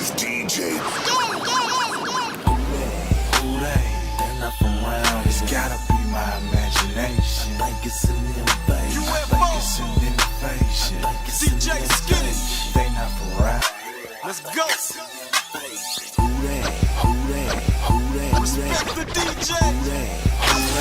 is DJ. WhoDat, they're not from round. It's gotta be my imagination. I think it's an invasion. I think it's an invasion. I think it's DJ an Skinny. invasion. They not from round. Let's go. WhoDat, Respect the DJ.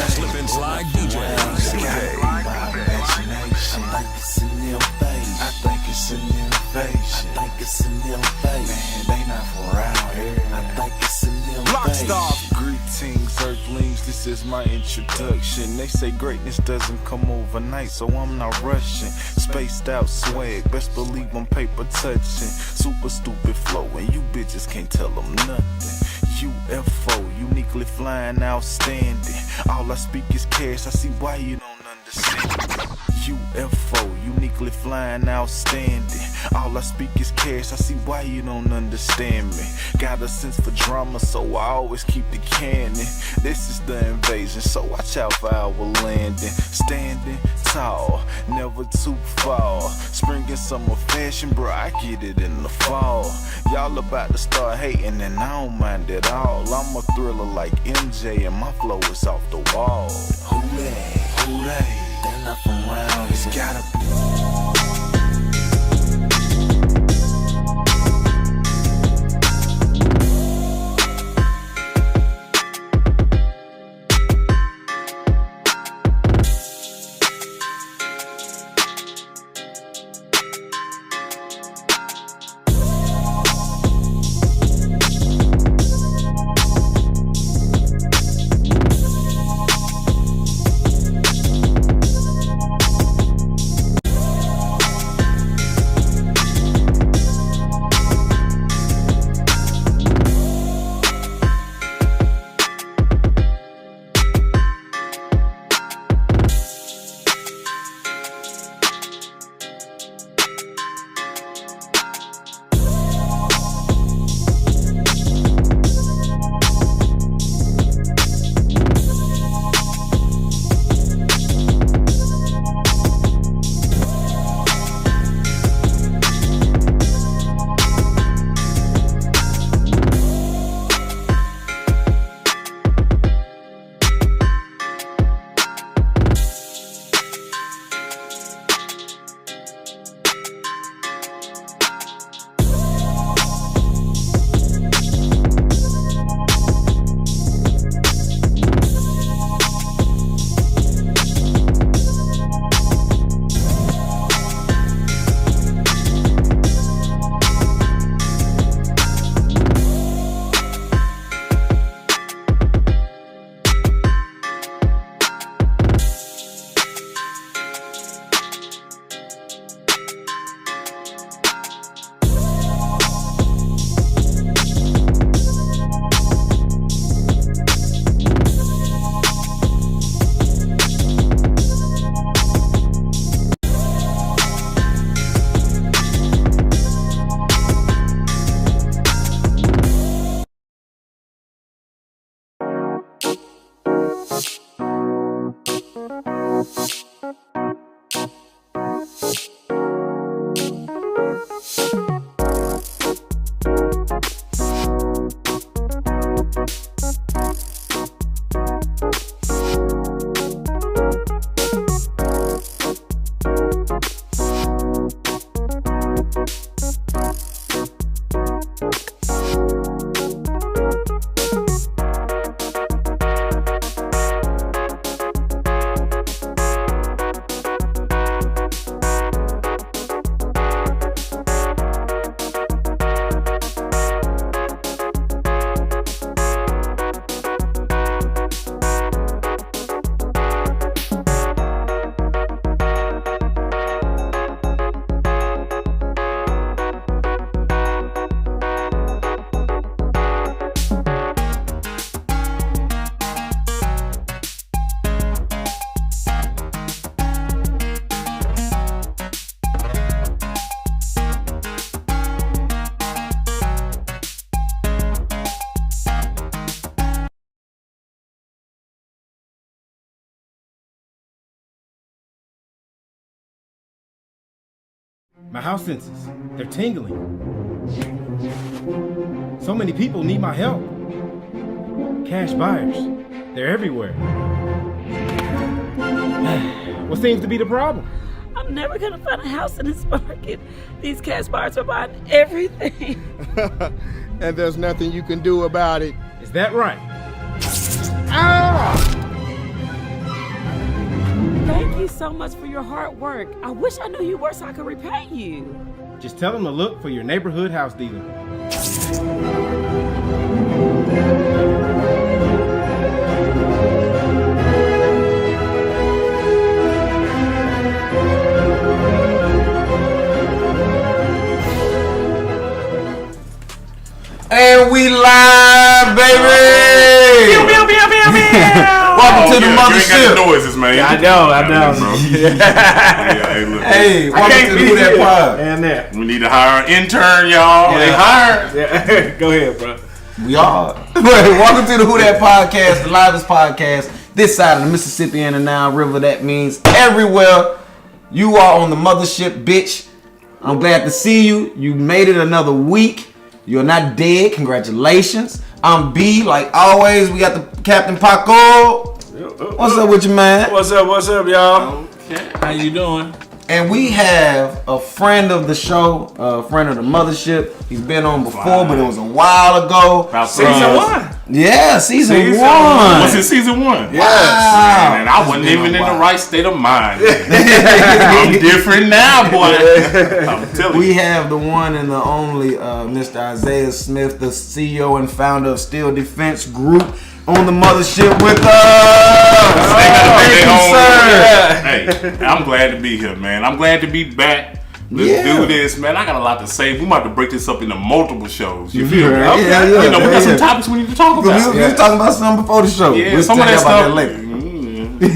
Slip and slide DJ. It's gotta be my imagination. I think it's an invasion. I think it's an invasion. I think it's an invasion. Man, they not from around here. I think it's an invasion. Lockstar. Greetings, Earthlings, this is my introduction. They say greatness doesn't come overnight, so I'm not rushing. Spaced out swag, best believe I'm paper touching. Super stupid flow, and you bitches can't tell them nothing. UFO, uniquely flying, outstanding. All I speak is cash, I see why you don't understand. UFO, uniquely flying, outstanding. All I speak is cash, I see why you don't understand me. Got a sense for drama, so I always keep the cannon. This is the invasion, so watch out for our landing. Standing tall, never too far. Spring and summer fashion, bro, I get it in the fall. Y'all about to start hating, and I don't mind at all. I'm a thriller like MJ, and my flow is off the wall. WhoDat, they're not from round. It's gotta be. My house senses, they're tingling. So many people need my help. Cash buyers, they're everywhere. What seems to be the problem? I'm never gonna find a house in this market. These cash buyers are buying everything. And there's nothing you can do about it. Is that right? Thank you so much for your hard work. I wish I knew you were so I could repay you. Just tell them to look for your neighborhood house dealer. And we live, baby! Welcome to the mothership. You ain't got the noises, man. I know. Bro. Hey, look. Hey, welcome to the WhoDat pod. And there. We need to hire an intern, y'all. They hired. Yeah. Go ahead, bro. We are. Welcome to the WhoDat podcast, the livest podcast this side of the Mississippi and the Nile River. That means everywhere. You are on the mothership, bitch. I'm glad to see you. You made it another week. You're not dead. Congratulations. I'm B. Like always, we got the Captain Paco. What's up with you, man? What's up, y'all? Okay. How you doing? And we have a friend of the show, a friend of the mothership. He's been on before, but it was a while ago. About Season 1. Yeah, season 1. Was it season 1? Yes. Wow. And I wasn't even in the right state of mind. I'm different now, boy. I'm telling you. We have the one and the only Mr. Isaiah Smith, the CEO and founder of Steel Defense Group, on the mothership with us. Thank you, sir. Hey, I'm glad to be here, man. I'm glad to be back. Let's do this, man. I got a lot to say. We might have to break this up into multiple shows. You feel me? Yeah, You know, we got some topics we need to talk about. We was talking about something before the show. Yeah, we'll some of that about stuff. that later. You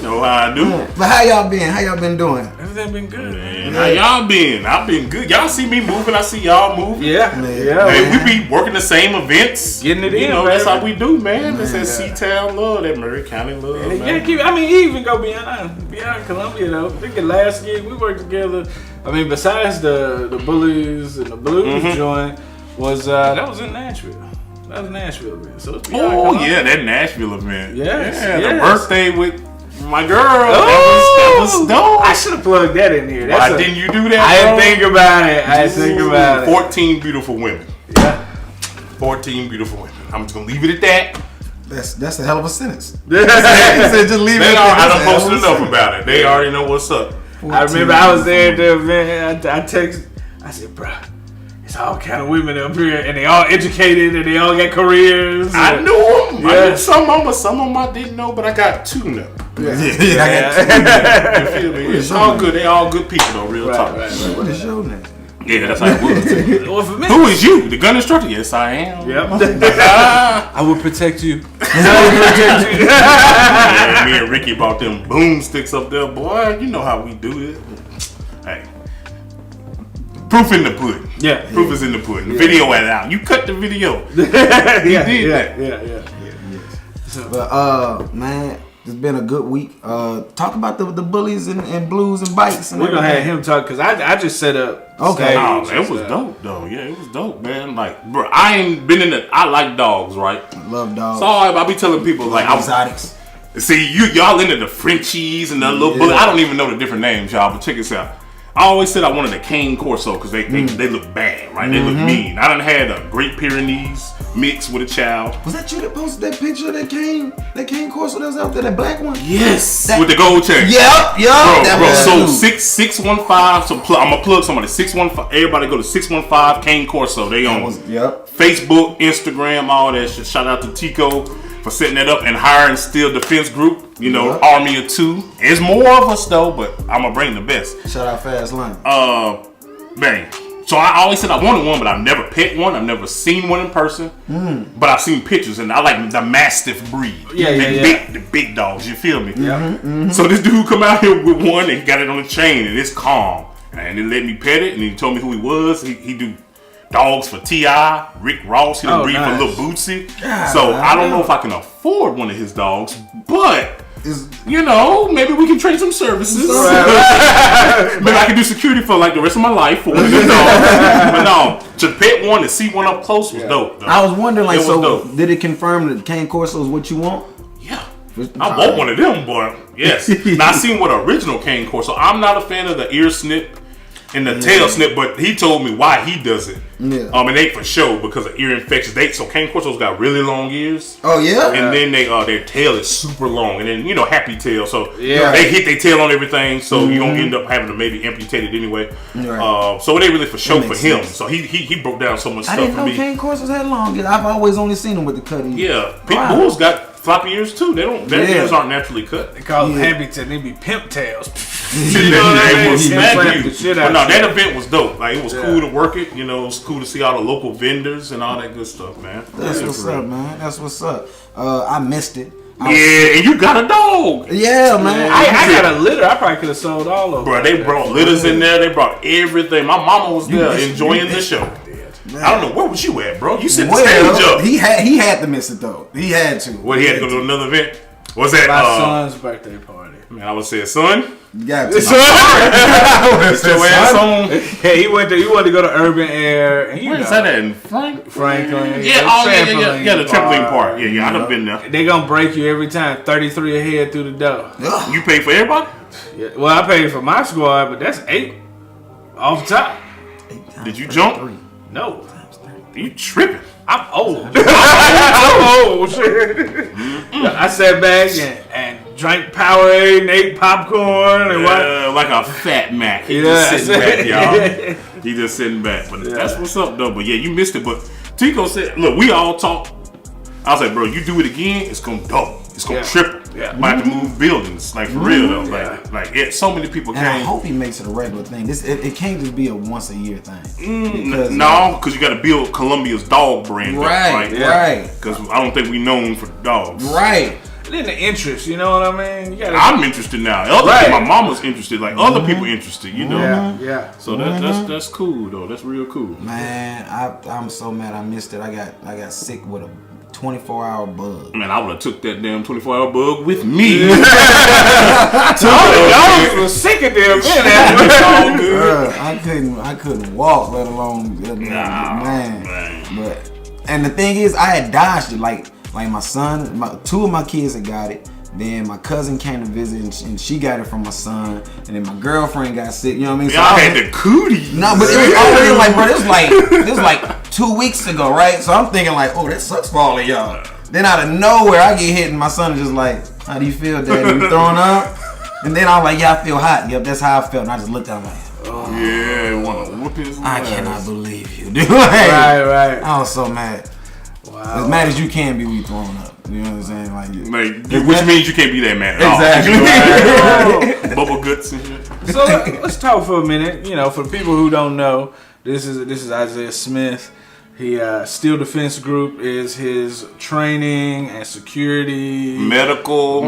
know how I do. But how y'all been? How y'all been doing? Everything been good, man. How y'all been? I've been good. Y'all see me moving. I see y'all moving. Yeah. Hey, we be working the same events. Getting it You in, know, baby. that's how we do, man. That's that C-Town love, that Murray County love, man. Yeah, he even go beyond Columbia, though. I think the last gig we worked together, besides the Bullies and the Blues joint, was that was in Nashville. That was Nashville, man. So it's beyond Columbia. Yeah, that Nashville event. Yes, Yeah, yes. the birthday with my girl. That was dope. I should have plugged that in here. Why didn't you do that, I bro? didn't think about it. 14 beautiful women. Yeah. 14 beautiful women. I'm just going to leave it at that. That's a hell of a sentence. Yeah. Just leave it. I done posted enough about it. They already know what's up. I remember I was there at the event. I texted. I said, bro, it's all kind of women up here, and they all educated, and they all got careers. I knew them. I Yeah. knew some of them, some of them I didn't know, but I got 2 now. I got You feel me? It's all good. They all good people, though. Real talk. Right. What is your name? Yeah, that's how it was. Well, for me, Who is you? The gun instructor? Yes, I am. Yep. Ah. I will protect you. Yeah, me and Ricky bought them boomsticks up there, boy. You know how we do it. Hey, proof in the pudding. Yeah. Proof is in the pudding. The video went out. You cut the video. He did that. Yeah. But man, it's been a good week. Talk about the bullies and blues and bikes. And We're gonna have everything. him talk because I just set up. Okay. stage Oh, and man, it was stuff. dope though. Yeah, it was dope, man. Like, bro, I ain't been in the. I like dogs, right? Love dogs. So I be telling people like, I was. Exotics. See, y'all into the Frenchies and the little bullet. I don't even know the different names, y'all, but check this out. I always said I wanted a Cane Corso because they look bad, right? They look mean. I done had a Great Pyrenees mixed with a child. Was that you that posted that picture of that cane Corso that was out there, that black one? Yes, with the gold chain. Yep. Bro, so 615. So I'm gonna plug somebody. 615. Everybody go to 615 Cane Corso. They on Facebook, Instagram, all that shit. Shout out to Tico for setting that up and hiring Steel Defense Group. You know, Army of 2. There's more of us though, but I'm gonna bring the best. Shout out Fast Line. Bang. So I always said I wanted one, but I've never pet one. I've never seen one in person. But I've seen pictures, and I like the Mastiff breed. The big dogs. You feel me? Yeah. So this dude come out here with one, and he got it on the chain, and it's calm. And he let me pet it, and he told me who he was. He do dogs for T.I., Rick Ross. He breed for Lil Bootsy. So I don't know if I can afford one of his dogs, but you know, maybe we can trade some services. Maybe I I can do security for like the rest of my life. For but no, to pet one and see one up close was dope. Though. I was wondering, like, so dope. Did it confirm that Cane Corso is what you want? Yeah. I want one of them, boy. Yes. Now I seen what original Cane Corso. I'm not a fan of the ear snip and the tail snip, but he told me why he does it. Yeah. It ain't for show because of ear infections. So Cane Corso's got really long ears. Oh yeah. And then their tail is super long, and then happy tail. So Yeah. they hit their tail on everything. So you don't end up having to maybe amputate it anyway. Right. So it ain't really for show for him. sense. So he broke down so much I stuff didn't for know me. Cane Corsos had long ears. I've always only seen them with the cut ears. Yeah, pit bulls got floppy ears too. Their ears aren't naturally cut. They call them habitat. They be pimp tails. You know what I mean? Slap Smack the you. shit But out no, you. that event was dope. Like it was cool to work it. It was cool to see all the local vendors and all that good stuff, man. That's what's up, man. That's what's up. I missed it. Yeah, and you got a dog. Yeah, man. I got a litter. I probably could have sold all of them. Bro, they brought litters in there. They brought everything. My mama was there enjoying the show. I don't know, where was you at, bro? You set the stage up. He had to miss it though. He had to. What, he had to go to another event? Was that My son's birthday party. Man, I would say son. You got to. Get your ass on. Hey, he wanted to go to Urban Air. And Where is that at? In Franklin? Franklin. Yeah, the trampoline park. Yeah, I'd have been there. They gonna break you every time. 33 a head through the door. You pay for everybody? Yeah. Well, I paid for my squad, but that's 8 off top. Did you jump? No, You tripping? I'm old. I'm old. I sat back and drank Powerade and ate popcorn and what? Like a fat Mac. He Yeah. just sitting back, y'all. He just sitting back. But that's what's up, though. But yeah, you missed it. But Tico said, look, we all talk. I was like, bro, you do it again, it's gonna double. It's gonna triple. Yeah. Might have to move buildings, like for real though. Like so many people And I came. hope he makes it a regular thing. It can't just be a once a year thing. No, because you got to build Columbia's dog brand. Right, right. Because I don't think we known for dogs. Right. And then the interest, you know what I mean? You gotta, I'm interested now. My mama's interested. Like other people interested. You know. Yeah. So that's cool though. That's real cool. Man, I'm so mad I missed it. I got sick with a 24-hour bug. Man, I would have took that damn 24-hour bug with me. I was sick of them. I couldn't walk, let alone man. But and the thing is, I had dodged it. Like my son, 2 of my kids had got it. Then my cousin came to visit and she got it from my son. And then my girlfriend got sick. You know what I mean? So Y'all had the cootie. No, but it was already like, bro, it was like 2 weeks ago, right? So I'm thinking like, oh, that sucks for all of y'all. Then out of nowhere, I get hit and my son is just like, how do you feel, Daddy? You throwing up? And then I'm like, yeah, I feel hot. Yep, that's how I felt. And I just looked at him like, oh yeah, want to whoop his I ass. cannot believe you, dude. Like, Right. I was so mad. Wow. As mad as you can be when you throwing up. You know what I'm saying? Which means you can't be that mad at all. Exactly. Bubble guts and shit. So let's talk for a minute. You know, for people who don't know, this is Isaiah Smith. He Steel Defense Group is his training and security, medical,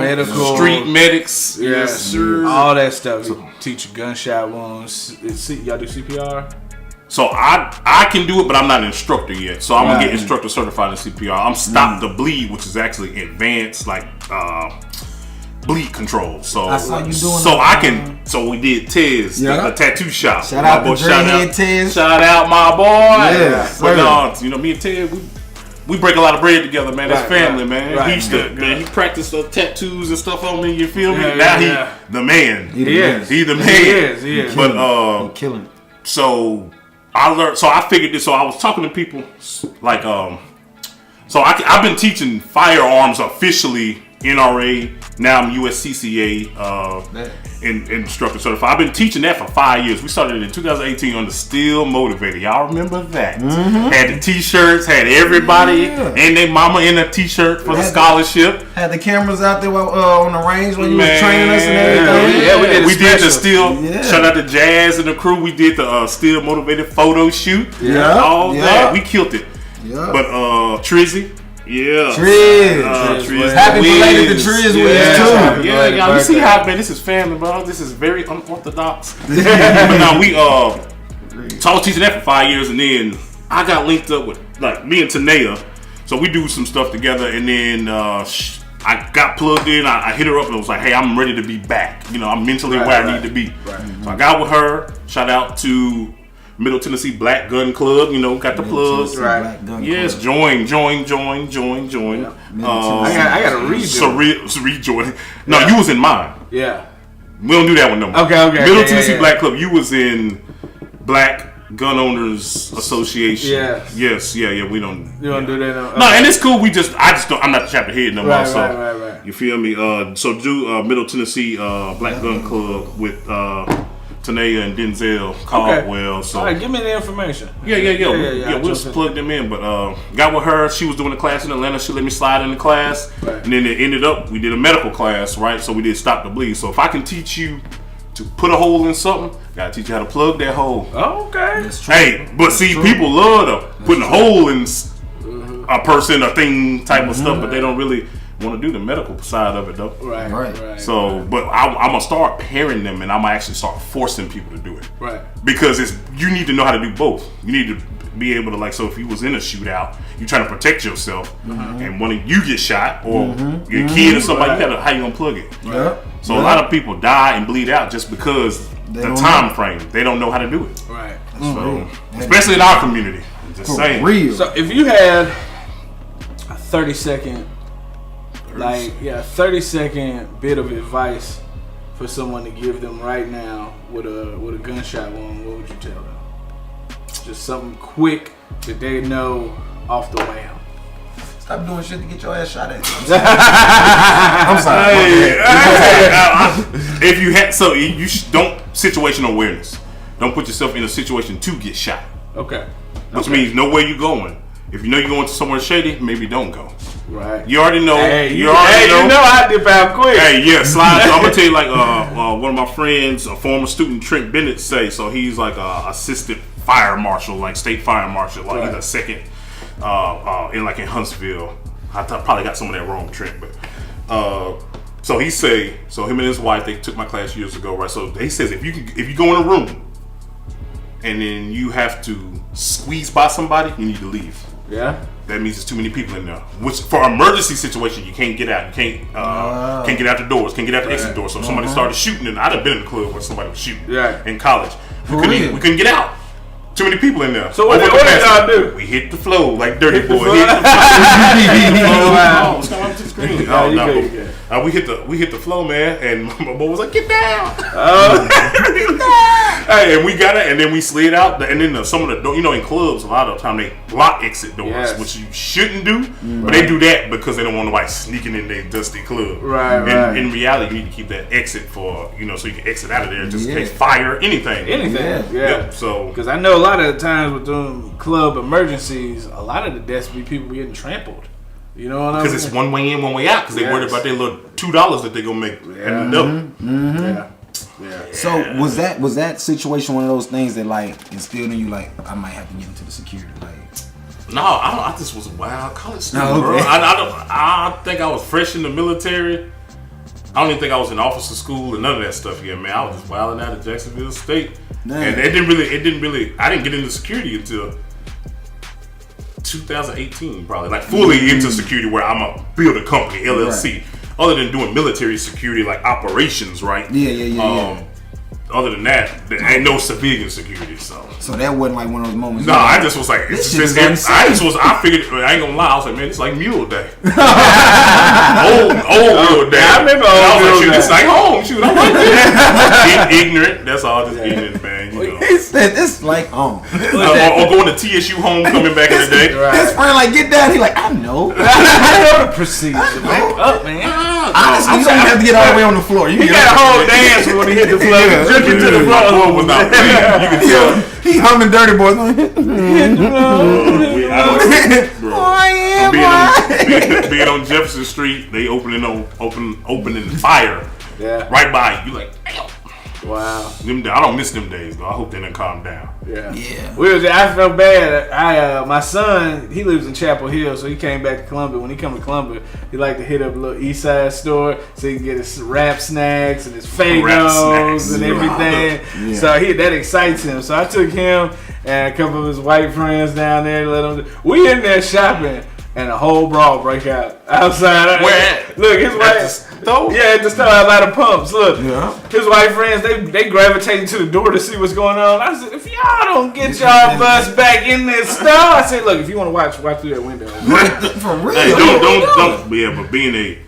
street medics, yes, sir. All that stuff. You teach gunshot wounds. Y'all do CPR? So I can do it, but I'm not an instructor yet. So I'm gonna get instructor certified in CPR. I'm Stop the Bleed, which is actually advanced bleed control. So I saw you doing so I can. So we did Tez, the tattoo shop. Shout out to Dreadhead Tez. Shout out my boy. Yeah, but me and Ted, we break a lot of bread together, man. That's family, man. Right. He used to, man. He practiced tattoos and stuff on me. You feel me? Yeah, now yeah. he the man. He is. He the man. He is. But he killing it. So I learned. So I figured this. So I was talking to people like So I've been teaching firearms officially. NRA. Now I'm USCCA instructor certified. I've been teaching that for 5 years. We started in 2018 under Still Motivated. Y'all remember that? Mm-hmm. Had the t-shirts, had everybody and their mama in a t-shirt for the scholarship. Had the cameras out there on the range when you was training us and everything. Yeah, we did the Still. Shout out to Jazz and the crew. We did the Still Motivated photo shoot. Yeah, all that. We killed it. Yeah. But Trizzy. Yeah. Triz. Happy belated to Triz too. Yeah, y'all. You see how, man, this is family, bro. This is very unorthodox. But now so I was teaching that for 5 years, and then I got linked up with, like, me and Tanea. So we do some stuff together, and then I got plugged in. I hit her up and was like, "Hey, I'm ready to be back. You know, I'm mentally where I need to be." Right. So I got with her. Shout out to Middle Tennessee Black Gun Club. You know, got the plugs. Right. Yes, join. Yeah. I got to rejoin. No, you was in mine. Yeah. We don't do that one no more. Okay. Middle Tennessee Black Club. You was in Black Gun Owners Association. Yes. Yeah. We don't. You don't do that. No, and it's cool. I just don't. I'm not the chapter head no more. Right. You feel me? So do Middle Tennessee Black Gun Club with Tanea and Denzel Caldwell. Okay. So all right, give me the information. Yeah. We just plugged them in, but got with her. She was doing a class in Atlanta. She let me slide in the class, and then it ended up we did a medical class, right? So we did Stop the Bleed. So if I can teach you to put a hole in something, gotta teach you how to plug that hole. Okay. Hey, but see, people love putting a hole in a person, a thing type of stuff, but they don't really want to do the medical side of it though. Right. So, but I'm gonna start pairing them, and I'm gonna actually start forcing people to do it. Right. Because you need to know how to do both. You need to be able to so if you was in a shootout, you trying to protect yourself, and when you get shot or your kid or somebody, you gotta how you gonna plug it. Yeah. So a lot of people die and bleed out just because the time frame they don't know how to do it. Right. So especially in our community, just saying. Real. So if you had a 30-second 30-second bit of advice for someone to give them right now with a gunshot wound, what would you tell them? Just something quick that they know off the way. Stop doing shit to get your ass shot at. I'm sorry. If you had don't situational awareness. Don't put yourself in a situation to get shot. Okay. Which means know where you're going. If you know you're going to somewhere shady, maybe don't go. Right. You already know. Hey, you know I dip out quick. Hey, yeah, slide. So I'm gonna tell you one of my friends, a former student, Trent Bennett, say. So he's like a assistant fire marshal, like state fire marshal, like he's a second in Huntsville. I probably got some of that wrong, Trent, but so he say, so him and his wife, they took my class years ago, right? So he says if you go in a room and then you have to squeeze by somebody, you need to leave. Yeah. That means there's too many people in there. Which for emergency situation, you can't get out. You can't get out the doors. Can't get out the exit door. So if somebody started shooting, and I'd have been in the club where somebody was shooting in college. We couldn't get out. Too many people in there. So what did y'all do? We hit the flow like Dirty Boy. Wow. Oh, it's coming up to the screen. Oh, no. We hit the flow, man, and my boy was like, "Get down!" Hey, and we got it, and then we slid out, and then some of the doors, in clubs, a lot of the time they block exit doors, which you shouldn't do, but they do that because they don't want nobody sneaking in their dusty club. Right. In reality, you need to keep that exit for so you can exit out of there just in case fire, anything. Yeah. So because I know a lot of the times with doing club emergencies, a lot of the deaths be people getting trampled. You know what I mean? Because it's one way in, one way out. Because they worried about their little $2 that they gonna make and double. Yeah. So was that situation one of those things that instilled in you I might have to get into the security? No, I just was a wild college student, bro. I think I was fresh in the military. I don't even think I was in officer school and none of that stuff yet, man. I was just wilding out at Jacksonville State, and it didn't really. I didn't get into security until 2018, probably fully into security, where I'm a build a company LLC. Right. Other than doing military security, operations, right? Yeah. Other than that, there ain't no civilian security. So that wasn't one of those moments. No, I just was like, I figured, I ain't gonna lie, I was like, man, it's like Mule Day. old Mule Day. I remember I was like, shoot, it's like home. Shoot, I'm like this. Ignorant. That's all, just ignorant, man. He said it's like home. Or going to TSU homecoming back in the day. His friend get down. He I know. I know the procedure. Back up, man. Honestly, you don't have to get all the way on the floor. He got a whole dance when he hit the floor. Jumped into the floor. My boy was not playing. You can tell. He humming Dirty Boy. Being on Jefferson Street, they opening fire. Yeah. Right by you. Damn. Wow. I don't miss them days though. I hope they done calm down. Yeah. I felt bad. My son, he lives in Chapel Hill, so he came back to Columbia. When he come to Columbia, he like to hit up a little East Side store so he can get his rap snacks and his Fagos and everything. Yeah. So that excites him. So I took him and a couple of his white friends down there. We in there shopping. and a whole brawl break out outside. Where? Look, his wife. At the store, a lot of pumps. Look, his white friends, they gravitated to the door to see what's going on. I said, if y'all don't get y'all bus back in this store, I said, look, if you want to watch through that window. For real. Hey, don't. Yeah, but being a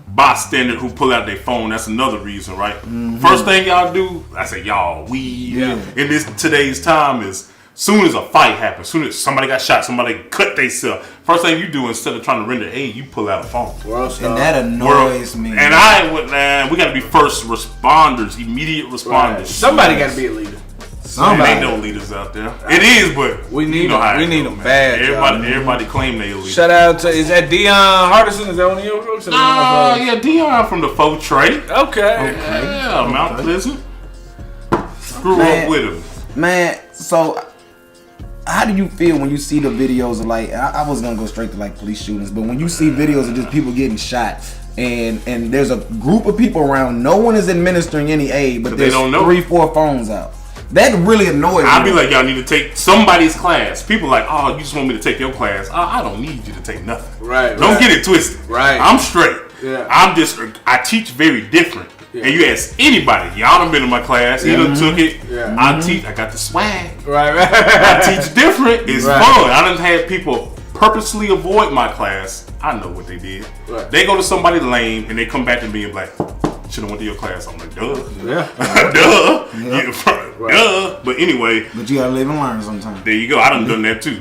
bystander who pull out their phone, that's another reason, right? First thing y'all do, I say y'all, in this today's time is soon as a fight happens, soon as somebody got shot, somebody cut themselves, first thing you do instead of trying to render aid, you pull out a phone. And that annoys me. And we got to be first responders, immediate responders. Right. Somebody got to be a leader. Somebody. Ain't no leaders out there. It is, but we need them bad. Everybody claim they a leader. Shout out to, is that Dion Hardison? Is that one of your folks? Yeah, Dion from the Faux Trey. Okay. Yeah, Mount Pleasant. Grew up with him. Man, so how do you feel when you see the videos of like, I was gonna go straight to like police shootings, but when you see videos of just people getting shot and there's a group of people around, no one is administering any aid, but there's 3-4 phones out. That really annoys me. I'd be like, y'all need to take somebody's class. People like, oh, you just want me to take your class. I don't need you to take nothing. Right. Don't get it twisted. Right. I'm straight. Yeah. I teach very different. Yeah. And you ask anybody, y'all done been in my class, he done took it. Yeah. I teach, I got the swag. Right. I teach different. It's fun. I done had people purposely avoid my class. I know what they did. Right. They go to somebody lame and they come back to me and be like, should have went to your class. I'm like, duh. Yeah. Duh. Yeah. Duh. But anyway. But you gotta live and learn sometimes. There you go. I done that too.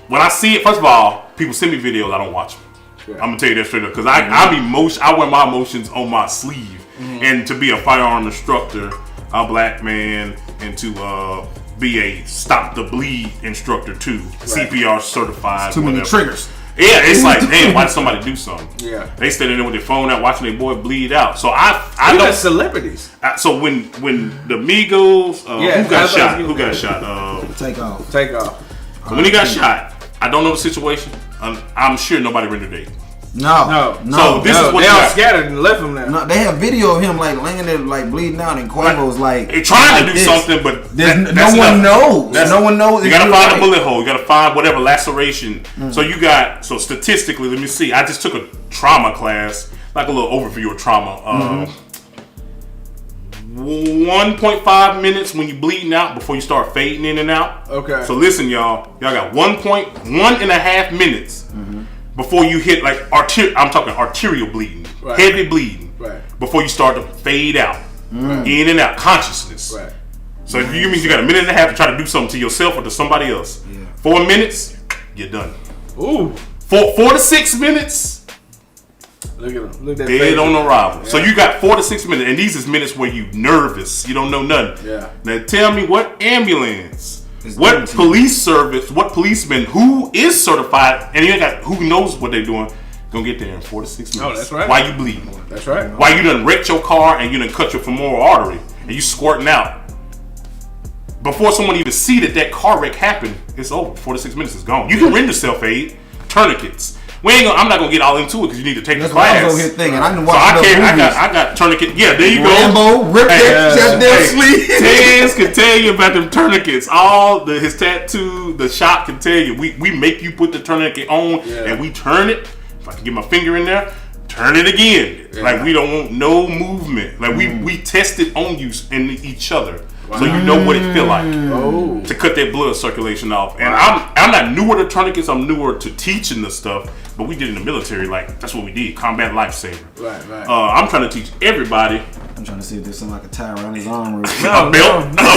When I see it, first of all, people send me videos, I don't watch them. Yeah. I'm gonna tell you that straight up. Because I wear my emotions on my sleeve. And to be a firearm instructor, a black man, and to be a stop the bleed instructor too. CPR certified. Too many triggers. Yeah, it's like, damn, why did somebody do something? Yeah. They standing there with their phone out watching their boy bleed out. So I know celebrities. So when the Migos, who got shot? Who got shot? Take off. When he got shot, I don't know the situation. I'm sure nobody rendered aid. No. So this is what they all scattered and left him there. No, they have video of him like laying there like bleeding out, and Quavo's like trying to do something, but no one knows. No one knows. You gotta find a bullet hole. You gotta find whatever laceration. So statistically, let me see. I just took a trauma class, like a little overview of trauma. 1.5 minutes when you're bleeding out before you start fading in and out. Okay. So listen, y'all got 1.5 minutes. Before you hit like I'm talking arterial bleeding, heavy bleeding, before you start to fade out, in and out, consciousness. Right. So if you mean you got a minute and a half to try to do something to yourself or to somebody else, 4 minutes, you're done. Ooh. 4 to 6 minutes. Look at him. Look at that. Dead on arrival. Yeah. So you got 4 to 6 minutes, and these is minutes where you nervous, you don't know nothing. Yeah. Now tell me what ambulance. What police service, what policeman who is certified, and you got who knows what they're doing, gonna get there in 4 to 6 minutes. Oh, that's right. Why you bleeding? That's right. Why you done wrecked your car and you done cut your femoral artery and you squirting out. Before someone even see that car wreck happened, it's over. 4 to 6 minutes is gone. You can render self-aid, tourniquets. I'm not gonna get all into it because you need to take the class. That's what I was over here thinking. I got tourniquet. Yeah, there you go. Rambo, rip their sleeve. Tez can tell you about them tourniquets. His tattoo, the shop can tell you. We make you put the tourniquet on and we turn it. If I can get my finger in there, turn it again. Yeah. Like we don't want no movement. Like we test it on you and each other. Wow. So you know what it feel like to cut that blood circulation off. And I'm not newer to tourniquets. I'm newer to teaching the stuff. But we did in the military. Like that's what we did. Combat lifesaver. Right. I'm trying to teach everybody. I'm trying to see if there's something I can tie around his arm. A belt. Matter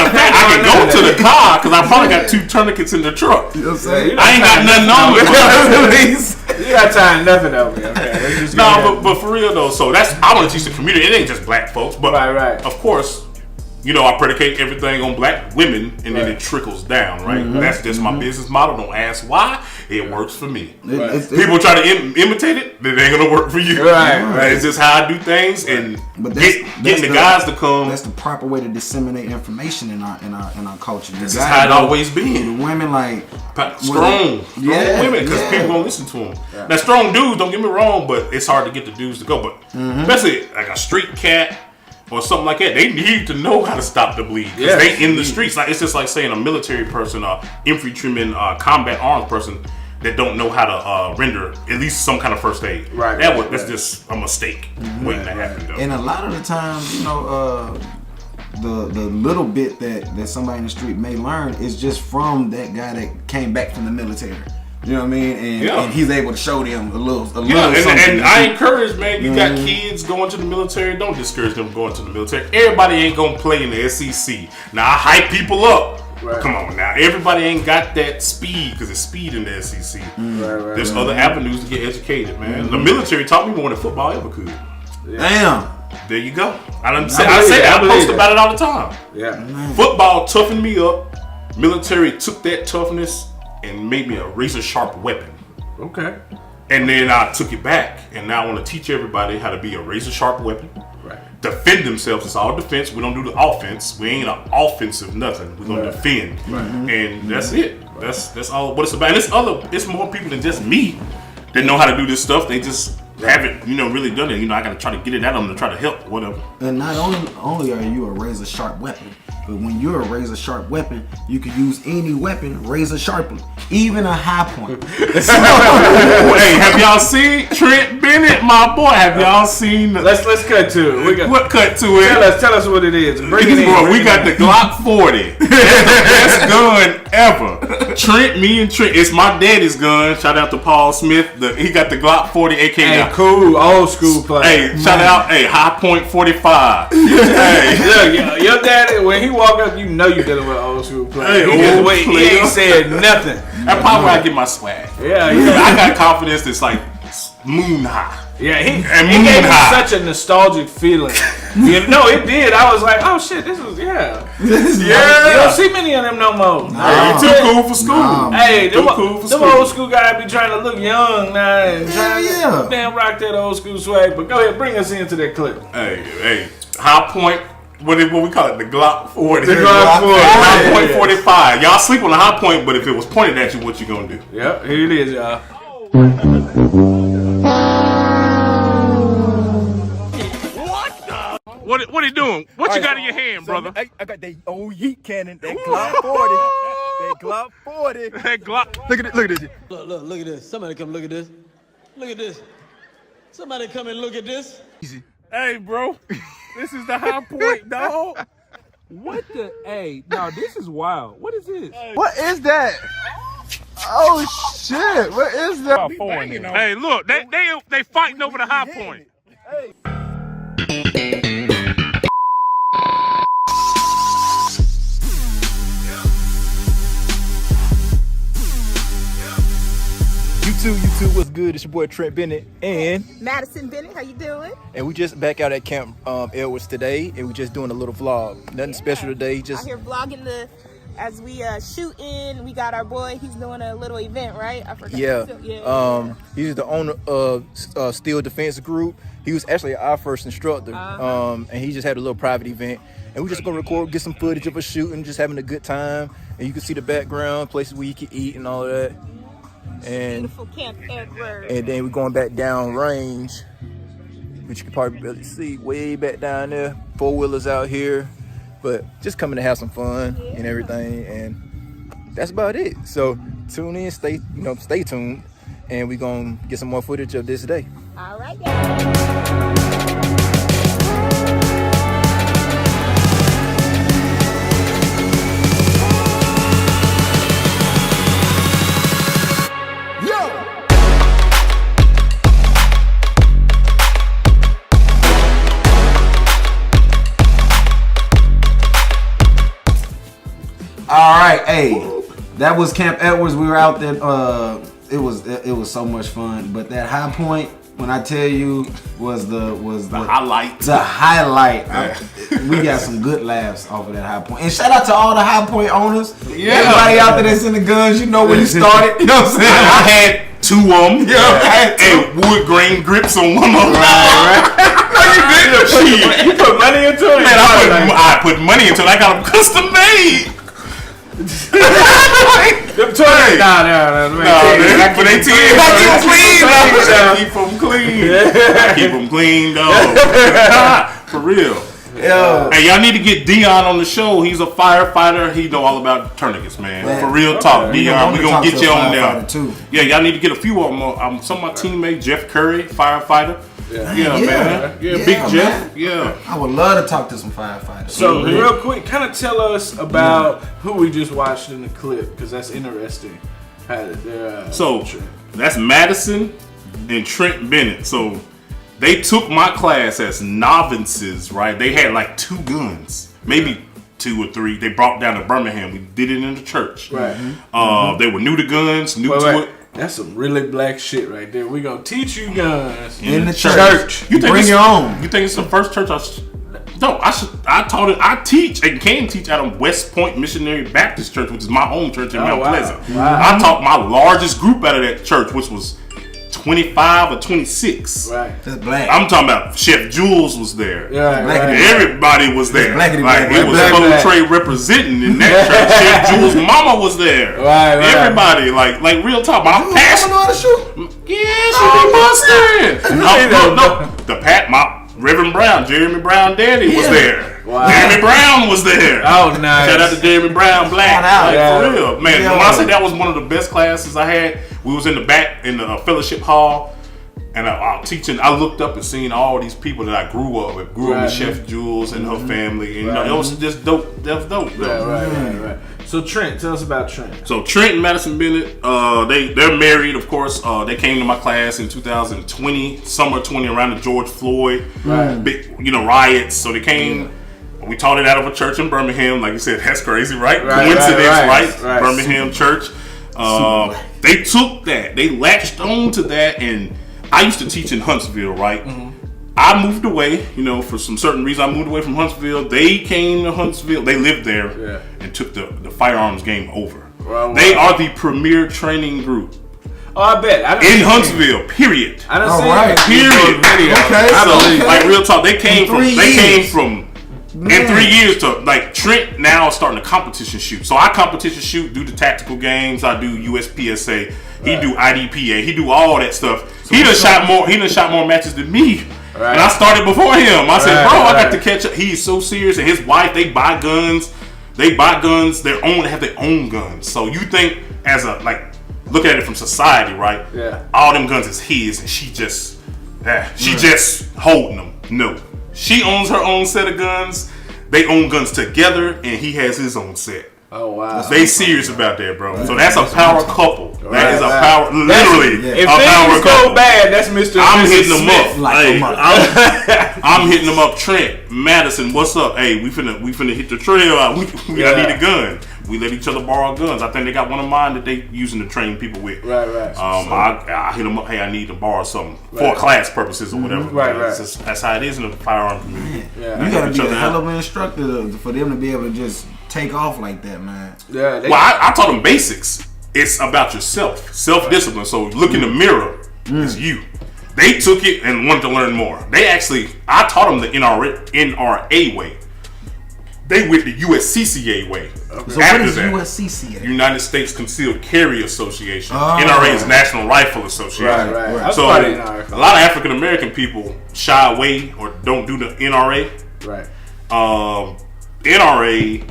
of fact, I can go to the car because I probably got 2 tourniquets in the truck. You know what I'm saying? I ain't got nothing on me. You got tying nothing over me. Okay. But for real though. So I want to teach the community. It ain't just black folks, but of course. I predicate everything on black women, and then it trickles down, right? That's just my business model. Don't ask why. It works for me. People try to imitate it, it ain't gonna work for you. Right. It's just how I do things, and getting the guys to come. That's the proper way to disseminate information in our culture. This is how it always been. The women strong women, because people gonna listen to them. Yeah. Now strong dudes, don't get me wrong, but it's hard to get the dudes to go. But especially like a street cat. Or something like that. They need to know how to stop the bleed because they in the streets. Like it's just like saying a military person, infantryman, combat arms person. that don't know how to render at least some kind of first aid. Right. That's just a mistake waiting to happen though. And a lot of the times, you know, the little bit that somebody in the street may learn is just from that guy that came back from the military. You know what I mean? And he's able to show them a little something. And I encourage, man, you got kids going to the military, don't discourage them going to the military. Everybody ain't gonna play in the SEC. Now I hype people up. Right. Come on now, everybody ain't got that speed because it's speed in the SEC. There's other avenues to get educated, man. The military taught me more than football ever could. Damn. There you go. I post about it all the time. Yeah. Football toughened me up. Military took that toughness and made me a razor sharp weapon. Okay. And then I took it back, and now I want to teach everybody how to be a razor sharp weapon. Right. Defend themselves. It's all defense. We don't do the offense. We ain't an offensive nothing. We're gonna defend, and that's it. That's all what it's about. And it's more people than just me that know how to do this stuff. They just haven't, really done it. I gotta try to get it at them to try to help, whatever. And not only are you a razor sharp weapon, but when you're a razor sharp weapon, you can use any weapon razor sharply, even a high point. Hey, have y'all seen Trent Bennett, my boy? Have y'all seen? Let's cut to it. What cut to it? Tell us what it is. Bring it in. We got the Glock 40. That's the best gun ever. Me and Trent. It's my daddy's gun. Shout out to Paul Smith. He got the Glock 40 AK. Hey, cool, old school player. Hey, shout out. Hey, High Point 45. Hey, look, your daddy when he walk up, you know you dealing with an old school player. Hey, he ain't said nothing. That's probably where I get my swag. Yeah, I got confidence that's like moon high. Yeah, he gave me such a nostalgic feeling. It did. I was like, oh shit, this is yeah. You don't see many of them no more. Nah. You too cool for school. Hey, them old school guys be trying to look young now and trying to damn rock that old school swag. But go ahead, bring us into that clip. Hey, High Point. What we call it? The Glock 40. The Glock 40. High Point 45. Y'all sleep on the High Point, but if it was pointed at you, what you gonna do? Yep, here it is, y'all. What are you doing? What you got in your hand, brother? I got that old yeet cannon, that Glock 40. That Glock 40. That Glock. Look at this. Look at this. Somebody come look at this. Look at this. Somebody come and look at this. Easy. Hey, bro. This is the High Point, dog. What the? Hey, no, this is wild. What is this? What is that? Oh shit! What is that? Hey, look, they fighting over the High Point. Hey. YouTube, what's good? It's your boy Trent Bennett and Madison Bennett. How you doing? And we just back out at Camp Edwards today, and we just doing a little vlog. Nothing special today. Just out here vlogging as we shooting. We got our boy. He's doing a little event, right? I forgot. Yeah. He's the owner of Steel Defense Group. He was actually our first instructor, and he just had a little private event. And we're just gonna record, get some footage of us shooting, just having a good time. And you can see the background, places where you can eat and all of that. And beautiful Camp Edwards. And then we're going back down range, which you can probably barely see way back down there. 4-wheelers out here, but just coming to have some fun and everything. And that's about it. So tune in, stay tuned, and we're gonna get some more footage of this day. All right, guys. All right, hey, that was Camp Edwards. We were out there. It was so much fun. But that High Point, when I tell you, was the highlight. The highlight. We got some good laughs off of that High Point. And shout out to all the High Point owners. Yeah. Everybody out there that's in the guns. You know where you started. You know what I'm saying? I had 2 of them. And wood grain grips on one of them. Right. No, you didn't. You put money into it. Man, I put money into it. I got them custom made. Them toys. Nah, but they keep them clean. I keep them clean, dog. For real. Yo. Hey, y'all need to get Dion on the show. He's a firefighter. He know all about tourniquets, man. For real talk, Dion. We gonna get you on there. Too. Yeah, y'all need to get a few of them. Some of my teammates, Jeff Curry, firefighter. Yeah, man. Yeah, Big Jeff. Yeah. I would love to talk to some firefighters. So, real quick, kind of tell us about who we just watched in the clip, because that's interesting. So, that's Madison and Trent Bennett. So, they took my class as novices, right? They had like 2 guns, maybe 2 or 3. They brought down to Birmingham. We did it in the church. Right. They were new to guns, new to it. That's some really black shit right there. We gonna teach you guns in the church. You think bring your own. You think it's the first church I taught it. I teach and can teach out of West Point Missionary Baptist Church, which is my home church in Mount Pleasant. Wow. I taught my largest group out of that church, which was 25 or 26. Right. That's black. I'm talking about Chef Jules was there. Yeah, everybody was there. Black. It was Full Trade representing in that church. Chef Jules' mama was there. Right. Everybody, like real talk. My pastor know how to shoot. Yeah, she did busted. My Reverend Brown, Jeremy Brown daddy was there. Wow. Jeremy Brown was there. Oh, nice. Shout out to Jeremy Brown Black. For real. Man, Yo. when I say that was one of the best classes I had, we was in the back in the fellowship hall, and I teaching. I looked up and seen all these people that I grew up with. Grew up with Chef Jules and her family. And it was just dope. That was dope. Right. So Trent, tell us about Trent. So Trent and Madison Bennett, they're married, of course. They came to my class in 2020, summer 20, around the George Floyd big, riots. So they came. We taught it out of a church in Birmingham. Like you said, that's crazy, right? Coincidence, right? Birmingham church. They took that. They latched on to that. And I used to teach in Huntsville, right? I moved away, for some certain reason. I moved away from Huntsville. They came to Huntsville. They lived there and took the firearms game over. Wow. They are the premier training group. Oh, I bet. In Huntsville, period. I done seen it. Period. Okay. So, like real talk, they came from in 3 years to like Trent now starting to competition shoot. So I competition shoot, do the tactical games. I do USPSA. He do IDPA. He do all that stuff. He done shot more matches than me. Right. And I started before him. I said, bro, I got to catch up. He's so serious. And his wife, they buy guns. They have their own guns. So you think look at it from society, right? Yeah. All them guns is his, and she just holding them. No. She owns her own set of guns. They own guns together, and he has his own set. Oh, wow. They serious about that, bro. So that's a power couple. That is a power, literally if a power couple. Go bad, that's Mr. I'm Mrs. hitting them Smith. up. I'm hitting them up. Trent, Madison, what's up? Hey, we finna hit the trail. I need a gun. We let each other borrow guns. I think they got one of mine that they using to train people with. Right. I hit them up. Hey, I need to borrow something for class purposes or whatever. Right. That's how it is in the firearm community. Yeah. You gotta be a hell of an instructor for them to be able to just take off like that, man. Yeah. I taught them basics. It's about yourself, self-discipline. So look in the mirror. It's you. They took it and wanted to learn more. I taught them the NRA way. They went the USCCA way. So what is USCCA? United States Concealed Carry Association. NRA is National Rifle Association. Right. So a lot of African American people shy away or don't do the NRA. Right. NRA,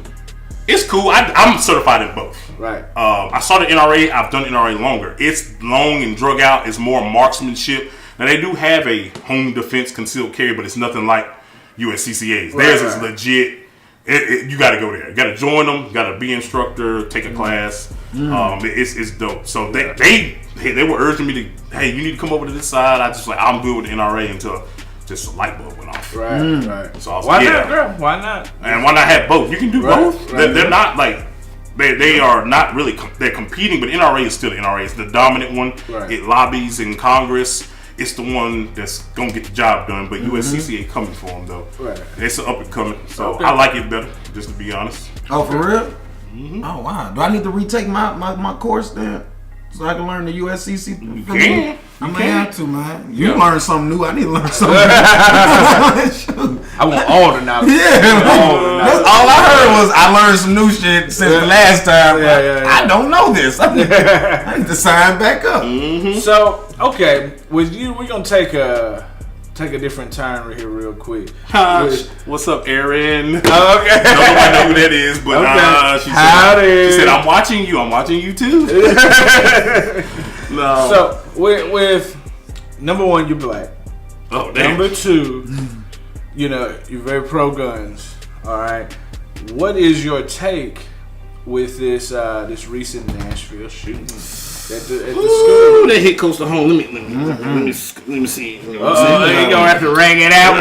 it's cool. I'm certified in both. Right. I started NRA. I've done NRA longer. It's long and drug out. It's more marksmanship. Now they do have a home defense concealed carry, but it's nothing like USCCA's. Theirs is legit. You got to go there. You got to join them. You got to be instructor, take a class. It's dope. So they were urging me to, hey, you need to come over to this side. I just I'm good with the NRA until just a light bulb went off. Right. So I was why not, girl? Why not? And why not have both? You can do both. They're not like they are not really. They're competing, but NRA is still the NRA. It's the dominant one. Right. It lobbies in Congress. It's the one that's gonna get the job done, but USCCA coming for them though. Right. It's an up and coming, so I like it better. Just to be honest. Oh, for real? Oh wow. Do I need to retake my course then, so I can learn the USCC? You can. I may have to, man. You learn something new. I need to learn something. I want all the knowledge. That's all I heard was I learned some new shit since the last time. I don't know this. I need to sign back up. So, okay, with you, we're gonna take a take a different turn here real quick. What's up, Aaron? Okay. Nobody know who that is, but she said, I'm watching you. I'm watching you too. No. So with number one, you're black. Oh, damn. Number two, you're very pro guns. All right. What is your take with this recent Nashville shooting at the school? That hit close to home. Let me see. You ain't gonna have to ring it out.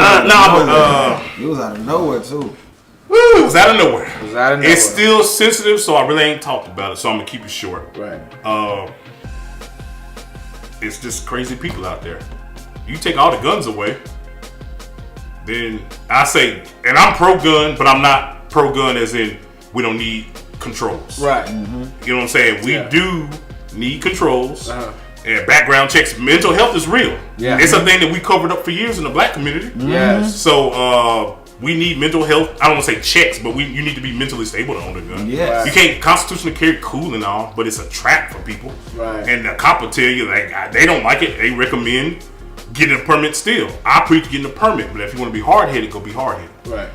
It was out of nowhere too. It was out of nowhere. It's still sensitive, so I really ain't talked about it. So I'm gonna keep it short. Right. It's just crazy people out there. You take all the guns away, then I say, and I'm pro-gun, but I'm not pro-gun as in we don't need controls. Right. Mm-hmm. You know what I'm saying? We do need controls. And background checks. Mental health is real. Yeah. It's a thing that we covered up for years in the black community. Yes. So we need mental health. I don't want to say checks, but you need to be mentally stable to own a gun. Yes. You can't constitutionally carry cool and all, but it's a trap for people. Right. And the cop will tell you like they don't like it. They recommend getting a permit still. I preach getting a permit, but if you want to be hard-headed, go be hard-headed. Right.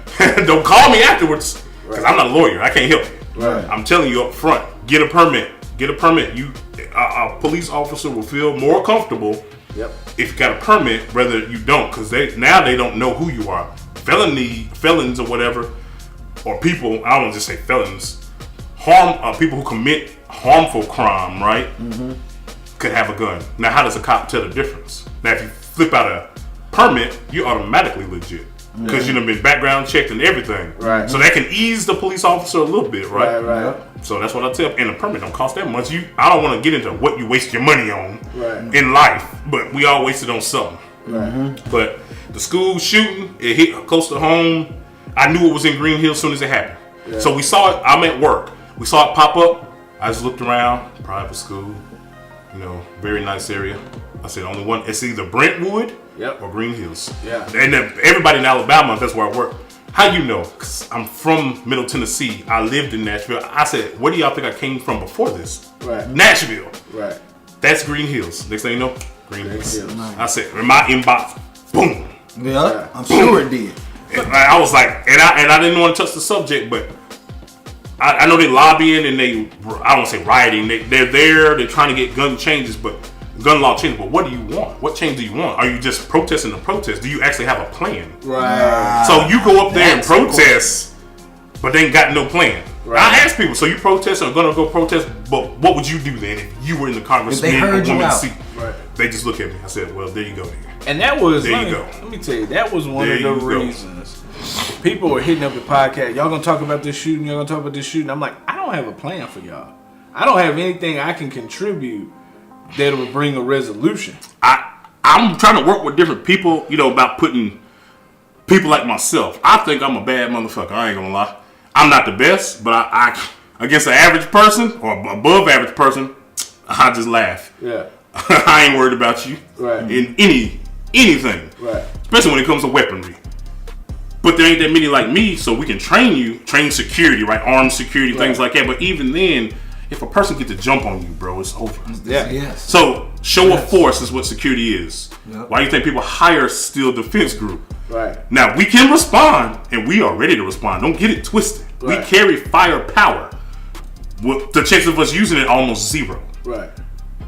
Don't call me afterwards because I'm not a lawyer. I can't help you. Right. I'm telling you up front, get a permit. Get a permit. A police officer will feel more comfortable if you got a permit rather you don't, because now they don't know who you are. Felons or whatever, or people, I don't want to just say felons, people who commit harmful crime, right? Mm-hmm. Could have a gun. Now, how does a cop tell the difference? Now, if you flip out a permit, you're automatically legit because you've been background checked and everything. Right. So that can ease the police officer a little bit, right? Right. So that's what I tell. And a permit don't cost that much. I don't want to get into what you waste your money on in life, but we all wasted on something. Right. But the school shooting, it hit close to home. I knew it was in Green Hill as soon as it happened. Yeah. So we saw it. I'm at work. We saw it pop up. I just looked around. Private school, very nice area. I said only one. It's either Brentwood or Green Hills. Yeah. And everybody in Alabama, that's where I work. How you know? Because I'm from Middle Tennessee. I lived in Nashville. I said, where do y'all think I came from before this? Right. Nashville. Right. That's Green Hills. Next thing you know, Green Hills. I said, in my inbox, boom. Yeah, I'm sure it did. And I was like, and I didn't want to touch the subject, but I know they lobbying and I don't want to say rioting. They're there. They're trying to get gun law changes. But what do you want? What change do you want? Are you just protesting the protest? Do you actually have a plan? Right. So you go up there and protest, but they ain't got no plan. Right. I ask people, so you protest or gonna go protest? But what would you do then if you were in the Congress? If they heard you out. Right. They just look at me. I said, well, there you go. And that was there you go. Let me tell you, that was one of the reasons people were hitting up the podcast. Y'all gonna talk about this shooting? Y'all gonna talk about this shooting? I'm like, I don't have a plan for y'all. I don't have anything I can contribute that will bring a resolution. I'm trying to work with different people, about putting people like myself. I think I'm a bad motherfucker. I ain't gonna lie. I'm not the best, but I against an average person or above average person, I just laugh. Yeah. I ain't worried about you in anything. Right. Especially when it comes to weaponry. But there ain't that many like me, so we can train security, right? Armed security, things like that. But even then, if a person gets to jump on you, bro, it's over. Yeah. Yes. So show of force is what security is. Yep. Why do you think people hire Steel Defense Group? Right. Now we can respond, and we are ready to respond. Don't get it twisted. Right. We carry firepower. The chance of us using it almost zero. Right.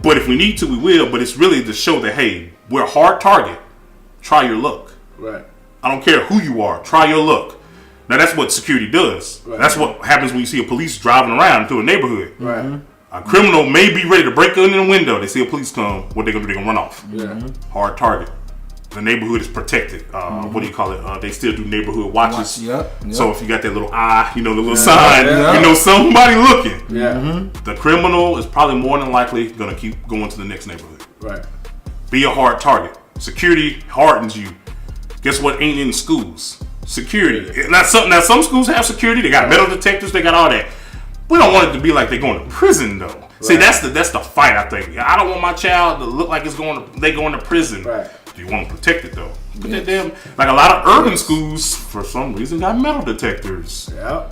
But if we need to, we will. But it's really to show that, hey, we're a hard target. Try your luck. Right. I don't care who you are. Try your luck. Now that's what security does. Right. That's what happens when you see a police driving around through a neighborhood. Right. A criminal may be ready to break in the window. They see a police come. What they gonna do? They gonna run off. Yeah. Hard target. The neighborhood is protected. What do you call it? They still do neighborhood watches. Yep. So if you got that little eye, the little sign, you know somebody looking. Yeah. Mm-hmm. The criminal is probably more than likely gonna keep going to the next neighborhood. Right. Be a hard target. Security hardens you. Guess what ain't in schools? Security. Now some schools have security. They got metal detectors. They got all that. We don't want it to be like they're going to prison though. Right. See, that's the fight. I think. I don't want my child to look like they going to prison. Right. Do you want to protect it though? But that damn, like a lot of urban schools for some reason got metal detectors. Yeah.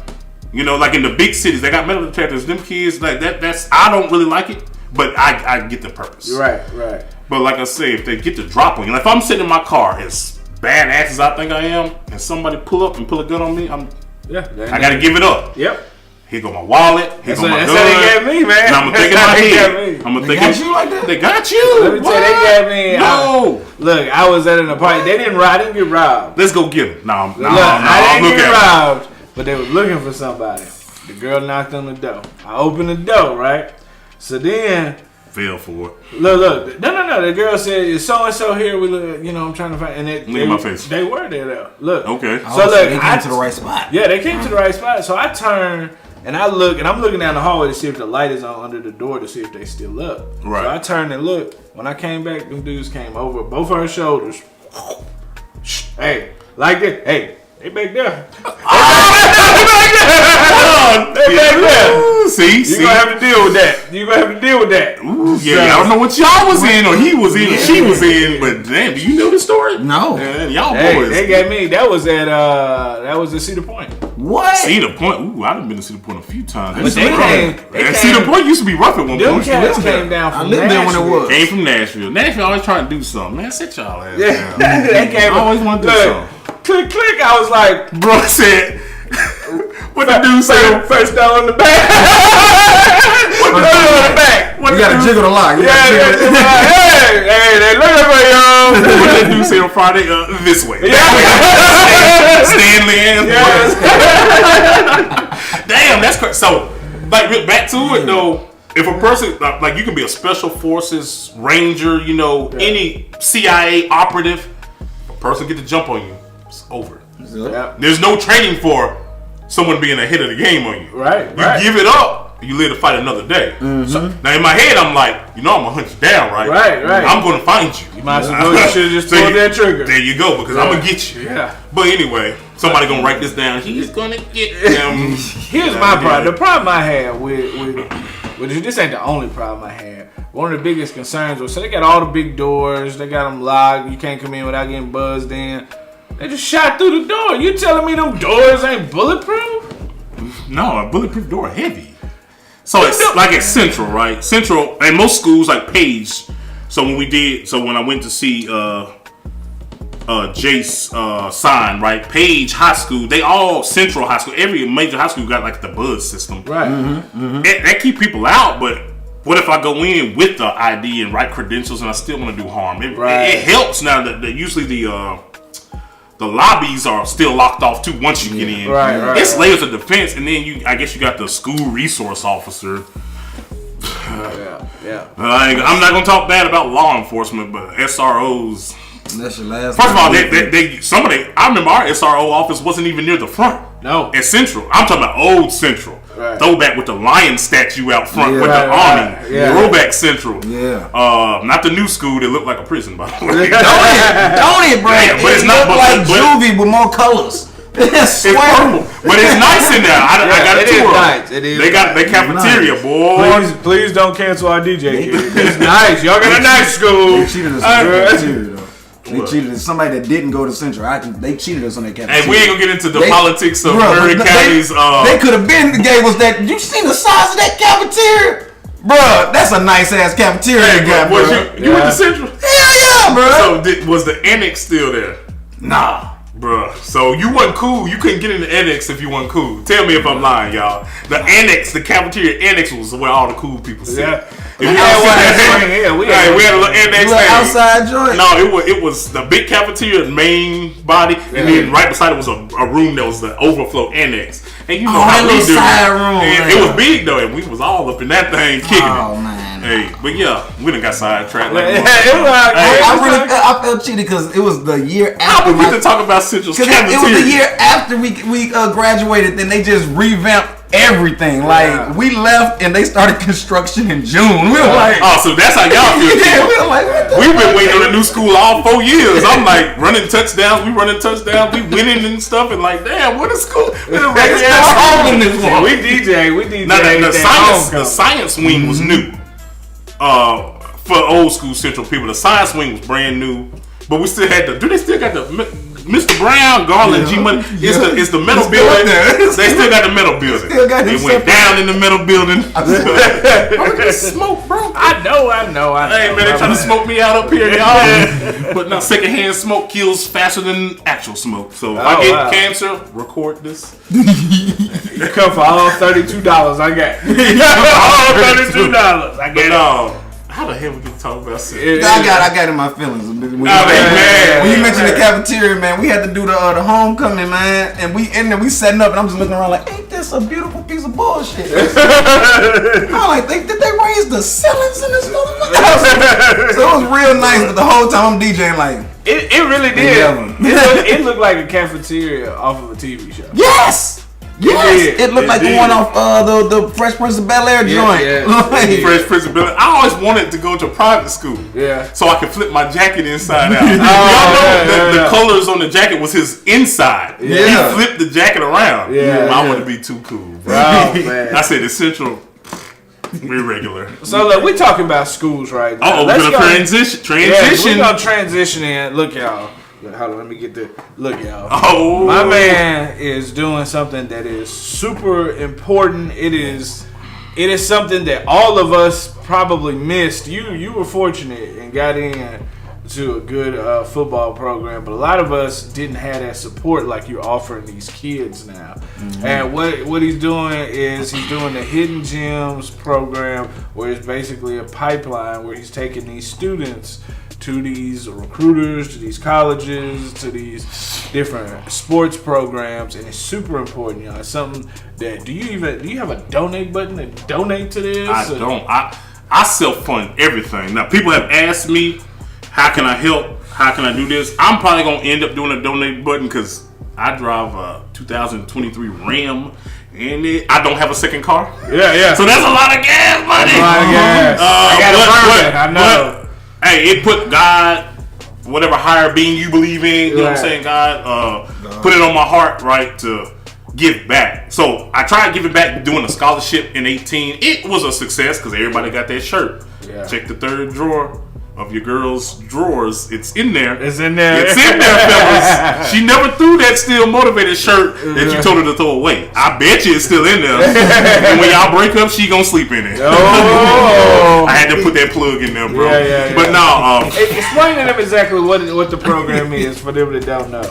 Like in the big cities, they got metal detectors. Them kids like that. I don't really like it, but I get the purpose. Right. But like I say, if they get the drop on you, like if I'm sitting in my car as badass as I think I am, and somebody pull up and pull a gun on me, I gotta give it up. Yep. Here go my wallet. Here go my gun. That's how they got me, man. And I'm gonna think in my head. I'm gonna think. Got you like that? They got you. Let me tell you, they got me. No. Look, I was at an apartment. They didn't. I didn't get robbed. Let's go get them. No, I didn't get robbed, but they were looking for somebody. The girl knocked on the door. I opened the door, right? So then. Fell for it. Look. No. The girl said, "Is so and so here?" We look. I'm trying to find. And look at my face. They were there though. Look. Okay. So look, they came to the right spot. Yeah, they came to the right spot. So I turn. And I look, and I'm looking down the hallway to see if the light is on under the door to see if they still up. Right. So I turned and looked. When I came back, them dudes came over both of her shoulders. Hey, like this. Hey, they back there. They back there. See, you gonna have to deal with that. Ooh, yeah, I don't know what y'all was in or he was in or she was in, but damn, do you know the story? No. Y'all boys. They got me. That was at Cedar Point. What? Cedar Point? Ooh, I've been to Cedar Point a few times. But Cedar Point used to be rough at one point. Cats came down from Nashville. There when it was. Came from Nashville. Nashville always trying to do something. Man, sit y'all ass down. They came. I always want to do something. Click. I was like, bro said, what the dude say? First down on the back. What the dude on the back? You gotta jiggle the lock. Hey, they looking for you. What did that dude say on Friday? This way. Stanley and damn, that's crazy. So, like, back to it though. If a person, like, you can be a special forces ranger, any CIA operative, a person get to jump on you, it's over. Yeah. There's no training for someone being ahead of the game on you. Right. You give it up, you live to fight another day. Mm-hmm. So, now in my head, I'm like, I'm gonna hunt you down, right? Right. I'm gonna find you. You might as well you should have just pulled that trigger. There you go, because I'm gonna get you. Yeah. But anyway, somebody gonna write this down. He's gonna get them. Here's my problem. The problem I had with this ain't the only problem I had. One of the biggest concerns was, so they got all the big doors, they got them locked, you can't come in without getting buzzed in. They just shot through the door. You telling me them doors ain't bulletproof? No, a bulletproof door heavy. So it's like at Central, right? Central, and most schools like Page. So when I went to see Jace sign, right? Page High School, they all Central High School. Every major high school got like the buzz system. Right. That keep people out, but what if I go in with the ID and right credentials and I still want to do harm? It helps now that usually the lobbies are still locked off too once you get in. Right. It's layers of defense, and then I guess you got the school resource officer. Yeah. I'm not gonna talk bad about law enforcement, but SROs. That's your last. First of all, I remember our SRO office wasn't even near the front. No. At Central, I'm talking about old Central. Right. Throwback with the lion statue out front with the army. Yeah. Throwback Central. Yeah. Not the new school that looked like a prison, by the way. Don't it, bro? Yeah, but it's not like juvie with more colors. It's purple, but it's nice in there. I got a tour. Nice. It is. They got their cafeteria, nice. boy. Please don't cancel our DJ. It's nice. Y'all got a nice school. They cheated us on the cafeteria, though. They cheated us. Somebody that didn't go to Central. They cheated us on that cafeteria. Hey, we ain't gonna get into the politics of Murray County's. They could have gave us that. You seen the size of that cafeteria? Bruh, that's a nice ass cafeteria. Hey, bro, you went to Central? Hell yeah, bro. So was the annex still there? Nah. Bruh, so you wasn't cool. You couldn't get in the annex if you wasn't cool. Tell me if I'm lying, y'all. The annex, the cafeteria annex was where all the cool people sit. Yeah. We had a little annex thing. Outside joint. No, it was the big cafeteria, main body, and then right beside it was a room that was the overflow annex. And you know how we do. It was big though, and we was all up in that thing kicking it. Man. Hey, but yeah, we done got sidetracked. I felt cheated because it was the year after. How we to talk about Central's cafeteria? It was the year after we graduated. Then they just revamped everything. Like we left and they started construction in June. We were like, oh, so that's how y'all feel. Yeah, we were like, we've been waiting on a new school all 4 years. I'm like running touchdowns. We winning and stuff, and like, damn, what is school? We DJ. Now the science wing was new. For old school Central people, the science wing was brand new. But we still had do they still got the Mr. Brown, Garland, G Money. It's the metal building. They still got the metal building. They went down in the metal building. Smoke, bro. I know. Hey man, they trying to smoke me out up here, y'all. But now secondhand smoke kills faster than actual smoke. So if I get cancer, record this. You come for all $32. I got all $32. I got it. How the hell we can talk about sex? I got in my feelings. When you mentioned the cafeteria, man, we had to do the homecoming, man, and we setting up, and I'm just looking around like, ain't this a beautiful piece of bullshit? I'm like, did they raise the ceilings in this motherfucker? So it was real nice, but the whole time I'm DJing like, it really did. It looked like a cafeteria off of a TV show. Yes. Yes, it looked like the one off the Fresh Prince of Bel-Air joint. Yeah. Fresh Prince of Bel-Air. I always wanted to go to private school. Yeah. So I could flip my jacket inside out. Y'all know the colors on the jacket was his inside. Yeah. He flipped the jacket around. Yeah. I want to be too cool. Bro. Oh, man. I said essential. We're regular. So look, we talking about schools right now. We're gonna transition. Yeah, we're gonna transition in. Look, y'all. Hold on, let me get the look, y'all. Oh, my man is doing something that is super important. It is something that all of us probably missed. You were fortunate and got in to a good football program, but a lot of us didn't have that support like you're offering these kids now. Mm-hmm. And what he's doing is he's doing the Hidden Gems program, where it's basically a pipeline where he's taking these students to these recruiters, to these colleges, to these different sports programs, and it's super important, y'all. It's something that do you have a donate button to donate to this? I don't. I self-fund everything. Now people have asked me, how can I help? How can I do this? I'm probably gonna end up doing a donate button because I drive a 2023 Ram. And I don't have a second car. Yeah. So that's a lot of gas money. I got I know. Hey, it put God, whatever higher being you believe in, you know what I'm saying, God, put it on my heart, right, to give back. So I tried to give it back doing a scholarship in 18. It was a success because everybody got that shirt. Yeah. Check the third drawer of your girl's drawers. It's in there. It's in there, fellas. She never threw that Still Motivated shirt that you told her to throw away. I bet you it's still in there. And when y'all break up, she gonna sleep in it. Oh. I had to put that plug in there, bro. Yeah. But no, explain to them exactly what the program is for them that don't know.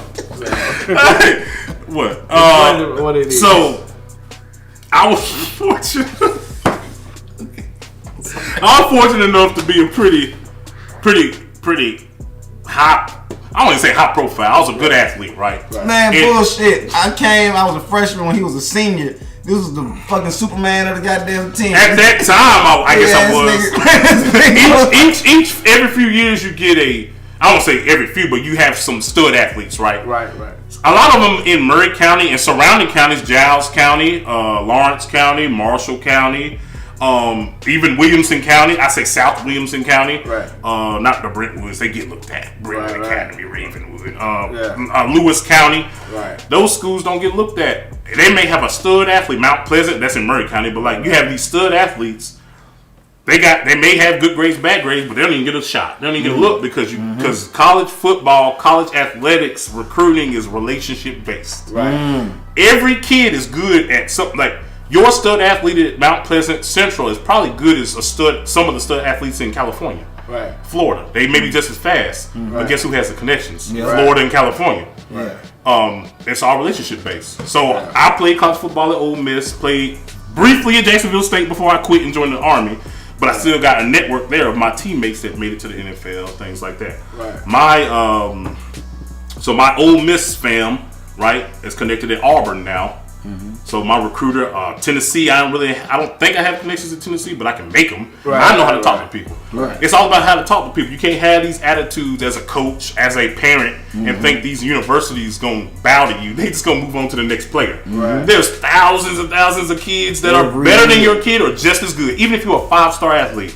What? What it is. So I was fortunate. I was fortunate enough to be a pretty high. I wouldn't say high profile. I was a good athlete, right? Man, bullshit. I was a freshman when he was a senior. This was the fucking Superman of the goddamn team. At that time, I guess I was. Every few years you get I won't say every few, but you have some stud athletes, right? Right. A lot of them in Murray County and surrounding counties, Giles County, Lawrence County, Marshall County, even Williamson County. I say South Williamson County. Right. Not the Brentwoods. They get looked at. Brentwood Academy, Ravenwood. Lewis County. Right. Those schools don't get looked at. They may have a stud athlete, Mount Pleasant, that's in Murray County, but like you have these stud athletes. They may have good grades, bad grades, but they don't even get a shot. They don't even get a look because college football, college athletics, recruiting is relationship based. Right. Every kid is good at something. Like your stud athlete at Mount Pleasant Central is probably good as some of the stud athletes in California. Right. Florida. They may be just as fast, but guess who has the connections? Yeah. Florida and California. Right. It's all relationship based. So I played college football at Ole Miss, played briefly at Jacksonville State before I quit and joined the Army. But I still got a network there of my teammates that made it to the NFL, things like that. Right. My Ole Miss fam, right, is connected at Auburn now. Mm-hmm. So my recruiter, Tennessee, I don't think I have connections in Tennessee, but I can make them. Right, I know how to talk to people. Right. It's all about how to talk to people. You can't have these attitudes as a coach, as a parent, and think these universities gonna bow to you. They just gonna move on to the next player. Right. There's thousands and thousands of kids that are better than your kid or just as good. Even if you're a 5-star athlete,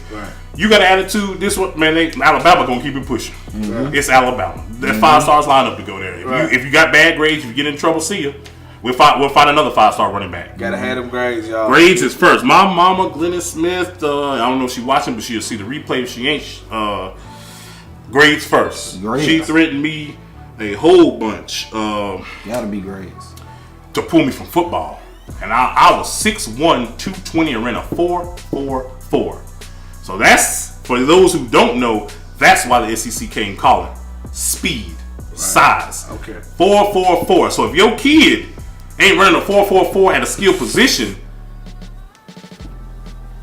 you got an attitude. This one, man, Alabama gonna keep it pushing. It's Alabama. That 5 stars line up to go there. If you got bad grades, if you get in trouble, see you. We'll find another 5-star running back. Gotta have them grades, y'all. Grades is first. My mama, Glennis Smith, I don't know if she's watching, but she'll see the replay if she ain't. Grades first. She threatened me a whole bunch gotta be grades to pull me from football. And I was 6'1", 220 and ran a 4.44. So that's, for those who don't know, that's why the SEC came calling. Speed, size. Okay. 4.44. So if your kid ain't running a 4.44 at a skill position,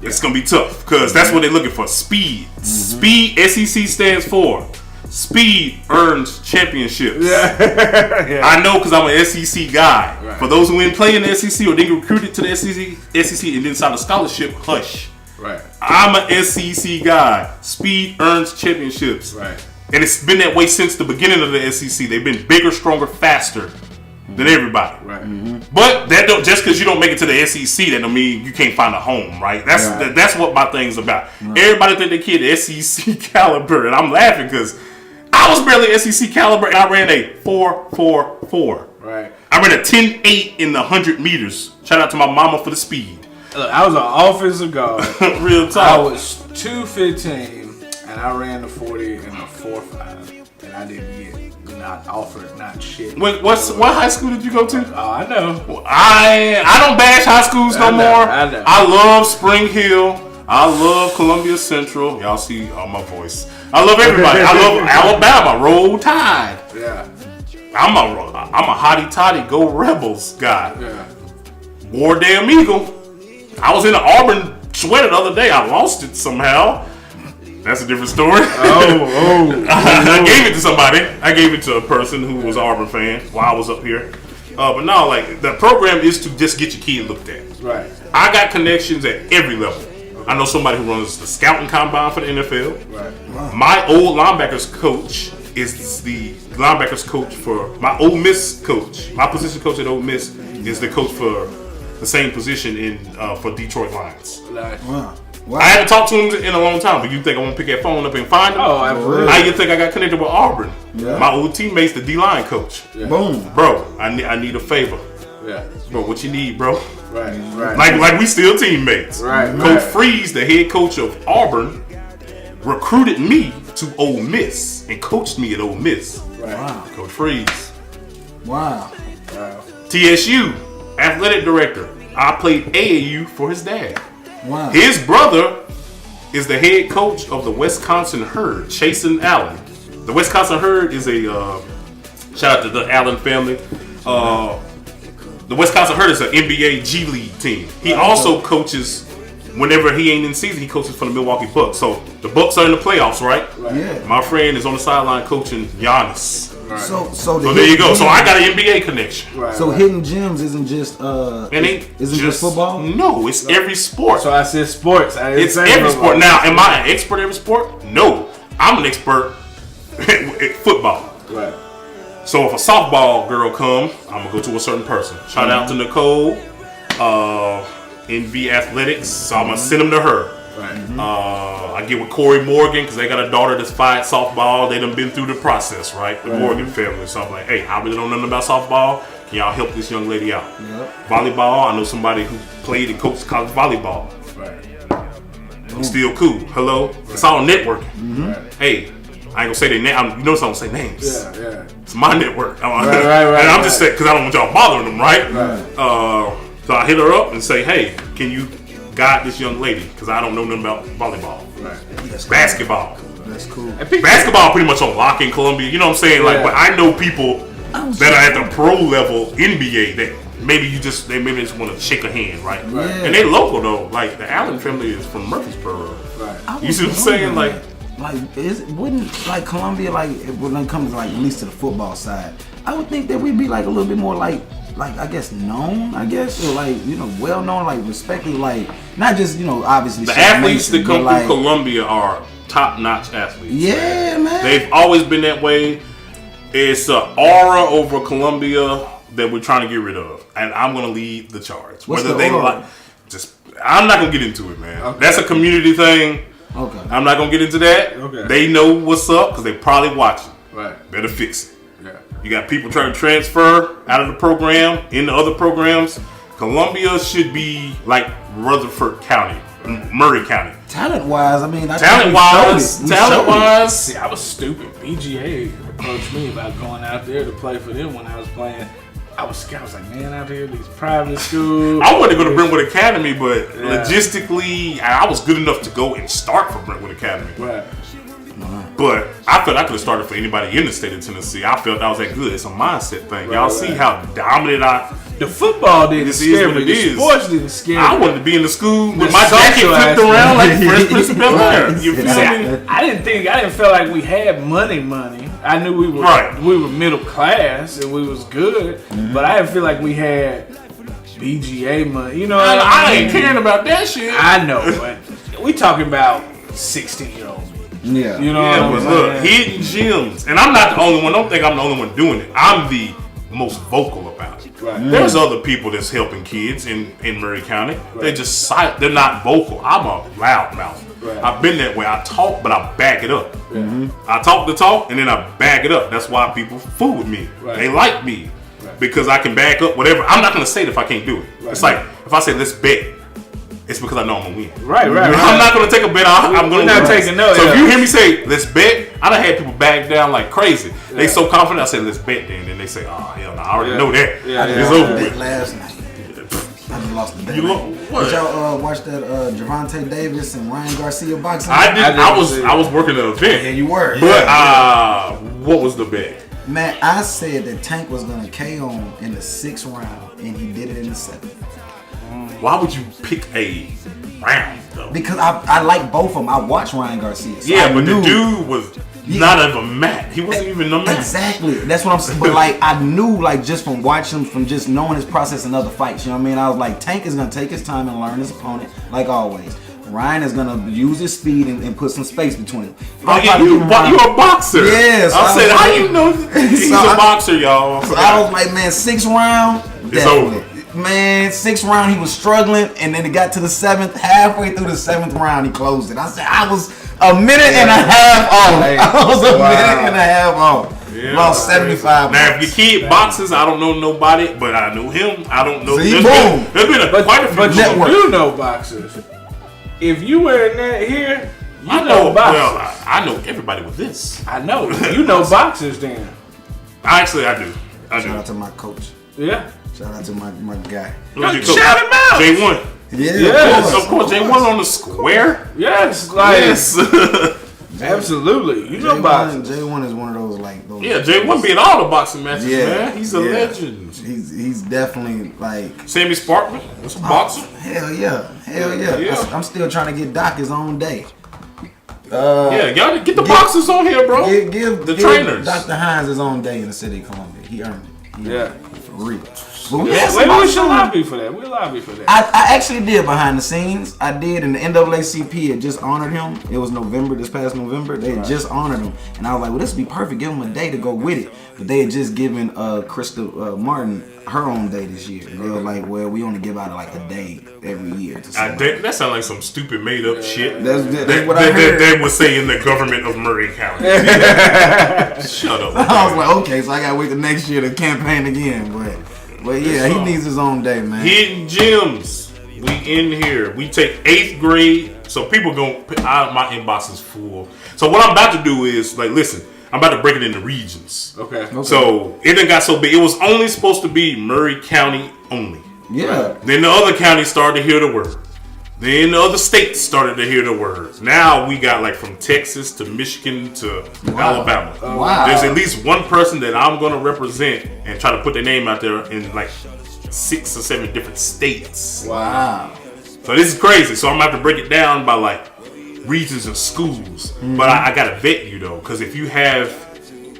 it's going to be tough. Because that's what they're looking for. Speed. Speed, SEC stands for speed earns championships. I know because I'm an SEC guy. Right. For those who didn't play in the SEC or didn't get recruited to the SEC and didn't sign a scholarship, hush. Right. I'm an SEC guy. Speed earns championships. Right. And it's been that way since the beginning of the SEC. They've been bigger, stronger, faster than everybody. Right. But that don't, just because you don't make it to the SEC, that don't mean you can't find a home, right? That's what my thing's about. Everybody think they kid SEC caliber, and I'm laughing because I was barely SEC caliber, and I ran a 4.44. Right. I ran a 10.8 in the 100 meters. Shout out to my mama for the speed. Look, I was an offensive guard. Real talk. I was 215, and I ran the 40 and the 4.5, and I didn't get not offered not shit. What high school did you go to? Oh, I know. I don't bash high schools no more. I know. I love Spring Hill. I love Columbia Central. Y'all see my voice. I love everybody. I love Alabama. Roll Tide. Yeah. I'm a hotty toddy go Rebels guy. Yeah. War Damn Eagle. I was in an Auburn sweater the other day. I lost it somehow. That's a different story. I gave it to somebody. I gave it to a person who was an Auburn fan while I was up here. But no, like the program is to just get your kid looked at. Right. I got connections at every level. I know somebody who runs the scouting combine for the NFL. Right. Wow. My old linebackers coach is the linebackers coach for my Ole Miss coach. My position coach at Ole Miss is the coach for the same position in for Detroit Lions. Wow. I haven't talked to him in a long time, but you think I want to pick that phone up and find him? Oh, absolutely. How you think I got connected with Auburn? Yeah. My old teammate's the D-line coach. Yeah. Boom. Bro, I need a favor. Yeah. Bro, what you need, bro? Right. Right. Like we still teammates. Right. Coach Freeze, the head coach of Auburn, recruited me to Ole Miss and coached me at Ole Miss. Right. Wow. Coach Freeze. Wow. TSU, athletic director. I played AAU for his dad. Wow. His brother is the head coach of the Wisconsin Herd, Chasen Allen. The Wisconsin Herd is a shout out to the Allen family. The Wisconsin Herd is an NBA G League team. He also coaches whenever he ain't in season. He coaches for the Milwaukee Bucks. So the Bucks are in the playoffs, right? Yeah. My friend is on the sideline coaching Giannis. Right. So there you go. So I got an NBA connection. Right. So Hidden Gems isn't just isn't just football? No, it's every sport. So I said sports. It's every sport. Now, am I an expert at every sport? No. I'm an expert at football. Right. So if a softball girl come, I'm gonna go to a certain person. Shout out to Nicole, NV Athletics. So I'm gonna send them to her. Right. I get with Corey Morgan because they got a daughter that's fired softball. They done been through the process, right? The Morgan family. So I'm like, hey, I really don't know nothing about softball. Can y'all help this young lady out? Yep. Volleyball, I know somebody who played and coached college volleyball. Right. I'm still cool. Hello? It's all networking. Right. Hey, I ain't gonna say their name. You notice I don't say names. Yeah. It's my network. Right, and I'm just saying because I don't want y'all bothering them, right? Right. So I hit her up and say, hey, can you guide this young lady? Because I don't know nothing about volleyball. Right. Basketball. That's cool. Basketball pretty much on lock in Columbia. You know what I'm saying? Like, but I know people that are at the pro level NBA that maybe they just want to shake a hand, right? Yeah. And they local though. Like the Allen family is from Murfreesboro. Right. You see what I'm saying? Wouldn't like Columbia, like when it comes to like at least to the football side, I would think that we'd be like a little bit more like I guess known, or like, you know, well known, like respected, like not just, you know, obviously the athletes Mason, that come like, through Columbia are top notch athletes. Yeah, man. They've always been that way. It's an aura over Columbia that we're trying to get rid of, and I'm gonna lead the charge. What's Whether the they aura? I'm not gonna get into it, man. Okay. That's a community thing. Okay. I'm not gonna get into that. Okay. They know what's up because they probably watching. Right. Better fix it. Yeah. You got people trying to transfer out of the program into other programs Columbia should be like Rutherford County, Murray County. Talent-wise, I mean, talent-wise, See, I was stupid. BGA approached me about going out there to play for them when I was playing. I was scared. I was like, man, out here, these private schools. I wanted to go to Brentwood Academy, but logistically, I was good enough to go and start for Brentwood Academy. Right. But I felt I could have started for anybody in the state of Tennessee. I felt I was that good. It's a mindset thing. Y'all see how dominant the football didn't scare me. The sports didn't scare me. I wanted to be in the school with my jacket flipped around like Fresh Prince of Bel-Air. You feel me? I didn't feel like we had money. I knew we were middle class and we was good, but I didn't feel like we had BGA money. You know, I ain't caring about that shit. I know, but we talking about 16-year-olds. Yeah. You know but look, hidden gems. And I'm not the only one. Don't think I'm the only one doing it. I'm the most vocal about it. Right. There's other people that's helping kids in Murray County. Right. They're just silent. They're not vocal. I'm a loudmouth. Right. I've been that way. I talk, but I back it up. Mm-hmm. I talk the talk, and then I back it up. That's why people fool with me. Right. They like me because I can back up whatever. I'm not going to say it if I can't do it. Right. It's like if I say let's bet. It's because I know I'm gonna win. Right. I'm not gonna take a bet. I'm gonna not win. taking no. So if you hear me say let's bet, I done had people back down like crazy. Yeah. They so confident. I said let's bet, then they say, oh hell no, I already know that. Yeah. It's over with. Last night. I just lost the bet. What? Did y'all watch that Gervonta Davis and Ryan Garcia boxing? I did. I was working the event. Yeah, you were. But what was the bet? Man, I said that Tank was gonna KO him in the 6th round, and he did it in the 7th. Why would you pick a round though? Because I like both of them. I watched Ryan Garcia. So but the dude was not of a mat. He wasn't even a mat. Exactly. That's what I'm saying. But like I knew, like just from watching him, from just knowing his process in other fights. You know what I mean? I was like, Tank is gonna take his time and learn his opponent, like always. Ryan is gonna use his speed and put some space between them. You're a boxer. Yes. I said, how you know he's a boxer, y'all? So I was like, man, 6th round, it's over. Man, 6th round he was struggling, and then it got to the 7th. Halfway through the 7th round, he closed it. I said I was a minute and a half off. I was a minute and a half off. Yeah, about 75. Now, if your kid boxes, I don't know nobody, but I know him. I don't know. See, There's been quite a few. But you know boxers. If you wearing that here, I know boxers. Well, I know everybody with this. I know. You know boxers then. Actually, I do. Shout out to my coach. Yeah. Shout out to my guy. Shout him out. J1. Yeah. Yes, of course. J1 on the square. Yes. Absolutely. You know boxing. J1 is one of those like those. Yeah, J1 be in all the boxing matches, man. He's a legend. He's definitely like Sammy Sparkman. That's a boxer. Hell yeah. I'm still trying to get Doc his own day. Y'all get the boxers on here, bro. Give trainers. Dr. Hines his own day in the city of Columbia. He earned it. For real. But we should lobby for that. We'll lobby for that. I actually did behind the scenes. I did, and the NAACP had just honored him. It was this past November. They had just honored him. And I was like, well, this would be perfect. Give him a day to go with it. But they had just given Krista Martin her own day this year. And they were like, well, we only give out like a day every year. That sounds like some stupid made up shit. That's what I heard. They would say in the government of Murray County. Shut up. I was like, okay, so I got to wait the next year to campaign again. But yeah, he needs his own day, man. Hidden gems. We in here. We take 8th grade. So people my inbox is full. So what I'm about to do is like, listen, I'm about to break it into regions. Okay. So it done got so big. It was only supposed to be Murray County only. Yeah. Then the other counties started to hear the word. Then the other states started to hear the word. Now we got like from Texas to Michigan to Alabama. Wow. There's at least one person that I'm going to represent and try to put their name out there in like 6 or 7 different states. Wow. So this is crazy. So I'm going to have to break it down by like regions and schools. Mm-hmm. But I got to vet you though. Because if you have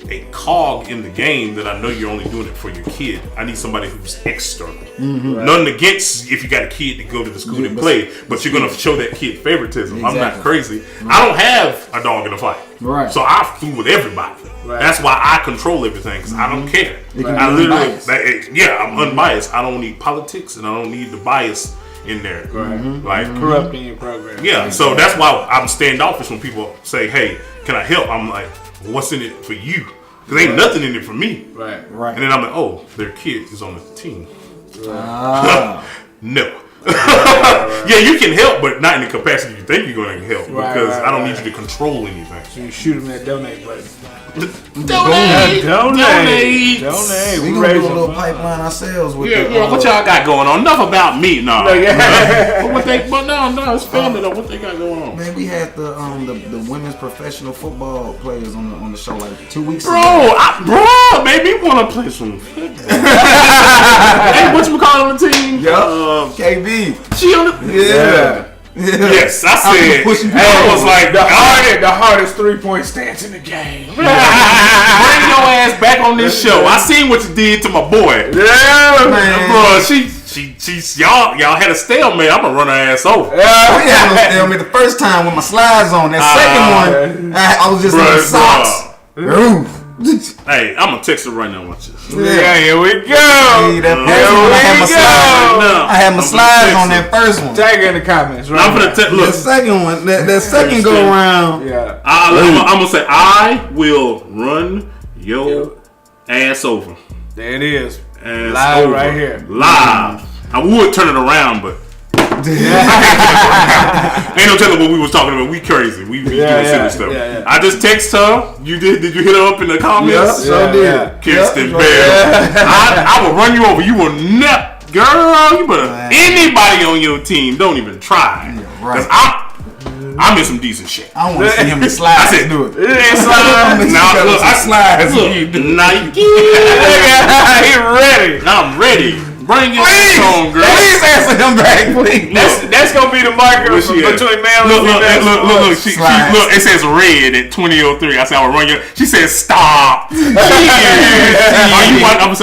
a cog in the game, that I know you're only doing it for your kid. I need somebody who's external. Mm-hmm. Right. Nothing against if you got a kid to go to the school and play, but you're gonna show that kid favoritism. Exactly. I'm not crazy. Right. I don't have a dog in the fight, right? So I fool with everybody. Right. That's why I control everything because I don't care. Right. I literally, I'm unbiased. I don't need politics and I don't need the bias in there, right? Mm-hmm. Like corrupting your program. Yeah, so that's why I'm standoffish when people say, "Hey, can I help?" I'm like, what's in it for you? Because ain't nothing in it for me. Right. And then I'm like, oh, their kid is on the team. No. Yeah, you can help, but not in the capacity you think you're going to help because I don't need you to control anything. So you shoot him that donate button. Donate. We gonna do a little pipeline ourselves with what y'all got going on? Enough about me, no. It's family though. What they got going on? Man, we had the women's professional football players on the show like 2 weeks ago. Bro, made me want to play some football. Hey, what you call on the team? KB. She on the Yes, I said. I was like the hardest 3-point stance in the game. Bring your ass back on this show. I seen what you did to my boy. Yeah, man. Bro, y'all had a stalemate. I'm gonna run her ass over. We had a stalemate the first time with my slides on. That second one, I was just in the socks. Hey, I'm gonna text her right now. Watch this. Yeah, here we go. I had my slides on that first one. Tag her in the comments. Right. I'm gonna look. The second one, that second go around. Yeah. I'm gonna say I will run your ass over. There it is. Live over. Right here. Live. I would turn it around, but. Ain't no telling what we was talking about. We crazy. We doing silly stuff. Yeah. I just text her. You did you hit her up in the comments? Yeah, did. Kirsten Bell. I will run you over. You will not, girl. You better anybody on your team don't even try. Cause I'm in some decent shit. I want to see him in slides. I said, do it. Now look, slides. Nike. He ready. I'm ready. Bring your on, girl. Please answer him back, please. That's gonna be the marker between male and female. Look. She look. It says red at 20:03. I said I will run your. She said stop.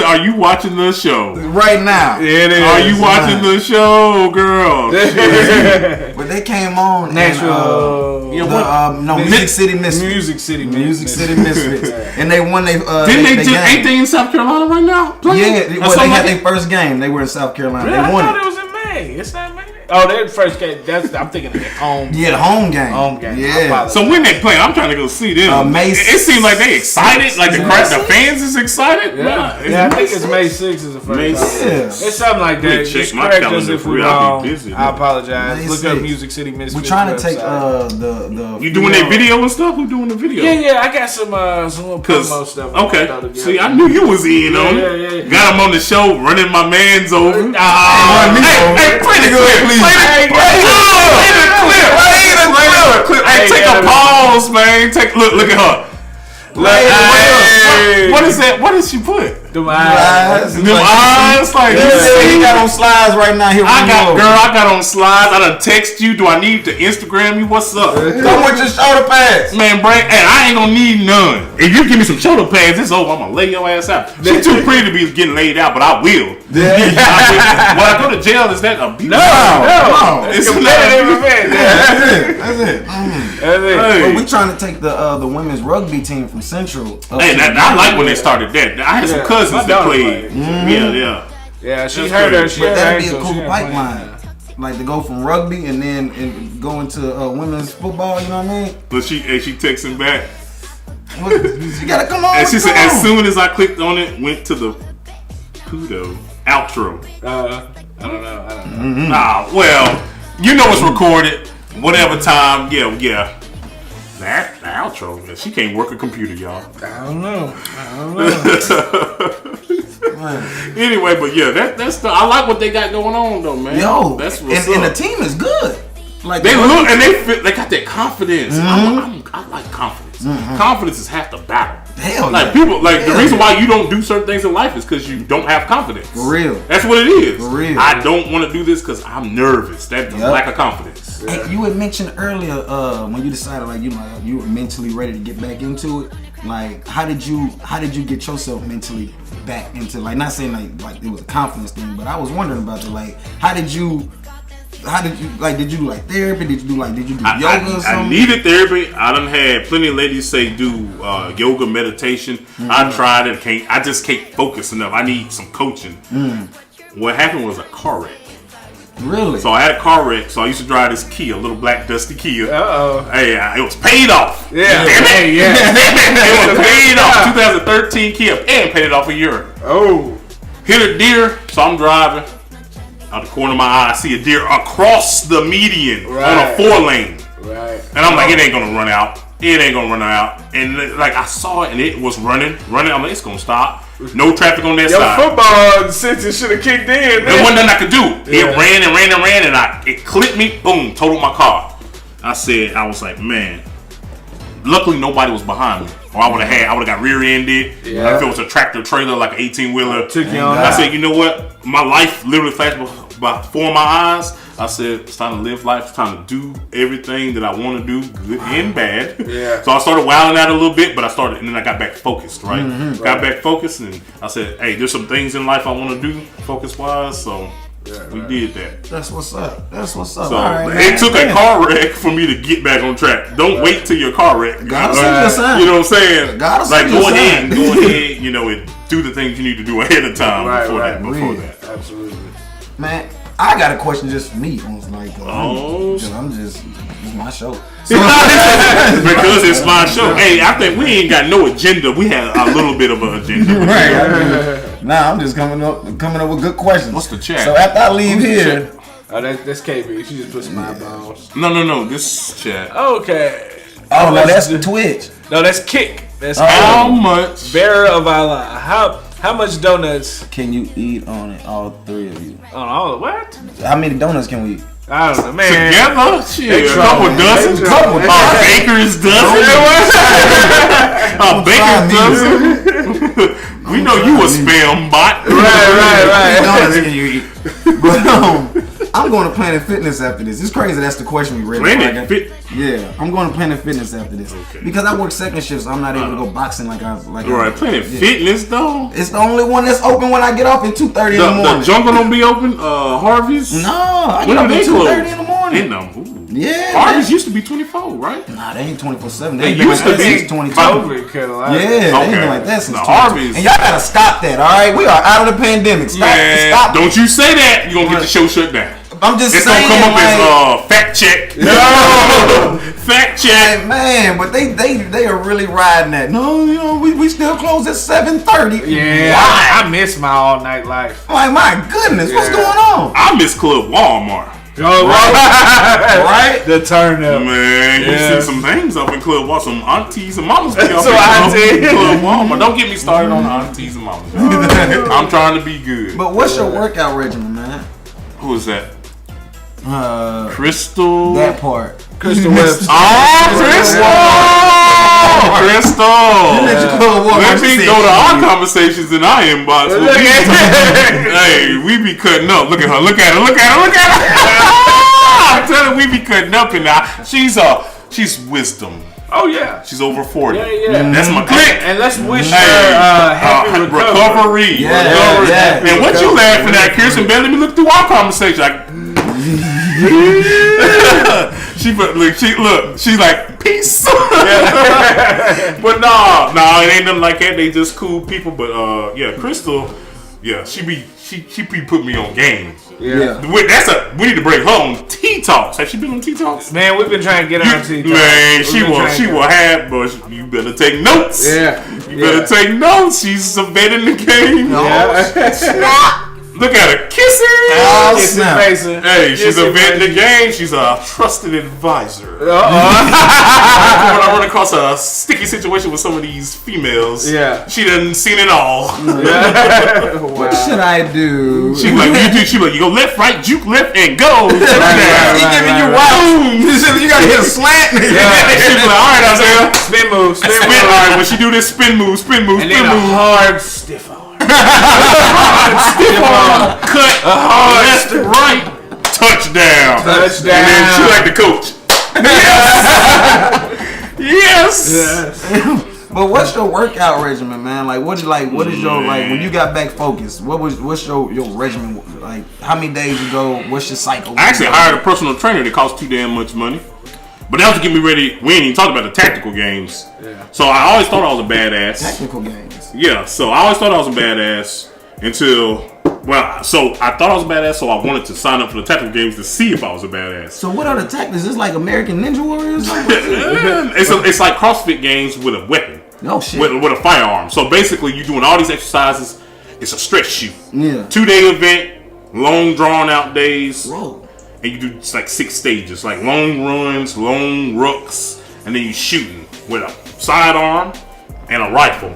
Are you watching the show right now? It is. Are you watching the show, girl? But they came on Nashville. Music City Misfits. And they won. Ain't they in South Carolina right now? Yeah. Well, they had their first game. They were in South Carolina. Really? They won I thought it was in May. It's not May. Oh, their first game. I'm thinking of the home. Yeah, the home game. Yeah. So when they play, I'm trying to go see them. May it seems like they excited. Like the fans is excited. Yeah, I think it's May 6th is the first time. It's something like that. Check my calendar if we're wrong. I apologize. Look up Music City Misfits. We're trying to take the. You doing their video and stuff? Who doing the video? Yeah. I got some little promo stuff. Okay. See, I knew you was in on it. Got him on the show, running my man's over. Hey, play the clip, please. Play the clip. Hey, take a pause, man. Look at her. What is that? What did she put? Them eyes. Them eyes. Like he got on slides right now. Here I got on slides. I done text you. Do I need to Instagram you? What's up? Come with your shoulder pads, man. I ain't gonna need none. If you give me some shoulder pads, it's over. I'm gonna lay your ass out. She too pretty to be getting laid out, but I will. When I go to jail, is that abuse? No. It's competitive event. That's it. Well, we trying to take the women's rugby team from Central. Hey, I like when they started that. I had some cousins that played. Yeah, she heard her. That'd be a cool pipeline. Like to go from rugby and then go into women's football. You know what I mean? But she texting back. You gotta come on. And she said, as soon as I clicked on it, went to the Kudo outro. I don't know. Well, you know it's recorded. Whatever time. Yeah. That outro, man, she can't work a computer, y'all. I don't know. Anyway, but yeah, that's I like what they got going on though, man. Yo, that's what's and the team is good. Like they look and they got that confidence. I like confidence. Confidence is half the battle. Hell like people the reason why you don't do certain things in life is because you don't have confidence. For real. That's what it is. For real. I don't want to do this because I'm nervous. That's lack of confidence. Hey, you had mentioned earlier when you decided like you were mentally ready to get back into it. Like how did you get yourself mentally back into not saying like it was a confidence thing, but I was wondering about it. Like how did you did you do therapy? Did you do yoga or something? I needed therapy. I done had plenty of ladies say do yoga, meditation. I tried it. I just can't focus enough. I need some coaching. What happened was a car wreck. Really? So I had a car wreck. So I used to drive this Kia, a little black dusty Kia. Hey, it was paid off. Yeah. Damn it. Yeah. It was paid off. 2013 Kia and paid it off a year. Oh. Hit a deer. So So I'm driving. Out the corner of my eye, I see a deer across the median on a 4-lane. Right. And I'm like, it ain't gonna run out. It ain't gonna run out. And like I saw it and it was running. I'm like, it's gonna stop. No traffic on that side. Your football sense should have kicked in. There wasn't nothing I could do. It ran and it clipped me. Boom, totaled my car. I was like, man. Luckily, nobody was behind me, or I would have got rear-ended. Yeah. If it was a tractor trailer, like an 18-wheeler, took you on. I said, you know what? My life literally flashed before my eyes. I said, it's time to live life. It's time to do everything that I want to do, good and bad. Yeah. So I started wilding out a little bit, but and then I got back focused, right? Mm-hmm. Got back focused, and I said, hey, there's some things in life I want to do, focus-wise. So. We did that. That's what's up. So it took a car wreck for me to get back on track. Don't wait till your car wreck. Gotta send you a sign. You know what I'm saying? Go ahead. You know, and do the things you need to do ahead of time before that. Absolutely. Man, I got a question just for me. I was like, it's my show. Because it's my show. Hey, I think we ain't got no agenda. We had a little bit of an agenda. Right. I'm just coming up with good questions. What's the chat? So after I leave here. Oh, that's KB. She just put some eyeballs. No. This chat. Okay. Oh, no, that's Twitch. No, that's Kick. That's how much? Bearer of Allah. How much donuts can you eat on it? All three of you. On all what? How many donuts can we eat? I don't know, man. Together? Shit, a couple dozen. Baker's dozen. A baker's dozen. We know you a spam bot. Right. Donuts can you eat? But I'm going to Planet Fitness after this. It's crazy. That's the question we read. Planet Fit. Yeah, I'm going to Planet Fitness after this because I work second shift, so I'm not able to go boxing like I. Right, Planet Fitness though. It's the only one that's open when I get off at 2:30 in the morning. The Jungle don't be open. Harvey's. No, I get off at 2:30 in the morning. Yeah, Harvey's used to be 24, right? Nah, they ain't 24/7. They used to be 22. Yeah, they ain't been like that since Harvey's. And y'all gotta stop that, all right? We are out of the pandemic. Stop. Don't you say that? You're gonna get the show shut down. I'm just saying. It's gonna come up as fact check. No, fact check, man. But they are really riding that. No, you know we still close at 7:30. Yeah, I miss my all night life. Like my goodness, what's going on? I miss Club Walmart. Oh, right? The turn up. Man, you see some things up in Club Walmart. Some aunties and mamas be up in auntie. Club Walmart. Don't get me started on the aunties and mamas. I'm trying to be good. But what's your workout regimen, man? Who is that? Crystal. That part. Crystal Webster. Crystal. Let me go to our conversations in our inbox. Hey, we be cutting up. Look at her. Look at her. I'm telling you, we be cutting up in there. She's wisdom. Oh yeah. She's over 40. Yeah. That's my click. And let's wish her happy recovery. Yeah. And what you laughing at, Kirsten? Let me look through our conversation. She's like peace. But no, it ain't nothing like that. They just cool people. But Crystal, she be putting me on game. Yeah. We need to bring her on Tea Talks. Has she been on Tea Talks? Man, we've been trying to get her on Tea Talks. Man, she will have, but you better take notes. Yeah. You better take notes. She's a vet in the game. Yeah. Look at her kissing. Hey, she's a vet in the game. She's a trusted advisor. When I run across a sticky situation with some of these females, she done seen it all. What should I do? She like, you go left, right, juke left, and go. He giving you wild. You gotta hit a slant. She's like, all right, Isaiah. Spin move. All right, when she do this spin move, and then a hard stiff arm. Stiff arm, cut, left, right, touchdown. And then she like the coach. Yes. But what's your workout regimen, man? Like, what is your when you got back focused? What's your regimen? Like, how many days you go? What's your cycle? I actually hired a personal trainer that costs too damn much money. But that was to get me ready. We ain't even talked about the tactical games. Yeah. So I always thought I was a badass. Tactical games. Yeah. So I always thought I was a badass until. So I thought I was a badass, so I wanted to sign up for the tactical games to see if I was a badass. So what are the tactics? Is this like American Ninja Warriors? It's like CrossFit games with a weapon. No shit. With a firearm. So basically, you're doing all these exercises. It's a stretch shoot. Yeah. 2-day event, long drawn out days. Whoa. And you do like 6 stages, like long runs, long rucks, and then you shooting with a sidearm and a rifle.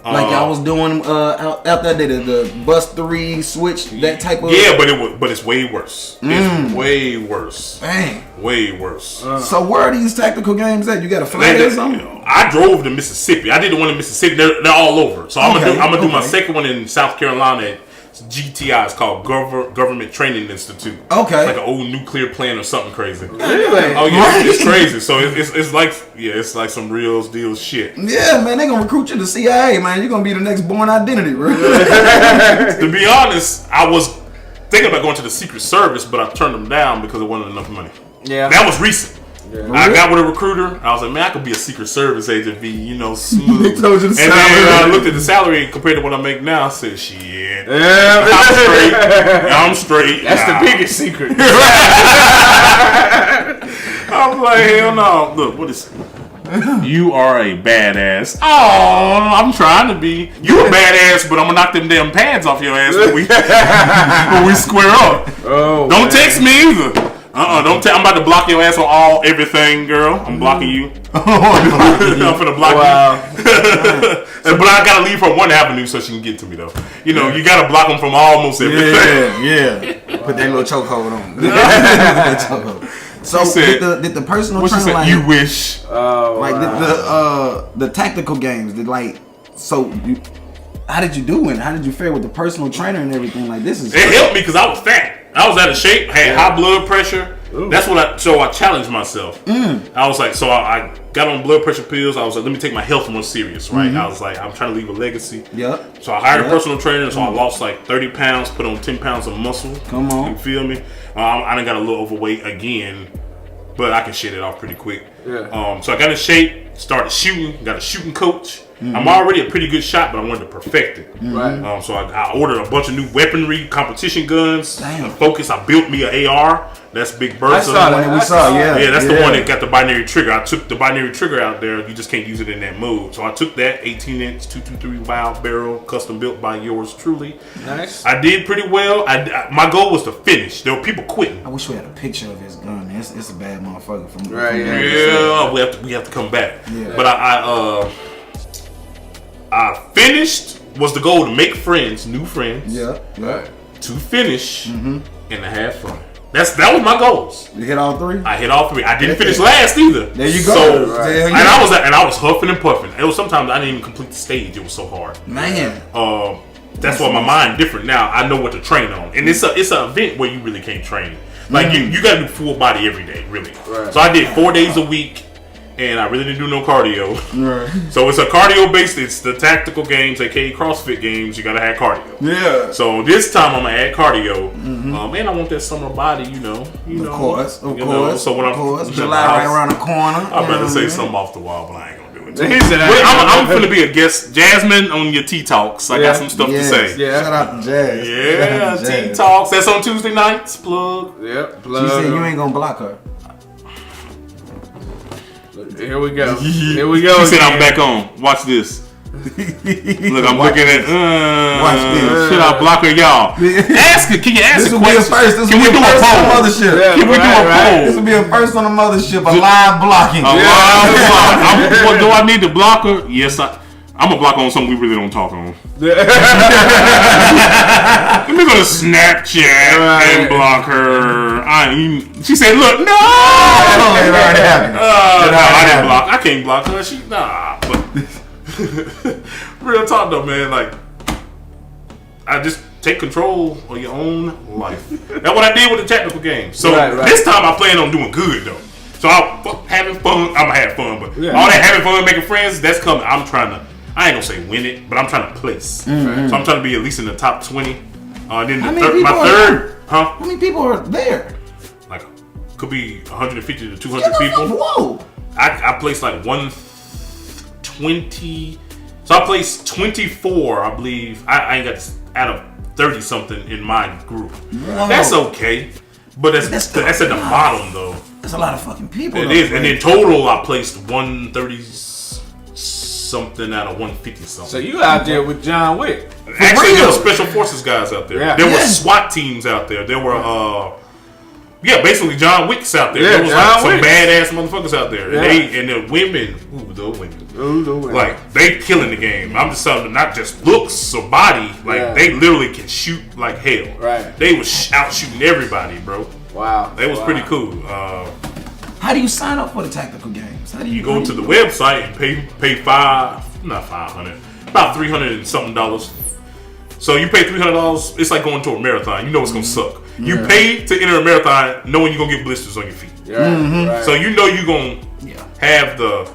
Like y'all was doing out that day, the bus 3 switch, that type of. Yeah, but it's way worse. It's way worse. Dang. Way worse. So where are these tactical games at? You got a flag or something? I drove to Mississippi. I did the one in Mississippi. They're all over. So I'm gonna do my second one in South Carolina at GTI. It's called Government Training Institute. Okay. Like an old nuclear plant or something crazy. Really? Oh yeah, it's crazy. So it's like some real deal shit. Yeah, man, they gonna recruit you to CIA, man. You're gonna be the next Born Identity, bro. To be honest, I was thinking about going to the Secret Service, but I turned them down because there wasn't enough money. Yeah. That was recent. Yeah. I got with a recruiter. I was like, man, I could be a Secret Service agent, be smooth. Told you the and then I looked at the salary compared to what I make now. I said, shit, Yeah. I'm straight. That's the biggest secret. I was like, hell no. Look, what is? You are a badass. Oh, I'm trying to be. You a badass, but I'm gonna knock them damn pads off your ass when we square up. Oh, don't text me either. Don't I'm about to block your ass on everything, girl. I'm blocking you. I'm finna block you. But I gotta leave from one avenue so she can get to me though. You gotta block them from almost everything. Yeah. Put that little chokehold on. So did the personal trainer like you wish? The tactical games how did you do it? How did you fare with the personal trainer and everything? Like this is it helped me because I was fat. I was out of shape, had high blood pressure. Ooh. That's what I challenged myself. I was like, so I got on blood pressure pills. I was like, let me take my health more serious, right? I was like, I'm trying to leave a legacy. Yep. So I hired a personal trainer. So I lost like 30 pounds, put on 10 pounds of muscle. Come on. You feel me? I done got a little overweight again, but I can shit it off pretty quick. Yeah. So I got in shape, started shooting, got a shooting coach. I'm already a pretty good shot, but I wanted to perfect it. Right. So I ordered a bunch of new weaponry, competition guns. Damn. Focus. I built me an AR. That's Big Bertha. I saw that. Yeah, that's the one that got the binary trigger. I took the binary trigger out there. You just can't use it in that mode. So I took that 18-inch 223 wild barrel, custom built by yours truly. Nice. I did pretty well. My goal was to finish. There were people quitting. I wish we had a picture of his gun. It's a bad motherfucker from right. Yeah, we have to come back. Yeah. But I finished. Was the goal to make friends, new friends. Yeah. Right. To finish and to have fun. That was my goals. You hit all 3? I hit all 3. I didn't finish last either. There you go. So, and I was huffing and puffing. It was sometimes I didn't even complete the stage. It was so hard. Man. That's why my mind different now. I know what to train on, and it's an event where you really can't train. Like you got to do full body every day, really. Right. So I did 4 days a week. And I really didn't do no cardio. Right. So it's a cardio based. It's the tactical games, aka CrossFit games. You gotta have cardio. Yeah. So this time I'm gonna add cardio. And I want that summer body, you know. Of course. So when I'm July right around the corner. I'm about to say something off the wall, but I ain't gonna do it. I'm gonna be a guest, Jasmine, on your Tea Talks. I got some stuff to say. Yeah. Shout out to Jazz. Yeah, Tea Talks. That's on Tuesday nights. Plug. Yep. Plug. She said you ain't gonna block her. Here we go. Here we go. She said I'm back on. Watch this. Look, I'm looking at. Watch this. Should I block her, y'all? Ask her. Can you ask a question? Can we do a poll? Can we do a poll? This will be a first on the mothership. A live blocking. A live block. Do I need to block her? Yes, I'm gonna block on something we really don't talk on. Let me go to Snapchat and block her. She said, "Look, no." It already happened. I didn't block. I can't block her. But real talk though, man. Like, I just take control of your own life. That's what I did with the technical game. So this time I plan on doing good though. So I'm having fun. I'm gonna have fun, but all that having fun, making friends, that's coming. I ain't gonna say win it, but I'm trying to place. So I'm trying to be at least in the top 20. Then my third. How many people are there? Like, could be 150 to 200 people. Whoa! I placed like 120. So I placed 24, I believe. I ain't got out of 30 something in my group. Whoa. That's okay, but that's at the bottom though. That's a lot of fucking people. It is, and in total I placed 136 something out of 150 something. So you out there with John Wick? Actually, there were special forces guys out there. Yeah. There were SWAT teams out there. There were basically John Wick's out there. Yeah, there was John some Wick. badass motherfuckers out there. Yeah. And the women, like they killing the game. I'm just telling you, not just looks or body, like they literally can shoot like hell. Right. They was out shooting everybody, bro. Wow. That was pretty cool. How do you sign up for the tactical games? How do you go to the website and pay about $300 and something. So you pay $300. It's like going to a marathon. You know it's gonna suck. You pay to enter a marathon knowing you're gonna get blisters on your feet. Right. So you know you're gonna have the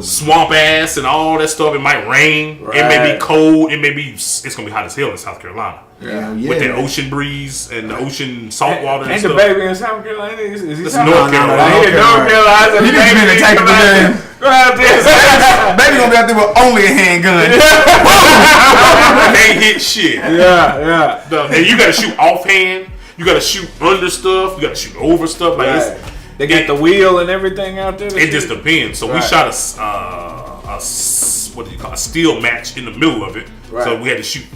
swamp ass and all that stuff. It might rain. Right. It may be cold. It's gonna be hot as hell in South Carolina. Yeah. With that ocean breeze and the ocean salt water and Ain't stuff. the baby in South Carolina? Is he This is South North Carolina. North Carolina. He just been attacking the game. Go out there. Baby gonna be out there with only a handgun. Can't hit shit. Yeah. And you gotta shoot offhand. You gotta shoot under stuff. You gotta shoot over stuff. Like they got the wheel and everything out there. It just depends. So we shot a steel match in the middle of it. Right. So we had to shoot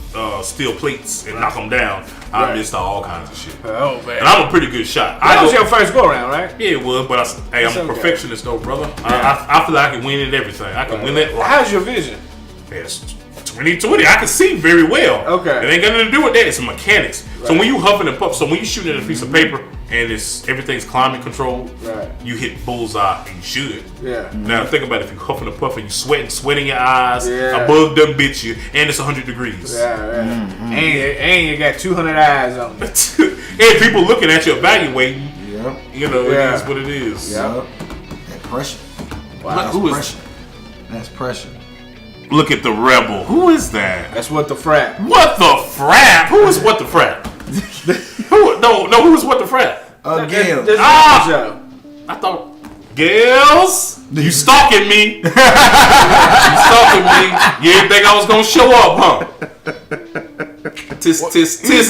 steel plates and knock them down. I missed all kinds of shit. Oh man! And I'm a pretty good shot. That was your first go around, right? Yeah, it was. But I'm a perfectionist though, brother. I feel like I can win at everything. I can win at life. How's your vision? Yes. 2020, I can see very well. Okay. It ain't got nothing to do with that. It's mechanics. Right. So when you huffing and puff, so when you shooting at a piece of paper and everything's climate controlled, you hit bullseye and you shoot. Yeah. Now think about it. If you huffing and puffing, you sweating your eyes, a bug done bit you, and it's 100 degrees. Yeah. And you got 200 eyes on you. And people looking at you, evaluating. Yeah. You know, it is what it is. Yeah. That pressure. Wow. That's pressure. Look at the rebel. Who is that? That's What the Frat. What the Frat? Who is What the Frat? Who is What the Frat? Gemz. I thought Gemz. You stalking me? You stalking me? You didn't think I was gonna show up, huh? Tis,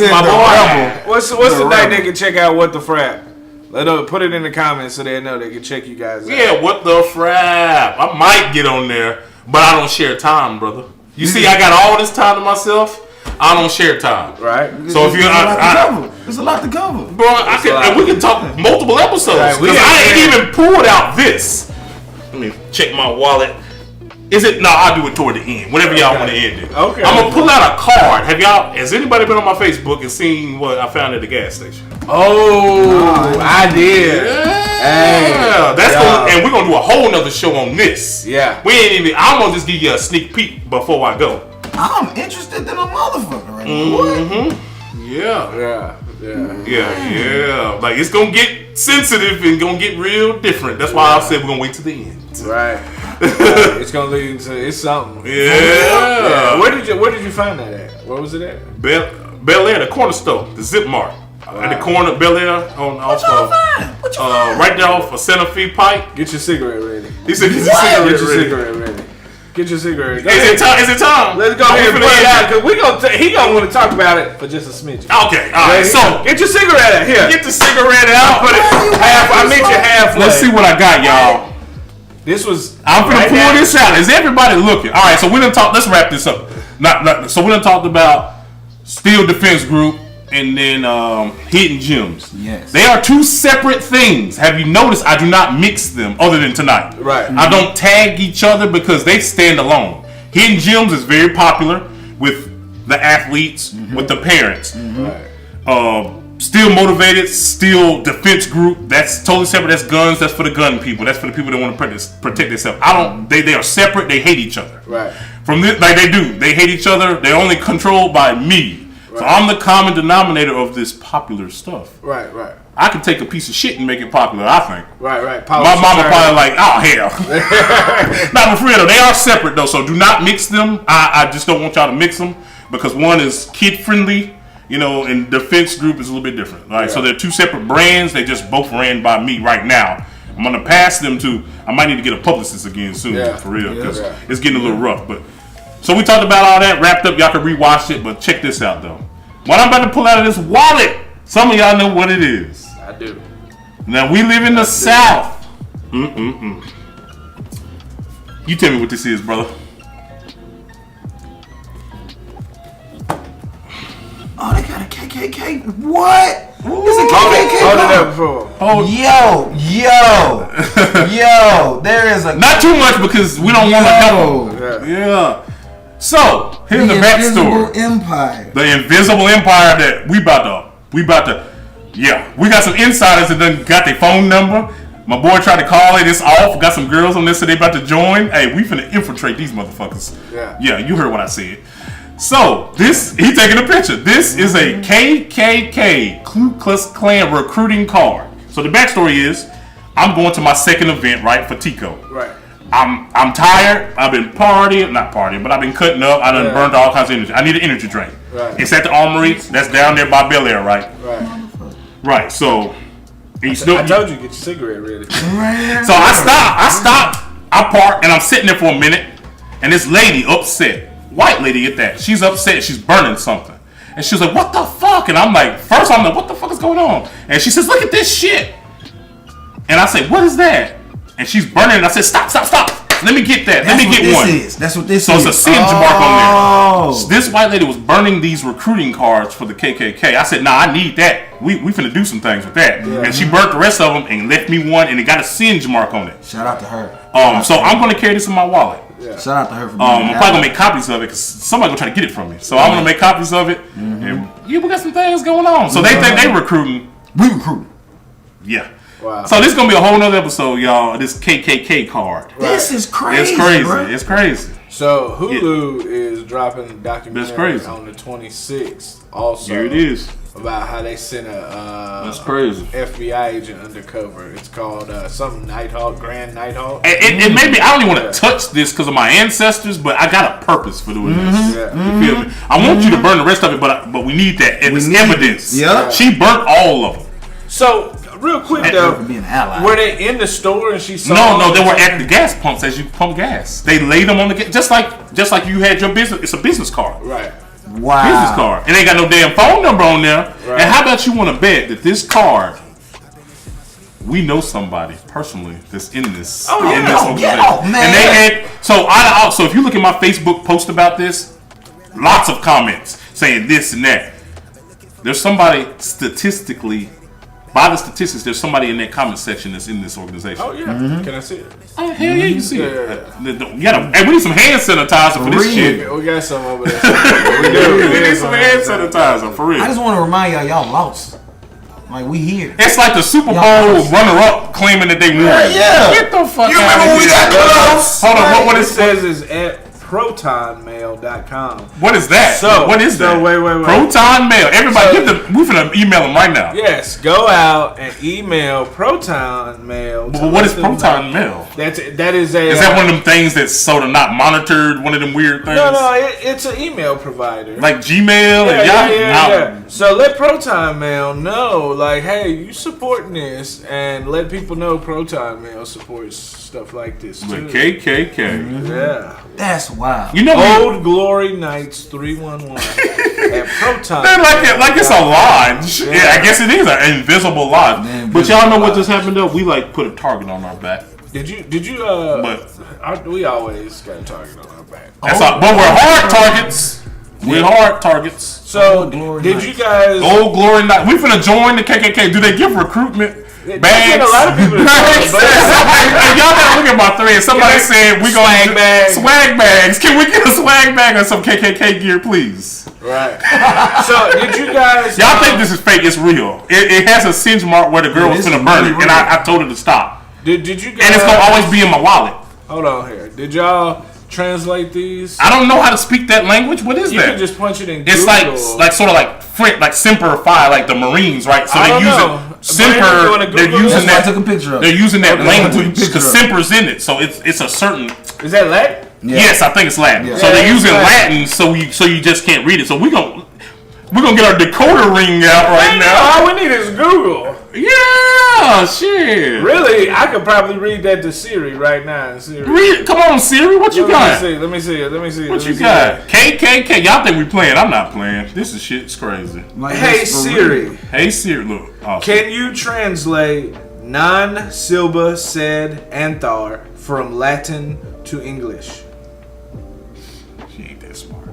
my boy. What's the night they can check out What the Frat? Put it in the comments so they know they can check you guys out. Yeah, What the Frat? I might get on there. But I don't share time, brother. You see, I got all this time to myself. I don't share time. Right. So if you, there's a lot to cover, bro. And we can talk multiple episodes. Because I ain't even pulled out this. Let me check my wallet. Is it? No, I'll do it toward the end. Whenever y'all want to end it. Okay. I'm gonna pull out a card. Has anybody been on my Facebook and seen what I found at the gas station? Oh, I did. Yeah, and we're gonna do a whole nother show on this. Yeah, I'm gonna just give you a sneak peek before I go. I'm interested in a motherfucker right now. Yeah. Like it's gonna get sensitive and gonna get real different. That's why I said we're gonna wait to the end. Right. It's gonna lead into something. Yeah. Where did you find that at? Where was it at? Bel Air, the corner store, the Zip Mart. At the corner of Bel Air right there off of Santa Fe Pike. Get your cigarette ready. He said, Get your cigarette ready. Get your cigarette ready. Is it time? Let's go ahead and put it out because he gonna want to talk about it for just a smidge. Okay, all right. So get your cigarette out here. Get the cigarette out. Put it half. I meet you halfway. Let's see what I got, y'all. I'm gonna pull this out. Is everybody looking? All right. So we done talk. Let's wrap this up. So we done talked about Steel Defense Group. And then Hidden Gems. Yes. They are two separate things. Have you noticed I do not mix them other than tonight? Right. I don't tag each other because they stand alone. Hidden Gems is very popular with the athletes, with the parents. Right. Still Motivated, Steel Defense Group. That's totally separate. That's guns. That's for the gun people. That's for the people that want to protect themselves. They are separate. They hate each other. Right. From this, like they do. They hate each other. They're only controlled by me. So I'm the common denominator of this popular stuff. Right. I can take a piece of shit and make it popular, I think. Right. My mama probably like, oh hell. Not for real though. They are separate though, so do not mix them. I just don't want y'all to mix them because one is kid friendly, and Defense Group is a little bit different. Right? So they're two separate brands. They just both ran by me right now. I'm gonna pass them to. I might need to get a publicist again soon, for real, because it's getting a little rough. But so we talked about all that, wrapped up. Y'all can rewatch it, but check this out though. What I'm about to pull out of this wallet, some of y'all know what it is. I do. Now we live in the South. You tell me what this is, brother. KKK. What? It's a KKK Hold it car. up before. Yo. There is a not too much because we don't want to help. Yeah. So here's the backstory. Invisible Empire. The invisible empire that we about to. Yeah, we got some insiders that done got their phone number. My boy tried to call it. It's off. Got some girls on this, so they about to join. Hey, we finna infiltrate these motherfuckers. Yeah, you heard what I said. So he taking a picture. This is a KKK Ku Klux Klan recruiting card. So the backstory is, I'm going to my second event, right, for Tico. Right. I'm tired. I've been not partying, but I've been cutting up. I done burned all kinds of energy. I need an energy drink. Right. It's at the Armory. That's down there by Bel Air, right? Right. So I told you get your cigarette ready. So I stop. I park, and I'm sitting there for a minute, and this lady upset. White lady at that. She's upset. She's burning something. And she's like, what the fuck? And I'm like, what the fuck is going on? And she says, look at this shit. And I say, what is that? And she's burning it. I said, stop. Let me get that. Let me get one. That's what this is. So it's a singe mark on there. This white lady was burning these recruiting cards for the KKK. I said, nah, I need that. We finna do some things with that. Yeah. And she burnt the rest of them and left me one, and it got a singe mark on it. Shout out to her. So I'm gonna carry this in my wallet. Yeah. Shout out to her for being I'm probably gonna make copies of it because somebody gonna try to get it from me. So I'm gonna make copies of it. And we got some things going on. So they think they recruiting. We recruiting. Yeah. Wow. So this is gonna be a whole nother episode, y'all. This KKK card. This is crazy. It's crazy. Bro. It's crazy. So Hulu is dropping a documentary crazy. on the 26th. Also, here it is. About how they sent That's crazy. FBI agent undercover. It's called something Nighthawk, Grand Nighthawk. And maybe I don't even want to touch this because of my ancestors, but I got a purpose for doing this. Yeah. You feel me? I want you to burn the rest of it, but we need that. It's evidence. Yeah. She burnt all of them. So real quick though, were they in the store and she saw? No, they were at the gas pumps as you pump gas. They laid them on the gas, just like you had your business. It's a business card. Right. Wow. Business card. And ain't got no damn phone number on there. Right. And how about you want to bet that this card, we know somebody personally that's in this. Oh yeah, in this organization. man. And they had so if you look at my Facebook post about this, lots of comments saying this and that. There's somebody statistically. By the statistics, there's somebody in that comment section that's in this organization. Oh yeah, Can I see it? Oh hell yeah, you can see it. We need some hand sanitizer for this shit. We got some over there. We need some hand sanitizer for real. I just want to remind y'all lost. Like we here. It's like the Super Bowl runner-up claiming that they won. Yeah. Get the fuck You out remember of we here. got close? Hold on, what it it says is at protonmail.com. What is that? So what is that? Wait. Proton Mail. Everybody, we finna email them right now. Yes, go out and email Proton Mail. But what is Proton Mail? That is Is that one of them things that's sort of not monitored? One of them weird things? No, it's an email provider. Like Gmail and Yahoo. Yeah. So let Proton Mail know, like, hey, you supporting this, and let people know Proton Mail supports stuff like this too. With KKK. Yeah. That's wild. You know, Old Glory Knights 311 at Proton. They're like it's a lodge. Yeah, I guess it is an invisible lodge. But y'all know what just happened though? We like put a target on our back. Did you? But we always got a target on our back. But we're hard targets. We're hard targets. So did you guys? Old Glory Night. We finna join the KKK. Do they give recruitment? Bags. A lot of people y'all gotta look at my thread. Somebody said we gonna swag bags. Can we get a swag bag or some KKK gear, please? Right. So did you guys? Y'all think this is fake? It's real. It has a singe mark where the girl was finna burn it, and I told her to stop. Did you guys? And it's gonna always be in my wallet. Hold on here. Did y'all translate these? I don't know how to speak that language. What is that? You can just punch it in Google. It's like sort of like French, like Semper Fi, like the Marines, right? So they're using Semper. They're using that. I took a picture of. They're using that language because Semper's in it, so it's a certain. Is that Latin? Yeah. Yes, I think it's Latin. Yeah. So they're using Latin, so you just can't read it. So we're gonna get our decoder ring out right now. All we need is Google. Yeah, shit. Really, I could probably read that to Siri right now. Come on, Siri. What you got? Let me see. What you got? KKK. Y'all think we playing? I'm not playing. This is shit's crazy. Hey Siri. Hey Siri. Look. Oh, can you translate non silba sed anthar from Latin to English? She ain't that smart.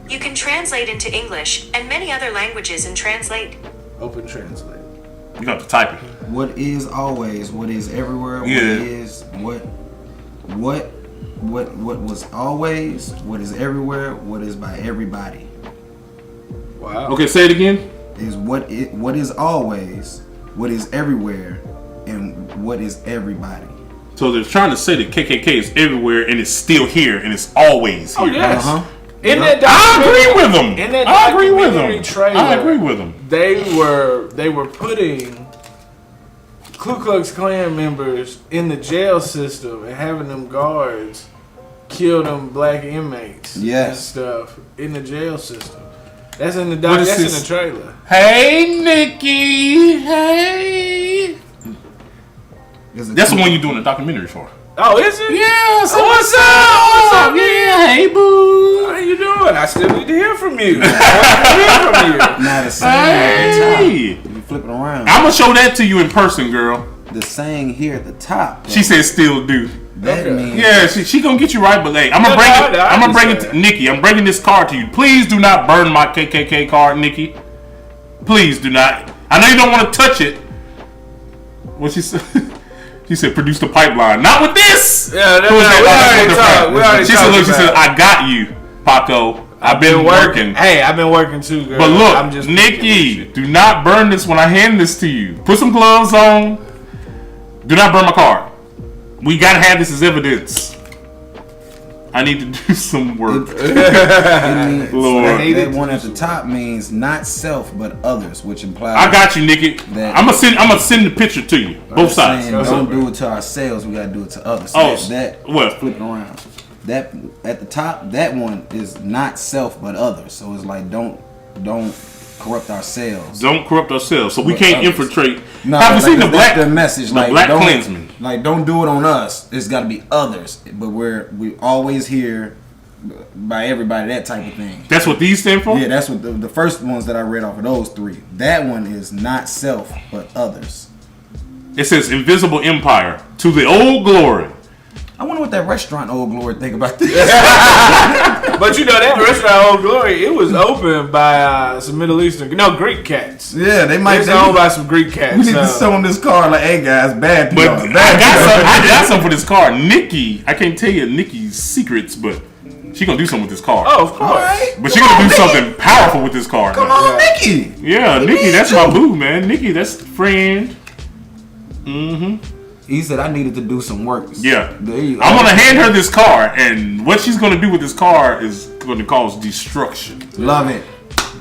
You can translate into English and many other languages and translate. Open Translate. You have to type it. What is always? What is everywhere? What is what was always? What is everywhere? What is by everybody? Wow. Okay, say it again. Is what is always? What is everywhere? And what is everybody? So they're trying to say that KKK is everywhere and it's still here and it's always here. Oh yes. I agree with them. In that I agree with documentary them. trailer, I agree with them. They were putting Ku Klux Klan members in the jail system and having them guards kill them black inmates and stuff in the jail system. That's in the that's in the trailer. Hey Nikki, hey. That's the one you're doing the documentary for. Oh, is it? Yeah. So what's up? What's up? Yeah. Hey, boo. How you doing? I still need to hear from you. I want to hear from you. Now the saying at the top. You flip it around. I'm gonna show that to you in person, girl. The saying here at the top. She said, "Still do." That means. Yeah, she gonna get you right, but hey, I'm gonna bring it to Nikki. I'm bringing this card to you. Please do not burn my KKK card, Nikki. Please do not. I know you don't want to touch it. What she said? She said, "Produce the pipeline." Not with this. Yeah, we already She said, "Look," she said, "I got you, Paco. I've been working. Hey, I've been working too, girl. But look, I'm just Nikki, do not burn this when I hand this to you. Put some gloves on. Do not burn my card. We gotta have this as evidence. I need to do some work. Lord, that one at the top means not self but others, which implies. I got you, Nikki. I'm gonna send the picture to you. Both sides. Don't do it to ourselves. We gotta do it to others. Oh, what? Flipping around. That at the top, that one is not self but others. So it's like don't corrupt ourselves. Don't corrupt ourselves. So we can't infiltrate. No, have you seen the black? The message, the like black don't, Klansman. Like don't do it on us. It's got to be others. But we always here by everybody. That type of thing. That's what these stand for. Yeah, that's what the first ones that I read off of those three. That one is not self but others. It says invisible empire to the old glory. I wonder what that restaurant Old Glory think about this. But you know that restaurant Old Glory, it was opened by some Middle Eastern, Greek cats. Yeah, they might. It's owned by some Greek cats. We need to sell them this car. Like, hey guys, bad PR. But I got some for this car. Nikki, I can't tell you Nikki's secrets, but she gonna do something with this car. Oh, of course. Right. But she gonna do something powerful with this car. Come on, Nikki. Yeah, Nikki, that's my boo, man. Nikki, that's friend. Mm-hmm. He said I needed to do some work. Yeah. I'm gonna hand her this car, and what she's gonna do with this car is gonna cause destruction. Love it.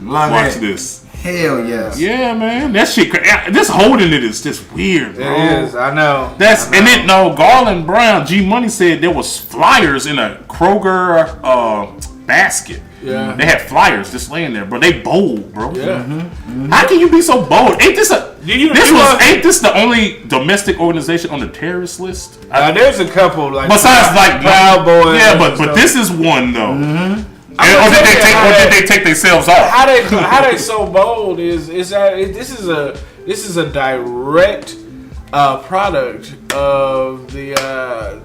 Watch this. Hell yes. Yeah, man. That shit. This holding it is just weird, bro. It is. I know. And then Garland Brown, G Money said there was flyers in a Kroger basket. Yeah. They had flyers just laying there, bro. They bold, bro. Yeah. How can you be so bold? Ain't this the only domestic organization on the terrorist list? There's a couple like besides like Proud Boys. Yeah, but this is one though. Mm-hmm. Or did they take themselves off? How they so bold is that this is a direct product of the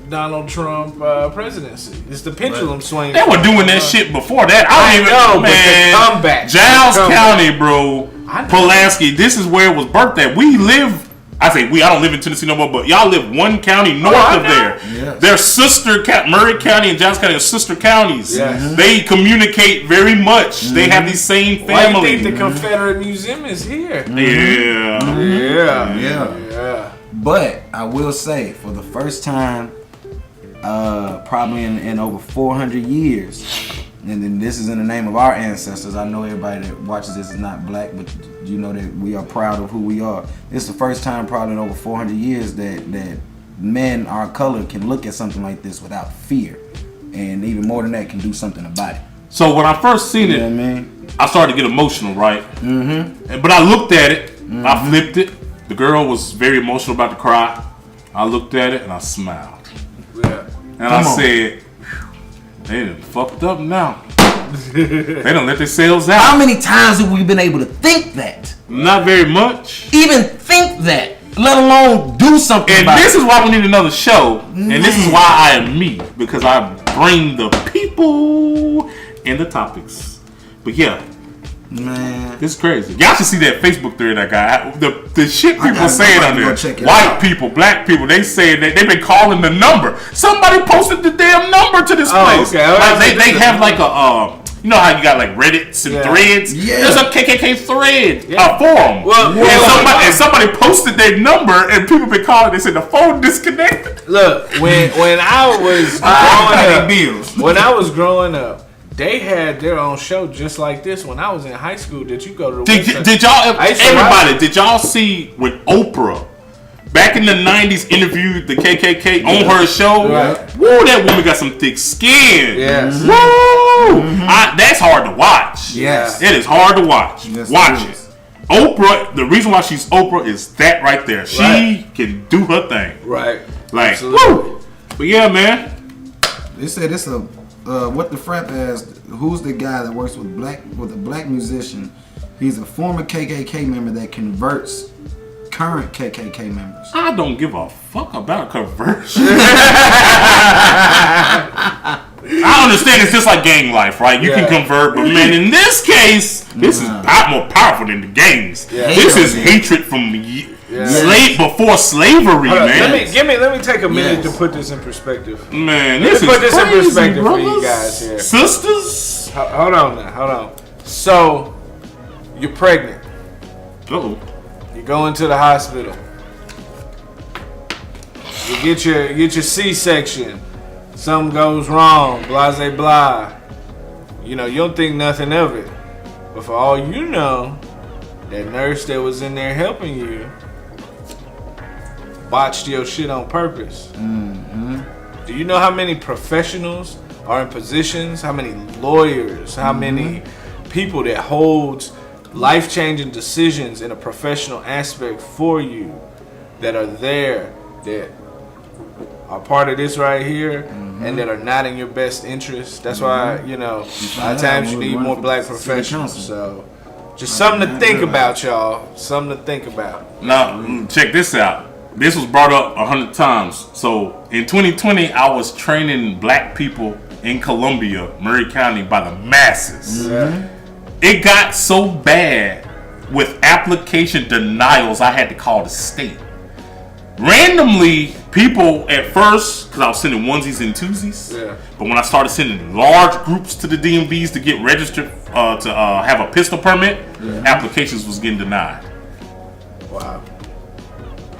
Donald Trump presidency. It's the pendulum swing. They were doing that shit before that. I don't even know, man. But the comeback. Giles County, bro. Pulaski. This is where it was birthed at. We live. I don't live in Tennessee no more, but y'all live one county north of there. Yes. They're sister Murray County and Giles County are sister counties. Yes. They communicate very much. Mm-hmm. They have these same families. Why do you think the Confederate Museum is here? Mm-hmm. Yeah. But I will say, for the first time, probably in over 400 years, and then this is in the name of our ancestors. I know everybody that watches this is not black, but you know that we are proud of who we are. This is the first time probably in over 400 years that men our color can look at something like this without fear. And even more than that, can do something about it. So when I first seen it, I started to get emotional, right? Mm-hmm. But I looked at it, I flipped it. The girl was very emotional, about to cry. I looked at it and I smiled. Yeah. And said, they done fucked up now. They done let themselves out. How many times have we been able to think that? Not very much. Even think that, let alone do something about it. And this is why we need another show. Man. And this is why I am me. Because I bring the people and the topics. But yeah. Man, it's crazy. Y'all should see that Facebook thread I got. The shit people saying on there. White people, black people, they saying that they've been calling the number. Somebody posted the damn number to this place. Okay. Like they have like a you know how you got like Reddits and threads? Yeah. There's a KKK thread, a forum. And somebody posted their number and people been calling. They said the phone disconnected. Look, when I was growing up, they had their own show just like this. When I was in high school, did you go to the Did y'all see when Oprah back in the 90s interviewed the KKK on her show? Right. Woo, that woman got some thick skin. Yes. Woo! That's hard to watch. Yes. It is hard to watch. Watch it. Oprah, the reason why she's Oprah is that right there. She can do her thing. Right. Like, absolutely. Woo! But yeah, man. They said it's a what the Frap asked, who's the guy that works with a black musician? He's a former KKK member that converts current KKK members. I don't give a fuck about conversion. I understand it's just like gang life, right? You can convert, but man, in this case, this is more powerful than the gangs. Yeah. This is hatred from before slavery, man. Let me take a minute to put this in perspective. Man, Let me put this crazy, in perspective brothers. for you guys here. Sisters? Hold on. So, you're pregnant. Uh-oh. You go into the hospital. You get your C-section. Something goes wrong. Blah, blah, blah. You know, you don't think nothing of it. But for all you know, that nurse that was in there helping you botched your shit on purpose. Mm-hmm. Do you know how many professionals are in positions? How many lawyers? How many people that holds life-changing decisions in a professional aspect for you that are there, that are part of this right here, and that are not in your best interest? That's why, you know, a lot of times you need more black professionals. So, just something to think about, y'all. Something to think about. Now, check this out. This was brought up 100 times. So, in 2020, I was training black people in Columbia, Murray County, by the masses. Yeah. It got so bad with application denials, I had to call the state. Randomly, people at first, because I was sending onesies and twosies, but when I started sending large groups to the DMVs to get registered to have a pistol permit, applications was getting denied. Wow.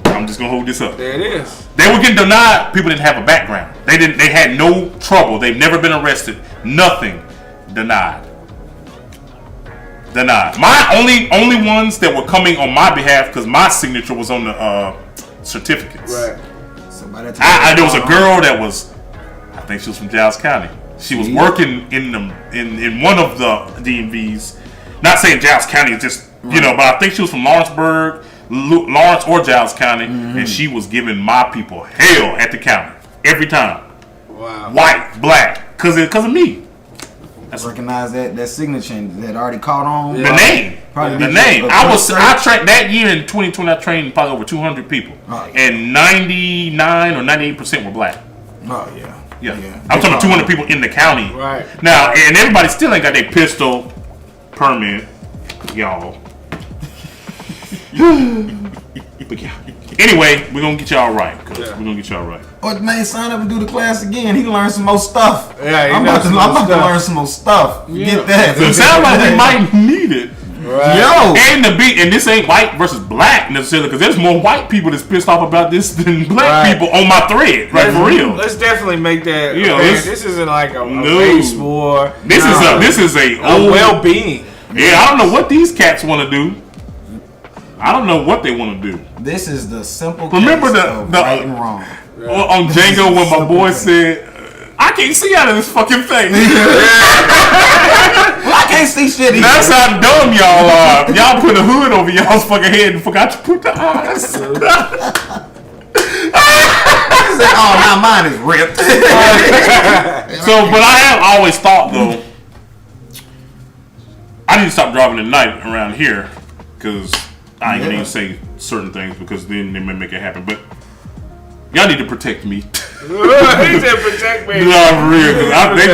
I'm just gonna hold this up. There it is. They were getting denied. People didn't have a background. They had no trouble. They've never been arrested. Nothing. Denied. My only ones that were coming on my behalf because my signature was on the certificates. Right. There was a girl that was, I think she was from Giles County. She was working in one of the DMVs. Not saying Giles County is just but I think she was from Lawrence or Giles County, and she was giving my people hell at the counter every time. Wow. White, black, because of me. That's recognize that signature that already caught on. The name. I trained that year in 2020. I trained probably over 200 people, and 99 or 98% were black. Oh yeah. I'm talking about 200 people in the county. Right. Now, and everybody still ain't got their pistol permit, y'all. But yeah. Anyway, we're gonna get y'all right. We're gonna get y'all right. Oh man, sign up and do the class again. He can learn some more stuff. Yeah, I'm about to learn some more stuff. Yeah. Get that. It sounds like we might need it. Right. Yo. And this ain't white versus black necessarily, because there's more white people that's pissed off about this than black people on my thread. Like for real. Let's definitely make that. This isn't like a race war. This is a well-being. Yeah, I don't know what these cats want to do. I don't know what they want to do. This is the simple. Remember case the of right and wrong. On Django when my boy said, "I can't see out of this fucking thing." Well, I can't see shit either. That's how dumb y'all are. Y'all put a hood over y'all's fucking head and forgot to put the eyes. Oh, now mine is ripped. But I have always thought though, I need to stop driving at night around here because I ain't gonna even say certain things because then they may make it happen. But y'all need to protect me. He said protect me. No, for real.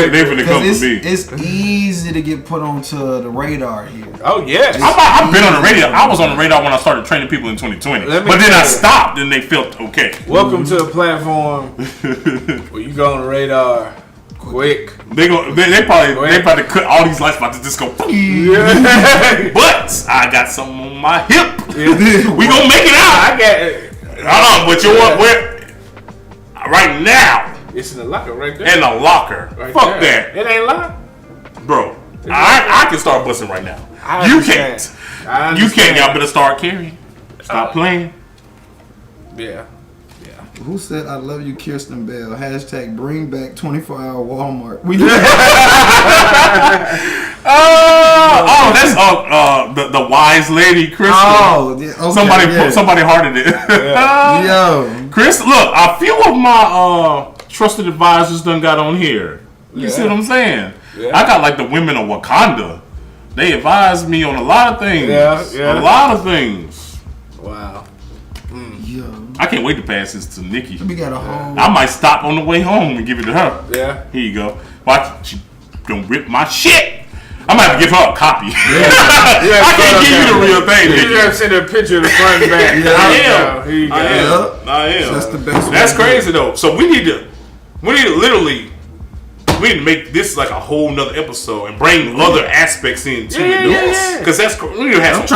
They finna come for me. It's easy to get put onto the radar here. Oh yes. I've been on the radio. I was on the radar when I started training people in 2020. But then I stopped and they felt okay. Welcome to a platform where you go on the radar quick. They probably cut all these lights about to just go. Yeah. But I got something on my hip. We gonna make it out. I got it. But you want where? Right now. It's in the locker right there. In the locker. Right Fuck there. that. It ain't locked. Bro, I can start busting right now. You can't. You can't. Y'all better start carrying. Stop playing. Yeah. Who said I love you, Kirsten Bell? Hashtag bring back 24-hour Walmart. That's the wise lady, Chris. Oh, okay, somebody hearted it. Yo, Chris, look, a few of my trusted advisors done got on here. You see what I'm saying? Yeah. I got like the women of Wakanda. They advised me on a lot of things. A lot of things. Wow. I can't wait to pass this to Nikki. We got a whole. I might stop on the way home and give it to her. Yeah. Here you go. Watch, she gonna rip my shit. I'm gonna have to give her a copy. I can't give you the real thing. You gotta send her a picture of the front and back. I am. That's the best. That's crazy though. So we need to literally. We need to make this like a whole nother episode and bring other aspects into it. Because that's we need to have.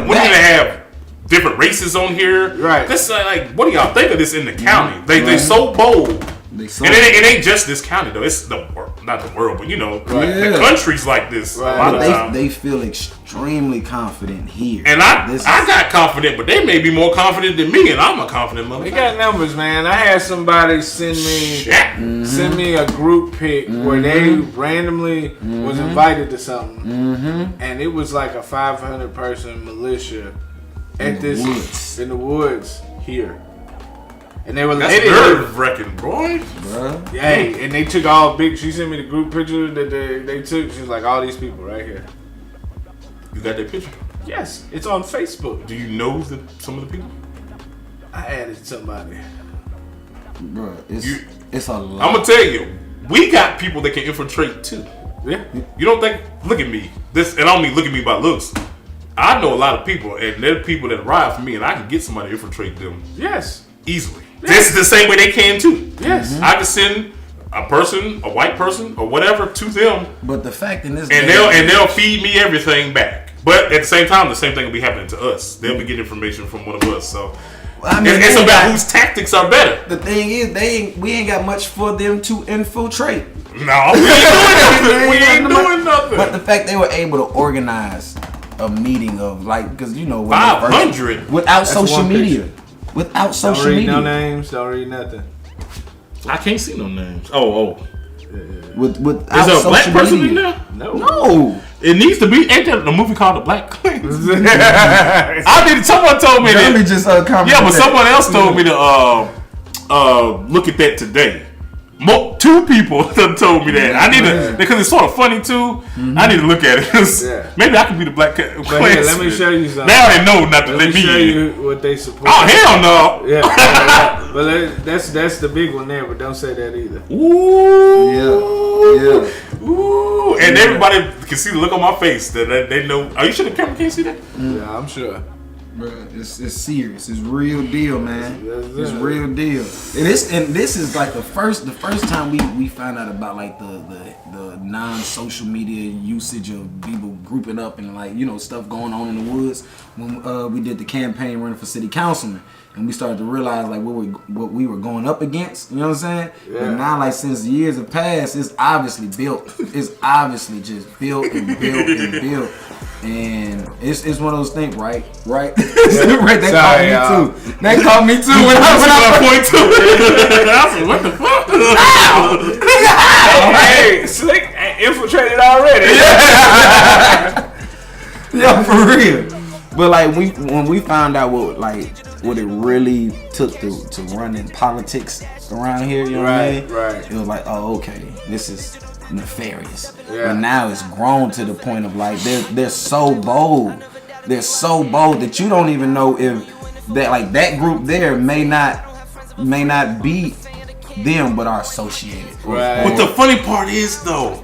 We need to have different races on here. Right. This like, what do y'all think of this in the county? They so bold. And it ain't just this county though. It's the world, not the world, but the countries like this. Right. A lot of times. They feel extremely confident here. And I got confident, but they may be more confident than me, and I'm a confident motherfucker. They got numbers, man. I had somebody send me a group pic where they randomly was invited to something, and it was like a 500-person militia at in the woods here. And they were nerve-wracking, boy. Hey, and they took all big. She sent me the group picture that they took. She was like, all these people right here. You got that picture? Yes, it's on Facebook. Do you know some of the people? I added somebody. Bro, it's a lot. I'm gonna tell you, we got people that can infiltrate too. Yeah. You don't think? Look at me. And I don't mean look at me by looks. I know a lot of people, and they're people that ride for me, and I can get somebody to infiltrate them. Yes. Easily. This is the same way they can too. Yes. I can send a person, a white person, or whatever to them. But the fact in this, they'll feed me everything back. But at the same time, the same thing will be happening to us. They'll be getting information from one of us. So it's about whose tactics are better. The thing is, we ain't got much for them to infiltrate. No, we ain't doing nothing. But the fact they were able to organize a meeting of because 500 without social media. Without social media. Don't read no names. Don't read nothing. I can't see no names. Oh. Without is there a black person media. in there? No. It needs to be. Ain't there a movie called The Black Clans? Someone told me that. Let me just comment. Yeah, but someone else told me to look at that today. Two people told me that. I need to, because it's sort of funny too. I need to look at it. Maybe I could be the Black Clans. Let me show you something. They already know not to let me show in. you what they support. Oh hell no! Yeah, but that's the big one there. But don't say that either. Ooh, yeah. Ooh, and everybody can see the look on my face that they know. Are you sure the camera can't see that? Yeah, I'm sure. Bro, it's serious. It's real deal, man. It's real deal. And this is like the first time we found out about like the non-social media usage of people grouping up and stuff going on in the woods when we did the campaign running for city councilman. And we started to realize what we were going up against. You know what I'm saying? Yeah. And now since years have passed, it's obviously built. It's obviously just built and built and built. And it's one of those things, right? Right? Right. They called me too when I point to it. I said, what the fuck? Hey, Slick infiltrated already. Yeah, for real. But when we found out what it really took to run in politics around here, you know what I mean? Right. It was like, oh, okay, this is nefarious. Yeah. And now it's grown to the point of they're so bold. They're so bold that you don't even know if that group there may not be them, but are associated. Right. But the funny part is though,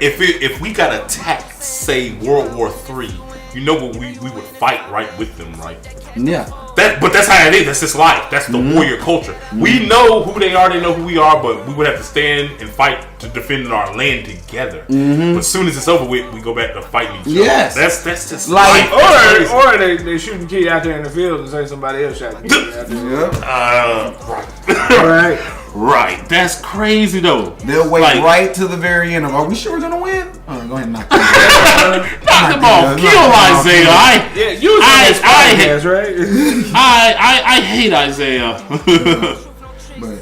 if we got attacked, say World War III, you know what we would fight right with them, right? Yeah. But that's how it is. That's just life. That's the warrior culture. We know who they are. They know who we are. But we would have to stand and fight to defend our land together. But as soon as it's over with, we go back to fighting each other. Yes. That's just like, life. Or they shooting kid out there in the field and say somebody else shot the kid out there. Right. That's crazy though. They'll wait right to the very end of. Are we sure we're gonna win? Go ahead and knock them knock them off. Kill Isaiah. I hate Isaiah.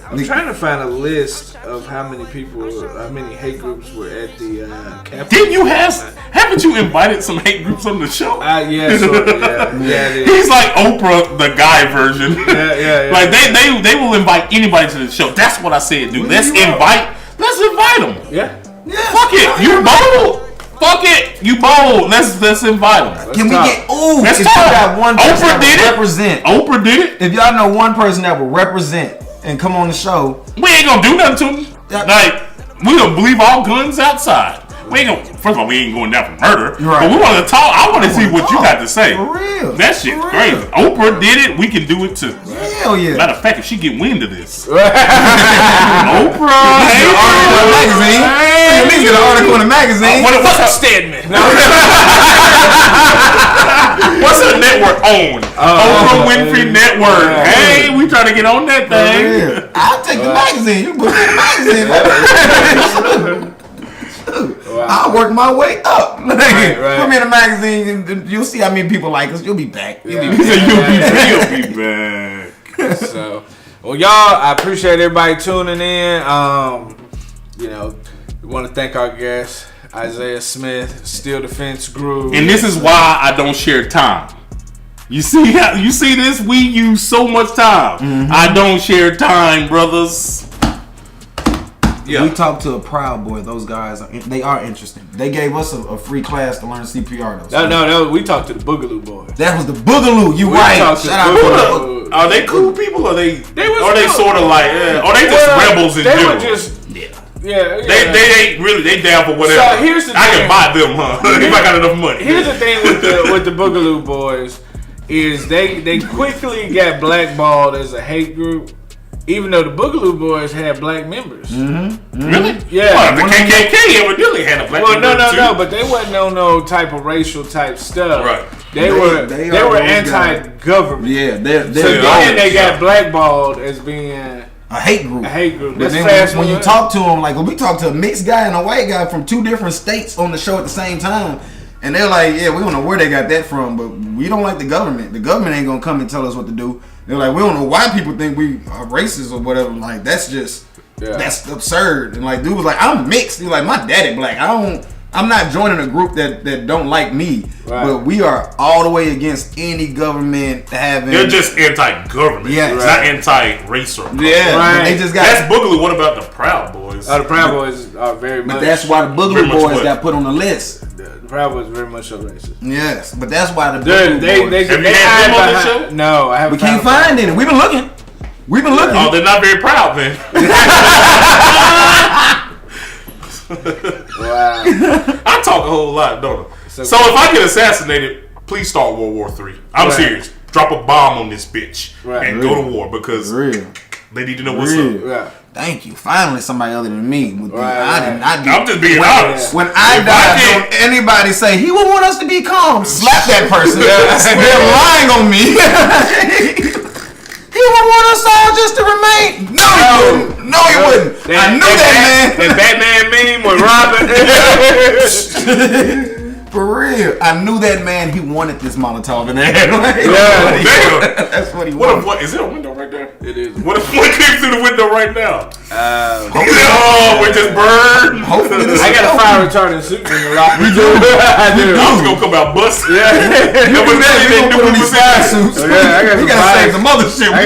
I'm trying to find a list of how many hate groups were at the Capitol. Didn't you haven't you invited some hate groups on the show? Yeah, sort of, yeah. He's like Oprah, the guy version. Yeah. Like they will invite anybody to the show. That's what I said, dude. Let's invite them. Yeah. Fuck it. You bold. Fuck it. You bold. Let's invite them. Can we get? Ooh, let's if talk. you got one person Oprah did it. Represent. Oprah did it. If y'all know one person that will represent and come on the show, we ain't gonna do nothing to them. Like we gonna leave all guns outside. We ain't gonna. First of all, we ain't going down for murder. Right. But we want to talk. I want to see what you got to say. For real. That shit's crazy. Oprah did it. We can do it too. Hell yeah. Matter of fact, if she get wind of this, Oprah. Hey, magazine. At least get an article in the magazine. What's her Stedman? What's her network on? Oprah Winfrey Network. Hey, we trying to get on that thing. I'll take the magazine. You put me in the magazine. I'll work my way up. Put me in a magazine, and you'll see how many people like us. You'll be back. You'll be back. So, well, y'all, I appreciate everybody tuning in. We want to thank our guest, Isaiah Smith, Steel Defense Group. And this is why I don't share time. You see this? We use so much time. I don't share time, brothers. Yeah. We talked to a Proud Boy. Those guys, they are interesting. They gave us a free class to learn CPR. Though. No. We talked to the Boogaloo Boys. That was the Boogaloo. You right. Shout out. Are they cool people? Or are they sort of like? Are they just rebels in general? They were just. Yeah. They ain't really. They down for whatever. So here's the thing. I can buy them, huh? If I got enough money. Here's the thing with the Boogaloo Boys is they quickly got blackballed as a hate group. Even though the Boogaloo Boys had black members. Really? Yeah. Well, the KKK evidently had a black member too. No, but they wasn't on no type of racial type stuff. Right. They were anti-government. Yeah, they got blackballed as being a hate group. That's fast. When you talk to them, like when we talk to a mixed guy and a white guy from two different states on the show at the same time, and they're like, yeah, we don't know where they got that from, but we don't like the government. The government ain't gonna come and tell us what to do. They're like, we don't know why people think we are racist or whatever. Like, that's just, that's absurd. And like, dude was like, I'm mixed. He's like, my daddy black. I'm not joining a group that don't like me. Right. But we are all the way against any government having. They're just anti-government. Yeah, it's not anti-race or. Yeah, right. They just got. That's Boogaloo. What about the Proud Boys? The Proud Boys are very much. But that's why the Boogaloo Boys got put on the list. The Proud Boys very much so racist. Yes, but that's why the Boogaloo Boys. Have you had them on the show? No, I haven't. We can't find any. We've been looking. Oh, they're not very proud then. Wow. I talk a whole lot, don't I? So if I get assassinated, please start World War III. I'm serious. Drop a bomb on this bitch and go to war because they need to know what's up. Yeah. Thank you. Finally, somebody other than me. I'm just being honest. When I die, don't anybody say he would want us to be calm. Slap that person. They're lying on me. He would want us all just to remain. No, he wouldn't. No, he wouldn't. I knew that man. That Batman meme with Robin. For real, I knew that man. He wanted this Molotov in there. That's what he wanted. What is there a window right there? It is. What came through the window right now? We just burned. Hopefully, I got a fire retardant suit in the lock. We do. I was gonna come out busted. Yeah. You gonna put on these fire suits. We gotta save the mothership. He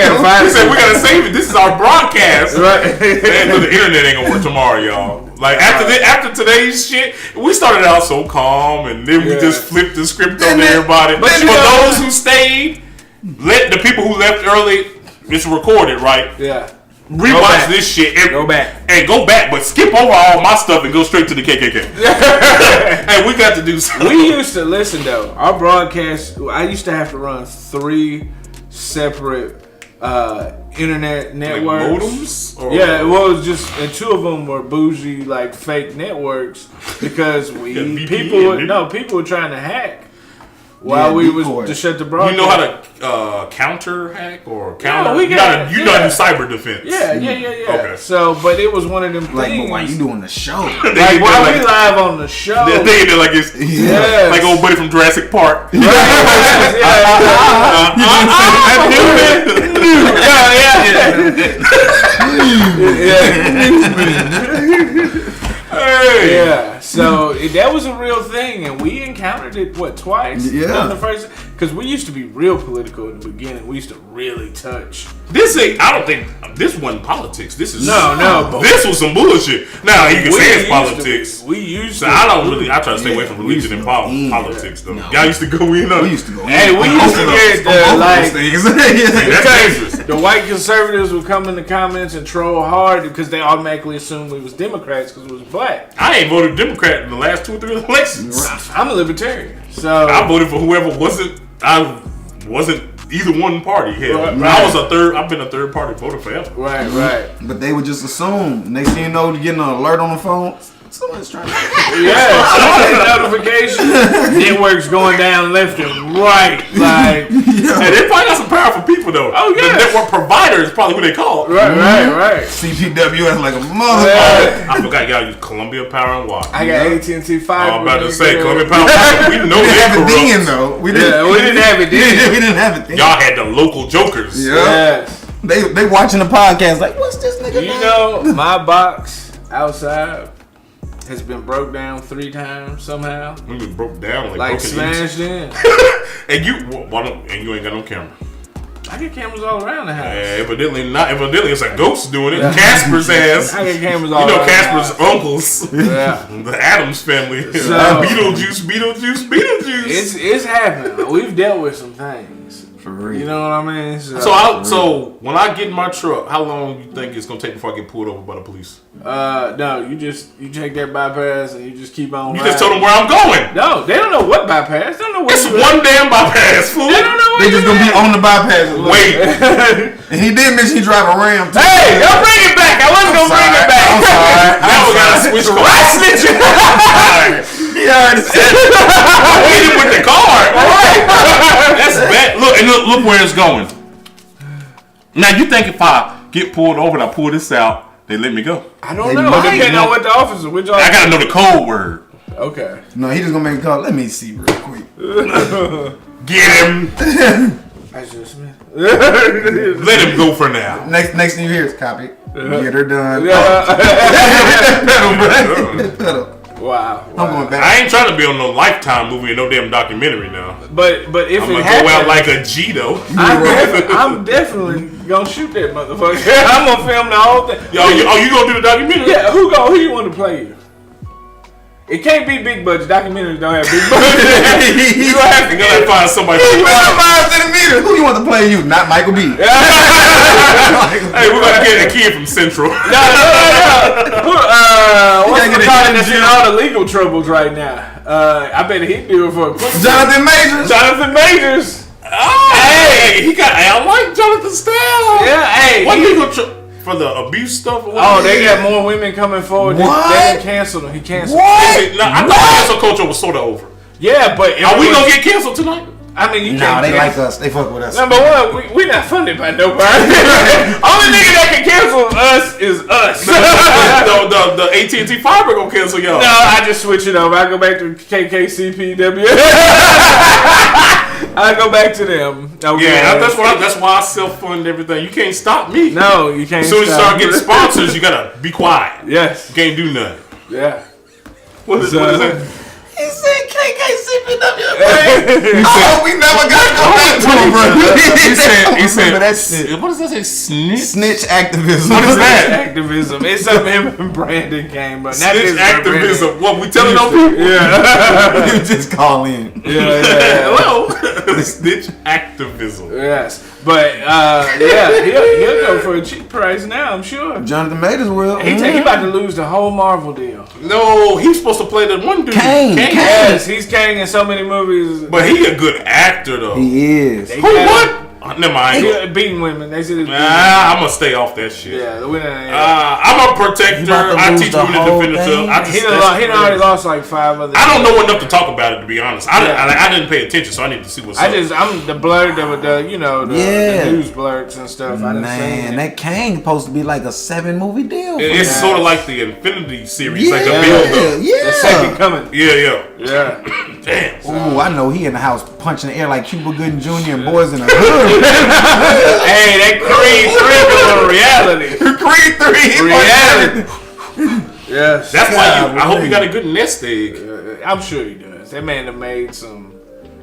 said we gotta save it. This is our broadcast. Right. And the internet ain't gonna work tomorrow, y'all. Like after today's shit, we started out so calm, and then we just flipped the script on everybody. But for those who stayed, let the people who left early, it's recorded, right? Yeah. rewatch this shit and go back, but skip over all my stuff and go straight to the KKK. Hey, we got to do something. We used to listen though. Our broadcast, I used to have to run 3 separate internet networks. Like modems? Or yeah, well, it was just, and 2 of them were bougie, like fake networks because people were trying to hack while we was to shut the broadcast. You know how to counter hack or counter? Yeah, you know how to do cyber defense. Yeah. Okay. So, but it was one of them Like, things. but why you doing the show? Like, while we live on the show. They're thinking like it's like old buddy from Jurassic Park. Yeah, so that was a real thing, and we encountered it twice? Yeah, the first, because we used to be real political in the beginning. We used to really touch. This ain't. I don't think this wasn't politics. This is no. This was some bullshit. Now you can say it's politics. We used so to. I don't really. I try to stay away from religion and politics though. Y'all used to go in. We used to go in. Hey, we used to get like that's dangerous. The white conservatives would come in the comments and troll hard because they automatically assumed we was Democrats because we was black. I ain't voted Democrat in the last 2 or 3 elections. I'm a libertarian, so I voted for whoever wasn't. I wasn't either one party. Hell, Right. I was a third. I've been a third party voter forever. Right. But they would just assume. Next thing you know, you're getting an alert on the phone. Someone's trying to. Notification. Networks going down left and right. Like, hey, they probably got some powerful people though. Oh yeah. The network provider is probably who they call. Right. CPWS like a mother. I forgot y'all use Columbia Power and Water. I got AT&T Fiber. I'm about to say Columbia Power and Water. We know they have it corrupt. then though. We didn't have it then. We didn't have it then. Y'all had the local jokers. Yeah. They watching the podcast like, what's this nigga name? You know, my box outside has been broke down 3 times somehow. We been broke down like smashed in. And you ain't got no camera. I get cameras all around the house. Evidently not. Evidently it's a ghost doing it. Casper's ass. I get cameras all around. You know Casper's uncles. Yeah. The Addams family. So, Beetlejuice. It's happening. We've dealt with some things. For real. You know what I mean? So when I get in my truck, how long you think it's gonna take before I get pulled over by the police? No, you take that bypass and you just keep on. You just told them where I'm going. No, they don't know what bypass. They don't know what. It's one damn bypass, fool. They don't know what. They just gonna be on the bypass. Wait. And he did mention he drive a Ram too. Hey, don't bring it back. I wasn't gonna bring it back. I'm sorry. Now we gotta switch cars. He already said it. I hit him with the car. That's bad. Look where it's going. Now you think if I get pulled over and I pull this out, they let me go? I don't know. Depending on what the officer. I gotta know the code word. Okay. No, he just gonna make a call. Let me see real quick. Get him. That's just me. Let him go for now. Next thing you hear is copy. Get her done. Pedal. Wow. I'm going back. I ain't trying to be on no Lifetime movie and no damn documentary now. But if I'm it gonna happens, go out like a G though. I'm definitely gonna shoot that motherfucker. I'm gonna film the whole thing. You gonna do the documentary? Yeah. Who you want to play you? It can't be big budget. Documentaries don't have big budget. You gonna have to gotta find somebody. Who you want to play you? Not Michael B. Hey, we're gonna get a kid from Central. No. What's the guy that's in all the legal troubles right now? I bet he'd do it for Jonathan Majors. Oh, hey, I like Jonathan Style. Yeah, hey. What legal for the abuse stuff? Or oh, they got more women coming forward. What? They canceled him. He canceled. What? I thought cancel culture was sort of over. Yeah, but are we gonna get canceled tonight? I mean, you nah, can't. They like us. They fuck with us. Number one, we're not funded by nobody. Only nigga that can cancel us is us. the AT&T Fiber gonna cancel y'all. No, I just switch it over. I go back to KKCPW. I go back to them. Okay. Yeah, that's why I self-fund everything. You can't stop me. No, you can't. As soon as you start getting sponsors, you gotta be quiet. Yes. You can't do nothing. Yeah. What is that? He said KKCPW. We never got to go back to him, bro. He said that shit. What does that say? Snitch activism. What is that? Activism. It's something him and Brandon came, but snitch activism. What we telling those people? Yeah. You just call in. Yeah. Hello. Snitch activism. Yes. But yeah, he'll go for a cheap price now, I'm sure. Jonathan Majors will. He about to lose the whole Marvel deal. No, he's supposed to play that one dude. Kang. Yes, he's Kang in so many movies. But he a good actor though. He is. Who what? Never mind. He beating women. They said it's I'm gonna stay off that shit. Yeah, the winner. I'm a protector. I teach women to defend themselves. He already lost like 5 other. I don't know enough to talk about it, to be honest. I didn't pay attention, so I need to see what's up. I'm the blurred the news blurts and stuff. Man, that Kang supposed to be like a 7-movie deal. It's sort of like the Infinity series, like a build-up. Yeah, the second coming. Yeah. Damn. Ooh, I know he in the house punching the air like Cuba Gooding Jr. and Boys in the Hood. Hey, that Creed 3 going reality. Creed 3 reality. Yes. That's why I hope he got a good nest egg. I'm sure he does. That man done made some.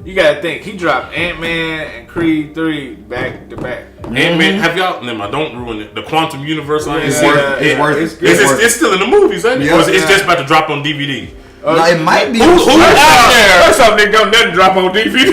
You gotta think he dropped Ant-Man and Creed 3 back to back. Ant-Man, have y'all? Never mind, don't ruin it. The Quantum Universe. It's worth it. It's still in the movies, ain't it? Or it's just about to drop on DVD. No, it might be. Who out there? First off, they gonna nothing drop on DVD.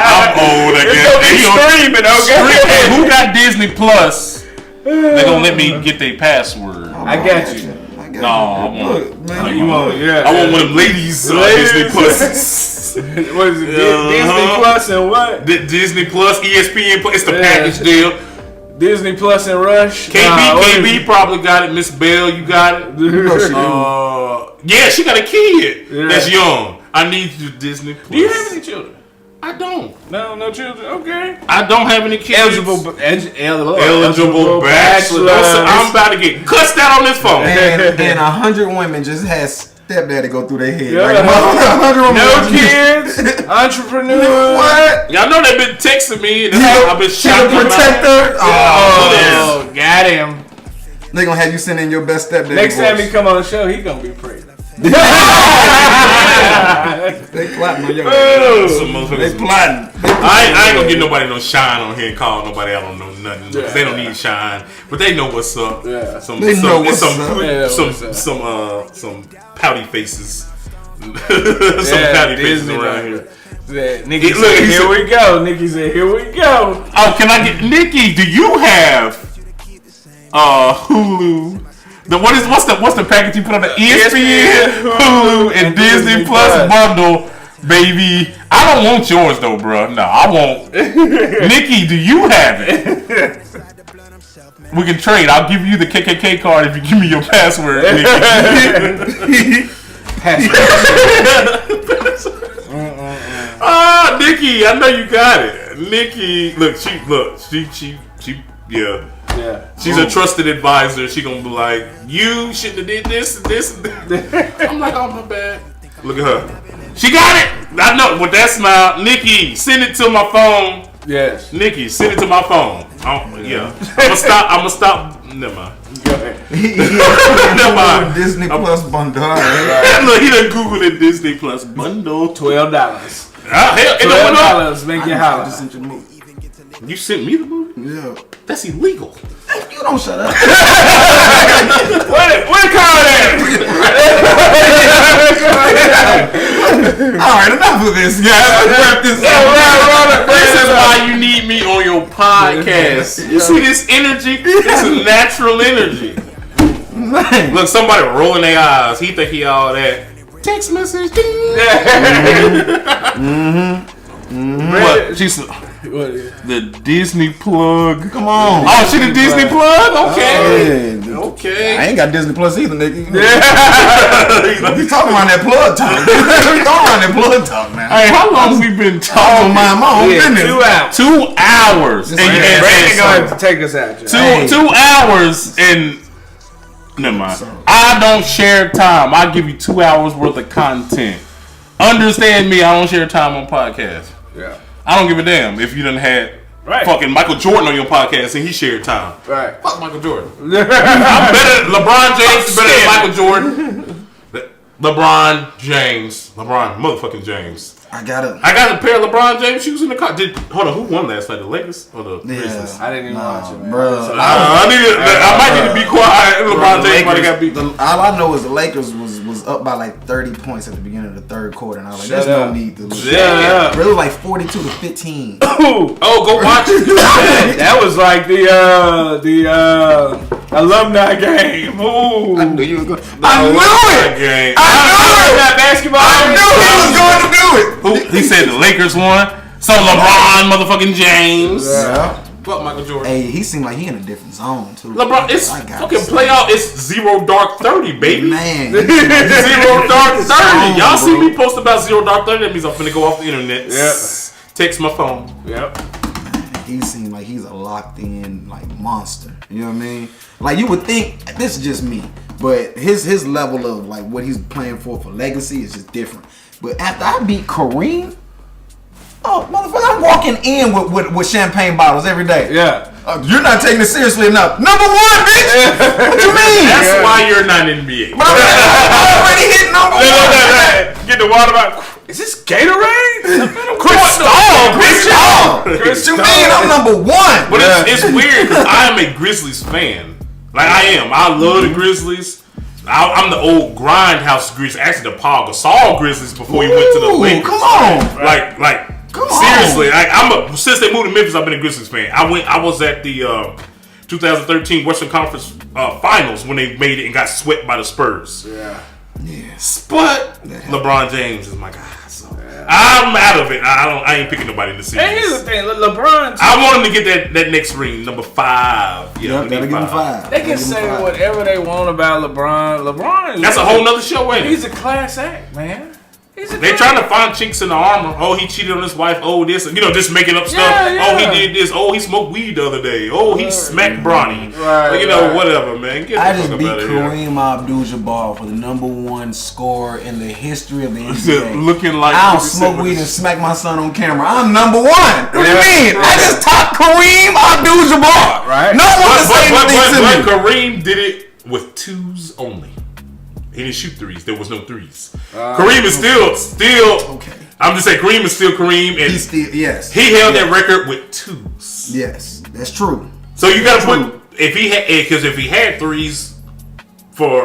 I'm old again. It's gonna be streaming, okay? Hey, who got Disney Plus? They gonna let me get their password. I got you. No, I want. You want? Yeah. I want one of them ladies Disney Plus. What is it? Disney Plus and what? Disney Plus, ESPN Plus. It's the package deal. Disney Plus and Rush. KB probably got it. Miss Bell, you got it. Yeah, she got a kid that's young. I need you, Disney Plus. Do you have any children? I don't. No children. Okay. I don't have any kids. Eligible bachelor. I'm about to get cussed out on this phone. And 100 women just had stepdaddy go through their head. Yeah. No kids. Entrepreneur. What? Y'all know they've been texting me. And I've been shouting protector. Oh, got him. They gonna have you send in your best stepdaddy. Next time he come on the show, he gonna be pregnant. They plotting on your ass. They plotting. I ain't gonna get nobody no shine on here and call nobody out on no nothing because they don't need shine, but they know what's up. Yeah. Some pouty faces. Some pouty faces around here. Nikki said, here we go. Nikki said, here we go. Oh, can I get Nikki? Do you have Hulu? What's the package you put on the ESPN, Hulu, and Disney Plus bundle, baby? I don't want yours though, bro. No, I won't. Nikki, do you have it? We can trade. I'll give you the KKK card if you give me your password, Nikki. Nikki, I know you got it. Nikki, she yeah. Yeah. She's a trusted advisor. She gonna be like, you shouldn't have did this and this and that. I'm like, oh my bad. Look at her. She got it. I know with that smile. Nikki, send it to my phone. Yes. Nikki, send it to my phone. Yeah. I'ma stop. Never mind. Go ahead. Never mind. Disney Plus bundle. Look, he done Googled it. Disney Plus bundle. $12. $12 make it holler. You sent me the movie? Yeah. That's illegal. You don't shut up. What card at? Alright, enough of this, guys. Let's wrap this up. This is why you need me on your podcast. You see this energy? This is natural energy. Look, somebody rolling their eyes. He think he all that. Text message. What? She's the Disney plug. Come on. Oh, she the Disney plug? Okay. Okay. I ain't got Disney Plus either, nigga. You talking around that plug talk. You talking around that plug talk, man. Hey, how long we been talking? My own business. 2 hours. And Brandon gonna have to take us out. 2 hours and never mind. I don't share time. I give you 2 hours worth of content. Understand me? I don't share time on podcasts. Yeah. I don't give a damn if you done had fucking Michael Jordan on your podcast and he shared time. Right. Fuck Michael Jordan. I'm better. LeBron James is better than Michael Jordan. LeBron motherfucking James. I got a pair of LeBron James shoes in the car. Hold on, who won last night? The Lakers or the Grizzlies? I didn't even watch it, man. Bro. I might need to be quiet. LeBron James might have got beat. All I know is the Lakers was up by like 30 points at the beginning of the third quarter, and I was like, Shut there's up. no need to lose. Yeah. It was like 42-15. Oh, go watch it. That was like the alumni game. Ooh. I knew you were going. I knew it. That basketball. I knew he was going to do it. He said the Lakers won. So LeBron, motherfucking James. Yeah. Fuck Michael Jordan. Hey, he seemed like he in a different zone too. LeBron, it's fucking playoff. It's 0 dark 30, baby. Man, 0 dark 30. Zone, Y'all see bro. me post about 0 dark 30? That means I'm finna go off the internet. Yep. Text my phone. Yep. He seemed like he's a locked in like monster. You know what I mean? Like you would think this is just me, but his level of like what he's playing for legacy is just different. But after I beat Kareem, oh motherfucker, I'm walking in with champagne bottles every day. Yeah. You're not taking it seriously enough. Number 1, bitch. What you mean? That's why you're not in NBA. But I'm already hit number 1. Get the water bottle. Is this Gatorade? Chris you mean I'm number 1? But it's weird because I am a Grizzlies fan. Like I am. I love the Grizzlies. I'm the old Grindhouse Grizzlies. Actually, the Paul Gasol Grizzlies before he went to the Lakers. Come on. Like. Come seriously, since they moved to Memphis, I've been a Grizzlies fan. I was at the 2013 Western Conference Finals when they made it and got swept by the Spurs. Yeah. Yes. But LeBron James is my guy. So I'm out of it. I ain't picking nobody in the series. And here's the thing, LeBron. I want him to get that next ring, number 5. Yeah, gotta give him 5. They can say whatever they want about LeBron. LeBron is That's a whole nother show, ain't it? He's a class act, man. They trying to find chinks in the armor. Oh, he cheated on his wife. Oh, this. Just making up stuff. Yeah. Oh, he did this. Oh, he smoked weed the other day. Oh, he smacked Bronny. Right, whatever, man. Get I the just fuck beat out of here. Kareem Abdul-Jabbar for the number 1 scorer in the history of the NBA. Looking like I don't smoke weed and smack my son on camera. I'm number 1. What do you mean? I just topped Kareem Abdul-Jabbar. Right. No one can say anything to me. But Kareem did it with 2s only. He didn't shoot 3s. There was no 3s. Kareem is still okay. I'm just saying Kareem is still Kareem, and He's still he held that record with 2s. Yes, that's true. So you got to put if he had 3s,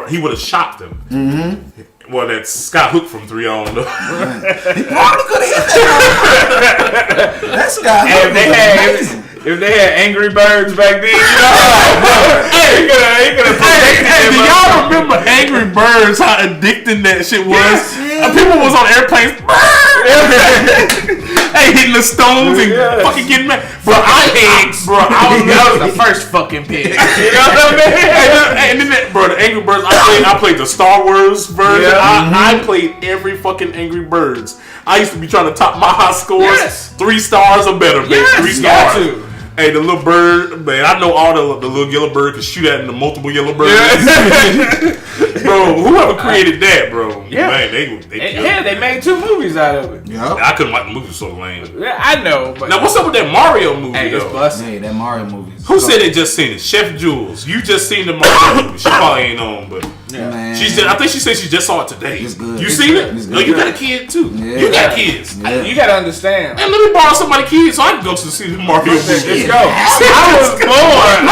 he would have shot them. Mm-hmm. Well, that Scott Hook from 3, I don't know. He probably could have hit that. That Scott Hook was amazing. If they had Angry Birds back then, he could have Hey, do y'all remember Angry Birds? How addicting that shit was. People was on airplanes. Hey, hitting the stones and fucking getting mad. That was the first fucking pig. You know what I mean? And then the Angry Birds. I played the Star Wars version. I played every fucking Angry Birds. I used to be trying to top my high scores. 3 stars or better, baby. 3 stars. Hey, the little bird, man, I know all the little yellow bird can shoot at the multiple yellow birds. Bro, whoever created that, bro, man, they made 2 movies out of it. Yeah. I couldn't watch the movie so lame. Yeah, I know. But Now, what's up with that Mario movie, though? Hey, that Mario movie. Who said they just seen it? Chef Jules. You just seen the Mario movie. She probably ain't on, but Man. I think she said she just saw it today. It's good. You It's seen good. it? It's good. No, you got a kid, too. Yeah. You got kids. Yeah. you gotta understand. Man, let me borrow somebody's kids so I can go to see the Mario movie. Let's go. I was born.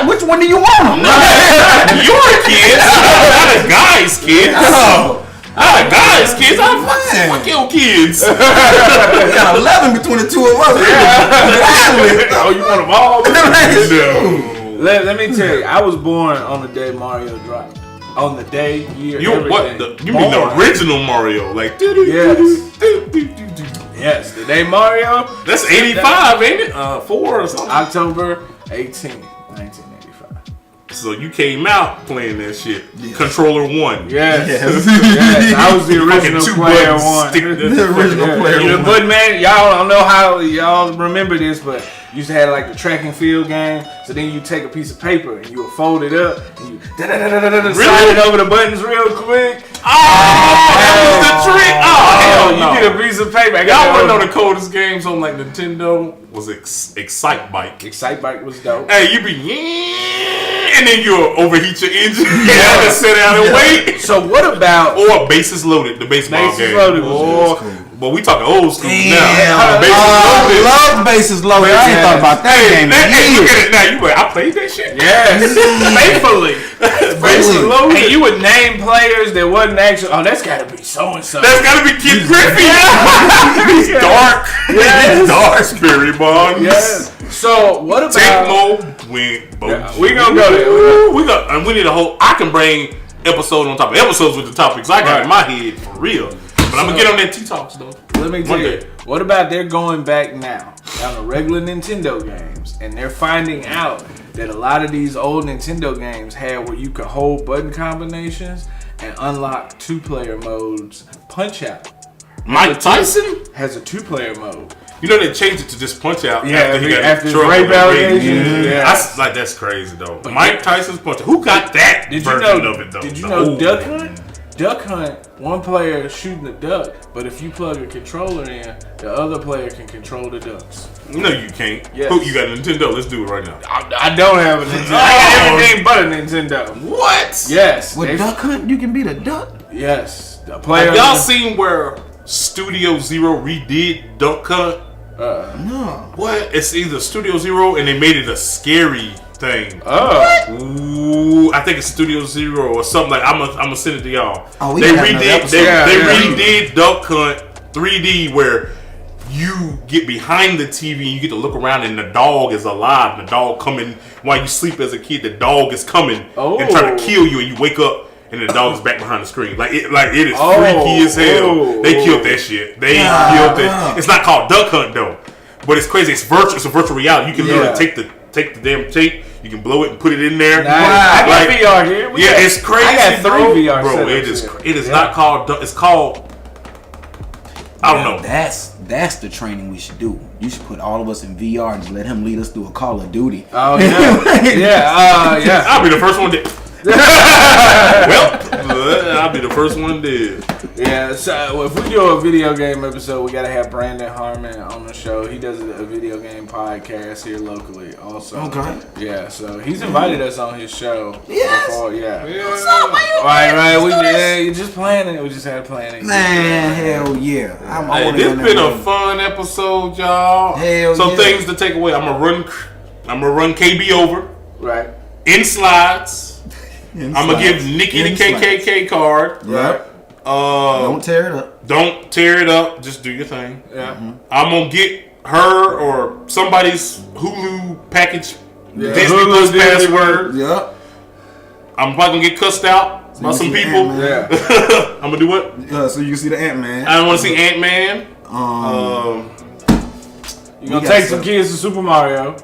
Which one do you want? Your kids, not a guy's kids. No. Not a guy's kids. Fuck your kids. We got 11 between the 2 of us. Oh, you want them all? No. Let me tell you, I was born on the day Mario dropped. On the day, year, everything. You mean the original Mario? Like, yes, the day Mario. That's 85, ain't it? 4 or something. October 18, 1985. So you came out playing that shit. Yeah. Controller 1. Yes. I was the original player 1. The original player 1. But man, y'all don't know how y'all remember this, but you used to have like the track and field game. So then you take a piece of paper and you would fold it up and you slide it over the buttons real quick. That was the trick. You get a piece of paper. Y'all want to know the coldest games on like Nintendo was Excite Bike. Excite Bike was dope. Hey, you be and then you'll overheat your engine. You have to sit down and wait. So what about or Bases Loaded, the baseball game? Loaded was cool. But we talking old school now. Love bases loaded. I ain't thought about that game. Hey, look at it now. I played that shit. Yes, faithfully. Bases loaded. And you would name players that wasn't actually. Oh, that's got to be so and so. That's got to be Keith Griffey. He's dark. He's dark, Spirit Bond. Yes. So what about Tecmo? We gonna go there. And we need a whole. I can bring episodes on top of episodes with the topics I got in my head for real. But I'm gonna get on that T-Talks though. Let me tell you. What about they're going back now down to regular Nintendo games, and they're finding out that a lot of these old Nintendo games had where you could hold button combinations and unlock 2-player modes. Punch Out. Mike Tyson has a 2-player mode. You know they changed it to just Punch Out. Yeah, after his rape rape allegations. Yeah. That's crazy though. Mike Tyson's Punch Out. Who got that version of it though? Did you know Duck Hunt? Duck Hunt, one player shooting a duck, but if you plug a controller in, the other player can control the ducks. No, you can't. Yes. Who, you got a Nintendo? Let's do it right now. I don't have a Nintendo. I got everything but a Nintendo. What? Yes. With Duck Hunt, you can beat a duck? Yes. The player. Have y'all seen where Studio Zero redid Duck Hunt? No. What? It's either Studio Zero and they made it a scary thing. Oh. Ooh, I think it's Studio Zero or something like. I'm gonna send it to y'all. Oh, they redid Duck Hunt 3D where you get behind the TV and you get to look around and the dog is alive. The dog coming while you sleep as a kid. The dog is coming and trying to kill you, and you wake up and the dog is back behind the screen. Like it is freaky as hell. They killed that shit. They killed that. It's not called Duck Hunt though, but it's crazy. It's virtual. It's a virtual reality. You can literally take the damn tape. You can blow it and put it in there. Nice. I got VR here. It's crazy. I got 3 VR bro. It is not called. It's called. I don't know. That's the training we should do. You should put all of us in VR and just let him lead us through a Call of Duty. Oh yeah, yeah. I'll be the first one dead. I'll be the first one dead. Yeah, so if we do a video game episode, we gotta have Brandon Harmon on the show. He does a video game podcast here locally, also. Okay. Yeah, so he's invited us on his show. Yes. Before, yeah. What's up? Why you Right. You just planning it. We just had planning. Man, hell yeah. This been a fun episode, y'all. Hell Some yeah. things to take away. I'm gonna run KB over. Right. In slides. I'm gonna give Nikki the KKK card. Yep. Don't tear it up. Don't tear it up. Just do your thing. Yeah. I'm gonna get her or somebody's Hulu package. Yeah. Disney Plus password. Yep. I'm probably gonna get cussed out by some people. Yeah. I'm gonna do what? So you can see the Ant-Man. I don't want to see Ant-Man. You gonna take some kids to Super Mario.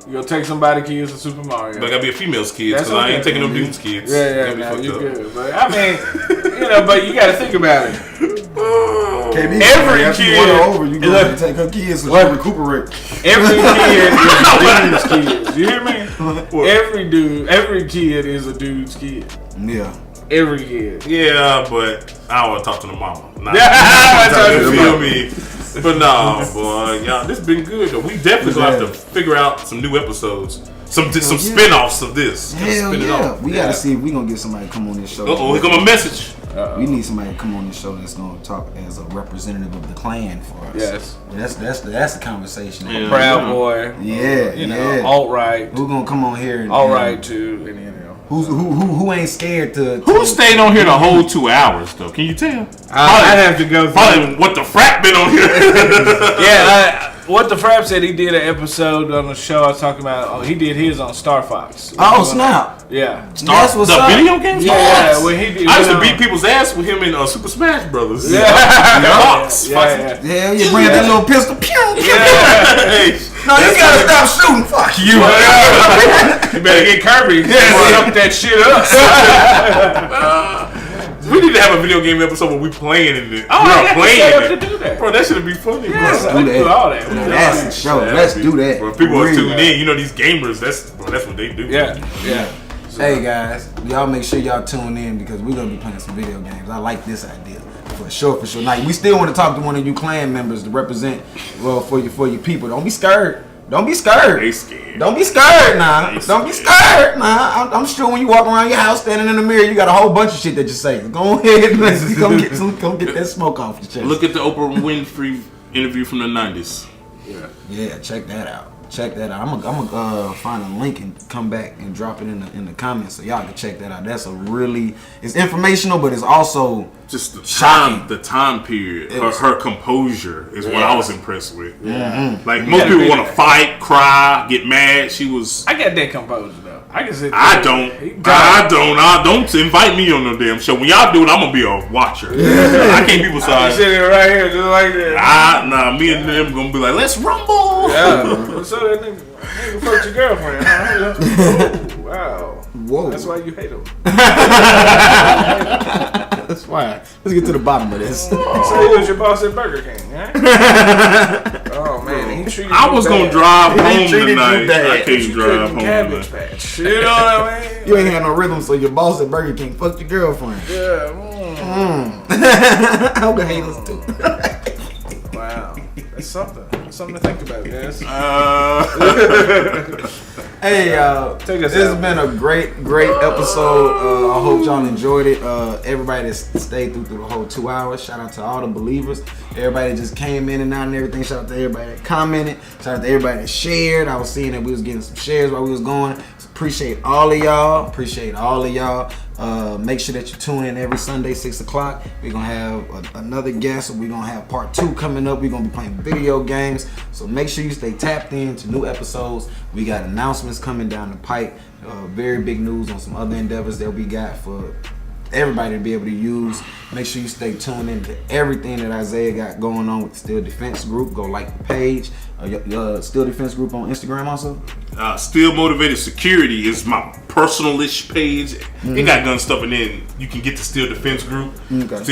You gonna take somebody kids to Super Mario. But I gotta be a female's kids because I ain't taking them dudes' kids. Yeah, no, you good. But I mean, but you gotta think about it. KB, every after kid, you won her over, you go take her kids so she recuperate. Every kid is a dude's kid. You hear me? Every kid is a dude's kid. Yeah. Every kid. Yeah, but I don't want to talk to the mama. Nah, you feel me? But nah, boy, y'all, this been good though. We definitely gonna have to figure out some new episodes, some spin-offs of this. Hell yeah, we gotta see if we gonna get somebody to come on this show. Here come a message. We need somebody to come on this show that's gonna talk as a representative of the clan for us. Yes, that's the conversation. Yeah. Proud Boy. Yeah, you know, alt-right. Who gonna come on here? And, alt-right too. Who ain't scared to? Who stayed on here the whole 2 hours though? Can you tell? I'd have to go. Probably what the frat been on here. What the Frap said, he did an episode on the show I was talking about. Oh, he did his on Star Fox. Oh snap! Yeah, that's what's up. Video game. Yeah, when he did. I used to beat people's ass with him in Super Smash Brothers. Yeah, Fox. Yeah, you bring that little pistol. Pew, pew, Hey, no, you gotta stop shooting. Fuck you. You better get Kirby. Fuck that shit up. We need to have a video game episode where we playing in it. We're playing it. Bro, that should be funny. Yes, bro. do all that. That's the show. Let's do that. Bro, people are tuned in. You know these gamers. That's what they do. Yeah. Hey guys, y'all make sure y'all tune in because we're gonna be playing some video games. I like this idea for sure. Like we still want to talk to one of you clan members to represent for your people. Don't be scared. Don't be scared. They scared. Don't be scared now. Don't be scared now. I'm sure when you walk around your house standing in the mirror, you got a whole bunch of shit that you say. Go ahead and come get that smoke off your chest. Look at the Oprah Winfrey interview from the 90s. Yeah, check that out. Check that out. I'm gonna find a link and come back and drop it in the comments so y'all can check that out. That's it's informational, but it's also just the shocking. time period. Her composure is what I was impressed with. Mm-hmm. Like most people want to fight, cry, get mad. She was. I got that composure though. I can sit there. I don't invite me on no damn show. When y'all do it, I'm gonna be a watcher. I can't be beside. I'm sitting right here just like that. Me and them gonna be like, let's rumble. Yeah. So that nigga fucked your girlfriend. Huh? Oh, wow. Whoa. That's why you hate him. That's why. Let's get to the bottom of this. So he was your boss at Burger King, huh? Oh man, he treated I was gonna drive home tonight. I can't drive home tonight. Patch. You know what I mean? You ain't had no rhythm, so your boss at Burger King fucked your girlfriend. Yeah. I would hate us too. Wow, that's something. That's something to think about, guys. Hey, this has been a great episode. I hope y'all enjoyed it. Everybody that stayed through the whole 2 hours. Shout out to all the believers. Everybody that just came in and out and everything. Shout out to everybody that commented. Shout out to everybody that shared. I was seeing that we was getting some shares while we was going. Appreciate all of y'all. Make sure that you tune in every Sunday, 6 o'clock. We're going to have another guest. We're going to have part 2 coming up. We're going to be playing video games. So make sure you stay tapped in to new episodes. We got announcements coming down the pipe. Very big news on some other endeavors that we got for everybody to be able to use. Make sure you stay tuned in to everything that Isaiah got going on with the Still Defense Group. Go like the page. Your Still Defense Group on Instagram also? Still Motivated Security is my personal-ish page. It got gun stuff, and then you can get the Still Defense Group. Okay.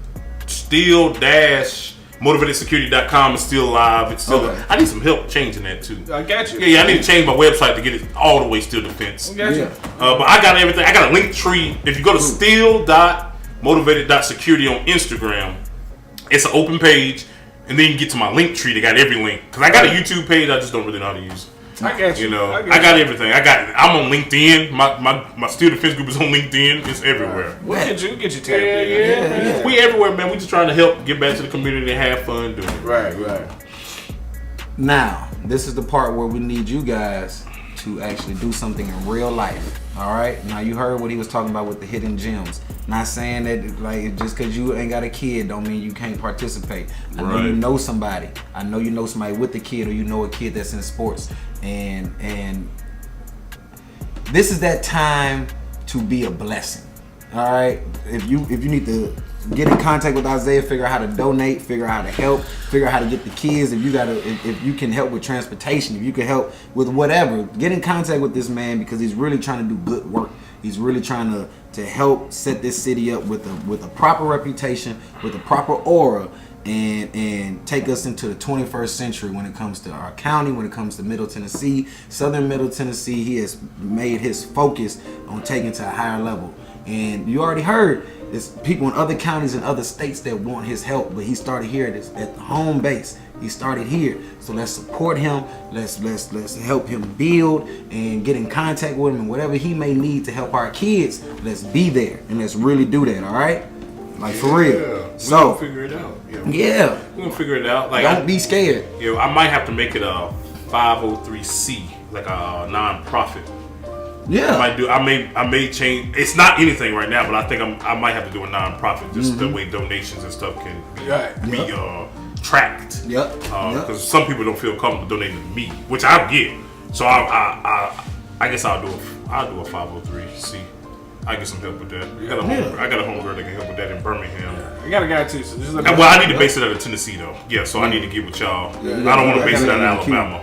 Still-motivatedsecurity.com is still live. It's still. Okay. I need some help changing that too. I got you. Yeah, I need to change my website to get it all the way Still Defense. I got you. But I got everything. I got a link tree. If you go to still.motivated.security on Instagram, it's an open page. And then you get to my link tree. They got every link. Because I got a YouTube page. I just don't really know how to use it. I got you. I got everything. I'm on LinkedIn. My Still Defense Group is on LinkedIn. It's everywhere. We'll get you tapped in. We everywhere, man. We just trying to help get back to the community and have fun doing it. Right. Now, this is the part where we need you guys to actually do something in real life. All right. Now you heard what he was talking about with the hidden gems. Not saying that like just because you ain't got a kid don't mean you can't participate. I know you know somebody. I know you know somebody with a kid, or you know a kid that's in sports, and this is that time to be a blessing. All right. If you need to get in contact with Isaiah, figure out how to donate, figure out how to help, figure out how to get the kids. If you can help with transportation, if you can help with whatever, get in contact with this man because he's really trying to do good work. He's really trying to help set this city up with a proper reputation, with a proper aura, and take us into the 21st century when it comes to our county, when it comes to Middle Tennessee, Southern Middle Tennessee. He has made his focus on taking to a higher level. And you already heard there's people in other counties and other states that want his help, but he started here at the home base. He started here, so let's support him. Let's help him build and get in contact with him, and whatever he may need to help our kids, let's be there and let's really do that. All right, like for real. So we'll figure it out. Yeah, we're gonna figure it out. Like, don't be scared. Yeah, I might have to make it a 503c, like a non-profit. Yeah, I may change. It's not anything right now, but I think I might have to do a non-profit just the way donations and stuff can be tracked. Because some people don't feel comfortable donating to me, which I get. So I guess I'll do a 503c. I get some help with that. I got a homegirl that can help with that in Birmingham. I got a guy too. So just well, I need to base it out of Tennessee though. Yeah, so I need to get with y'all. I don't want to base it out of Alabama.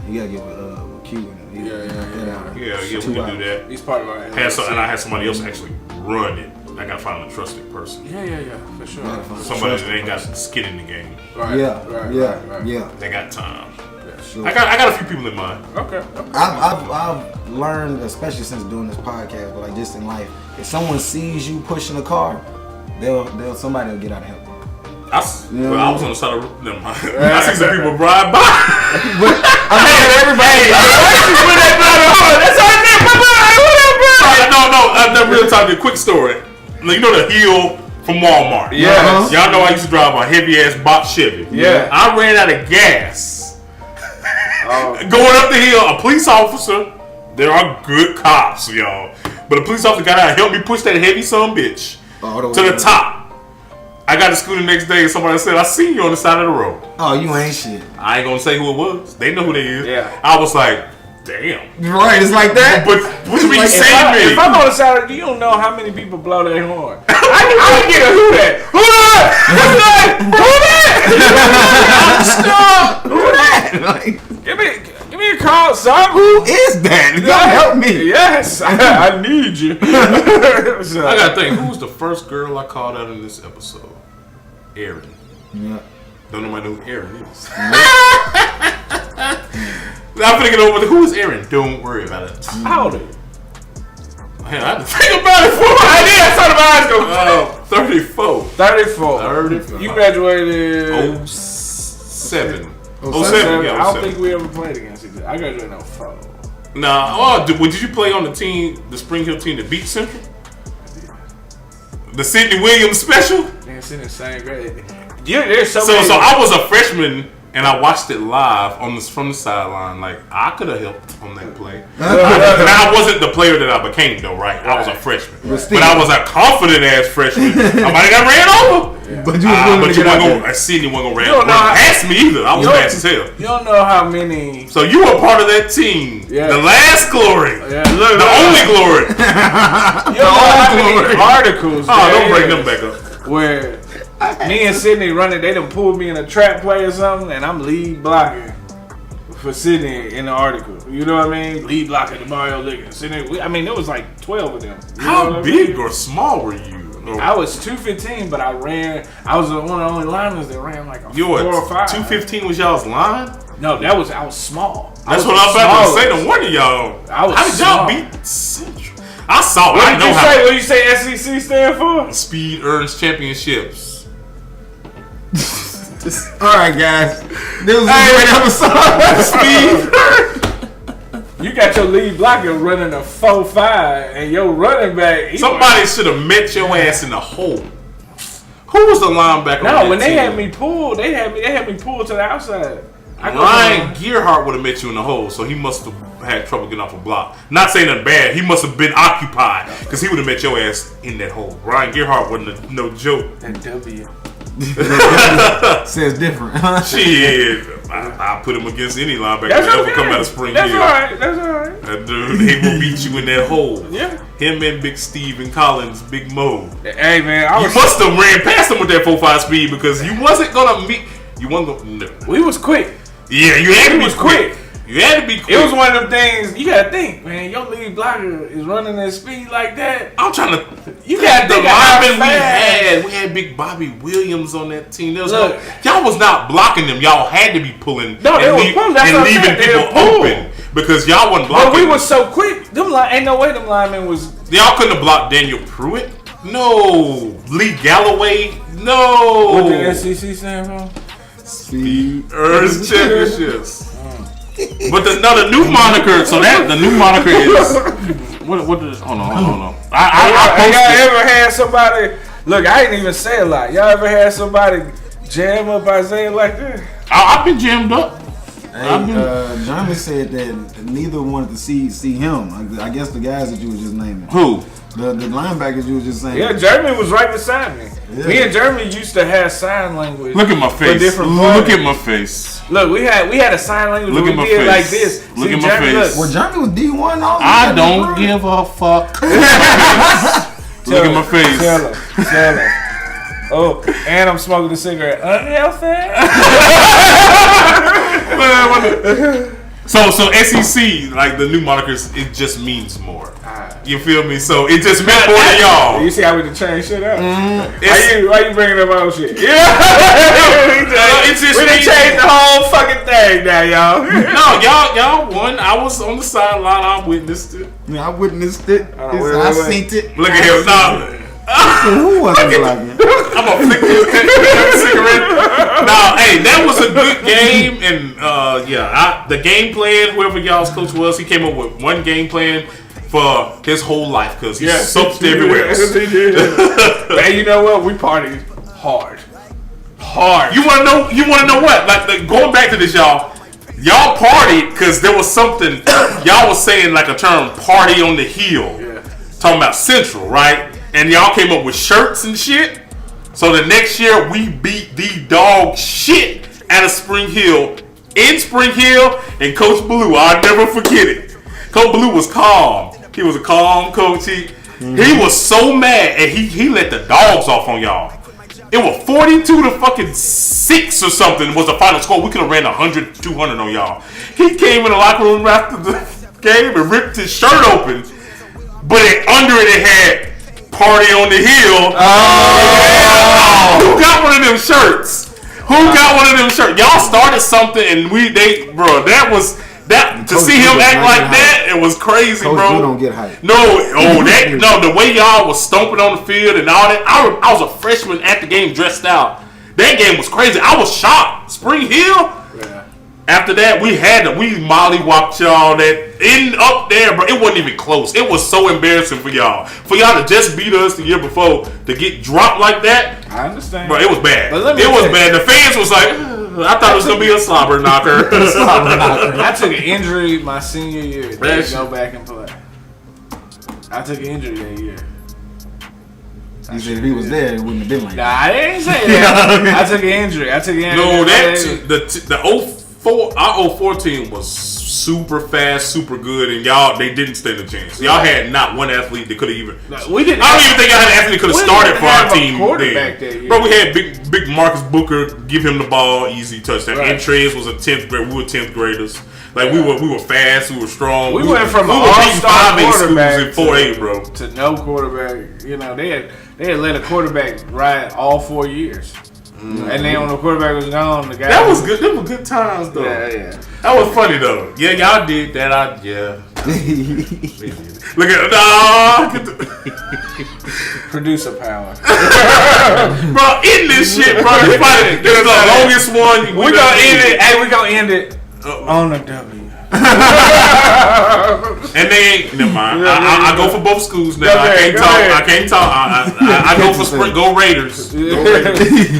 You gotta get with Q. Yeah, we can do that. He's part of our and I had somebody else actually run it. I gotta find a trusted person. Yeah, for sure. Somebody that ain't got skin in the game. Right. Yeah. They got time. Sure. I got a few people in mind. Okay. I've learned, especially since doing this podcast, but like just in life, if someone sees you pushing a car, somebody will get out and help you. I was on the side of the never mind. I see some people ride by. But I mean, everybody. That's all I did. No, I'm real talking. Quick story. You know the hill from Walmart. Yeah. Y'all know I used to drive a heavy ass box Chevy. Yeah. I ran out of gas. Going up the hill, a police officer. There are good cops, y'all. But a police officer got out and helped me push that heavy son bitch to the top. I got to school the next day and somebody said, I seen you on the side of the road. Oh, you ain't shit. I ain't gonna say who it was. They know who they is. Yeah. I was like, damn. Right, it's like that. But what you mean you saved me? If I'm on the side of you don't know how many people blow their horn. I would get a who that? Who that? Who that? Who that? Like, give me a call, son. Who is that? You gotta help me. Yes, I need you. So, I gotta think, who was the first girl I called out in this episode? Erin. Yeah. Don't nobody know who Erin is. I'm finna get over with who is Erin? Don't worry about it. How old are you? Hell, I had to think about it for I did. I saw the eyes go. 34. 34. You graduated 07. 07. Yeah, I don't think we ever played against each other. I graduated in 04. Nah. Did you play on the team, the Spring Hill team that beat Central? The Sidney Williams special? Yeah, it's in the same grade. There's so I was a freshman and I watched it live from the sideline. Like, I could have helped on that play. I wasn't the player that I became, though, right? I was a freshman. But I was a confident ass freshman. I might have got ran over. Yeah. But you wasn't Sidney wasn't going to run past me either. I was fast as hell. You don't know how many. So you were part of that team. Yeah. The last glory. Yeah. The only glory. You don't know how many articles. Don't bring them back up. Where me and Sydney running, they done pulled me in a trap play or something, and I'm lead blocking for Sydney in the article. You know what I mean? Lead blocking to Mario Liggins. Sydney, I mean, there was like 12 of them. How big or small were you? I was 215, but I was one of the only linemen that ran like a 4 or 5. 215 was y'all's line? No, I was small. That's what I was about to say to one of y'all. How did y'all beat Central? I saw it. What did you say SEC stand for? Speed earns championships. Alright, guys. This was a great episode. Speed. You got your lead blocker running a 4.5 and your running back. Somebody should have met your ass in the hole. Who was the linebacker? No, when they had me pulled, they had me pulled to the outside. Ryan Gearhart would have met you in the hole, so he must have had trouble getting off a block. Not saying that bad. He must have been occupied because he would have met your ass in that hole. Ryan Gearhart wasn't no joke. That W. Says different. Shit, I put him against any linebacker that ever come out of Spring Hill. That's alright. That dude, he will beat you in that hole. Yeah. Him and Big Steve and Collins, Big Mo. Hey man, you must have ran past him with that 4.5 speed because you wasn't gonna meet. You wasn't gonna. No. We was quick. Yeah, you had to be quick. You had to be quick. It was one of them things you gotta think, man. Your lead blocker is running at speed like that. I'm trying to. You gotta think we had Big Bobby Williams on that team. There was y'all was not blocking them. Y'all had to be pulling. No, they were pulling. That's and leaving people open because y'all wasn't blocking. But we was so quick. Ain't no way them linemen was. Y'all couldn't have blocked Daniel Pruitt. No. Lee Galloway. No. What the SEC stand for? Speed earns championships. But the new moniker. So the new moniker is what is? Hold on. Y'all ever had somebody? Look, I ain't even say a lot. Y'all ever had somebody jam up Isaiah like that? I've been jammed up. Hey, Jeremy said that neither wanted to see him. I guess the guys that you were just naming. Who? The linebackers you were just saying. Yeah, Jeremy was right beside me. Yeah. Me and Jeremy used to have sign language. Look at my face. Look at my face. Look, we had a sign language. Look at my face. Like this. Look at my face. Well, Jeremy was D1 also. I don't give a fuck. Look at my face. Tell her. Oh, and I'm smoking a cigarette. Unhealthy. So SEC, like the new monikers, it just means more. You feel me? So it just meant more to y'all. You see how we can change shit up? Why you bringing up old shit? Yeah. We done changed the whole fucking thing now, y'all. No, y'all won. I was on the sideline. I witnessed it. Yeah, I witnessed it. I seen it. Look at him. Who wasn't blocking? I'm gonna flick this cigarette. Now, hey, that was a good game, and the game plan. Whoever y'all's coach was, he came up with one game plan for his whole life because he sucked everywhere. And you know what? We partied hard. You want to know what? Like going back to this, y'all partied because there was something y'all was saying like a term, party on the hill. Yeah. Talking about Central, right? And y'all came up with shirts and shit. So the next year we beat the dog shit out of Spring Hill in Spring Hill, and Coach Blue, I'll never forget it. Coach Blue was calm. He was a calm coach. He was so mad, and he let the dogs off on y'all. It was 42 to fucking 6 or something was the final score. We could have ran 100, 200 on y'all. He came in the locker room after the game and ripped his shirt open, but under it had "Party on the Hill." Oh. Who got one of them shirts? Y'all started something, and to see him act like that, it was crazy, Coach bro. Blue don't get hyped. The way y'all was stomping on the field and all that. I was a freshman at the game dressed out. That game was crazy. I was shocked. Spring Hill. Yeah. After that, we mollywopped y'all up there, bro. It wasn't even close. It was so embarrassing for y'all. For y'all to just beat us the year before to get dropped like that. I understand, bro. It was bad. It was bad. The fans was like, I thought it was gonna be a slobber knocker. I took an injury my senior year. Didn't go back and play. I took an injury that year. You said if he was there, it wouldn't have been like that. Nah, I didn't say that. I took an injury. No, our 04 team was super fast, super good, and they didn't stand a chance. Y'all had not one athlete that could have even. I don't even think y'all had an athlete that could have started for our team. Bro, we had big Marcus Booker give him the ball, easy touchdown. Right. Entrez was a 10th grade. We were 10th graders. Like we were fast, we were strong. We went from an all-star quarterback in 4A, bro, to no quarterback. You know, they had let a quarterback ride all 4 years. And then when the quarterback was gone, the guy. That was good. Them were good times, though. Yeah. That was funny, though. Yeah, y'all did that. Look at producer power, bro. In this shit, bro. This is the longest one. We gonna end it. Hey, we gonna end it on a W. And they ain't. Never mind. I go for both schools now. I can't talk. I go for Go Raiders.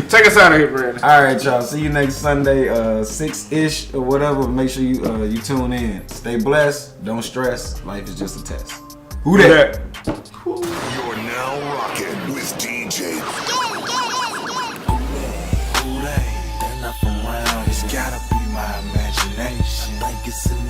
Take us out of here, Brandon. All right, y'all. See you next Sunday, 6-ish or whatever. Make sure you tune in. Stay blessed. Don't stress. Life is just a test. WhoDat? You're now rocking with DJ. WhoDat? They're not from around. It's gotta be my imagination. I think it's in the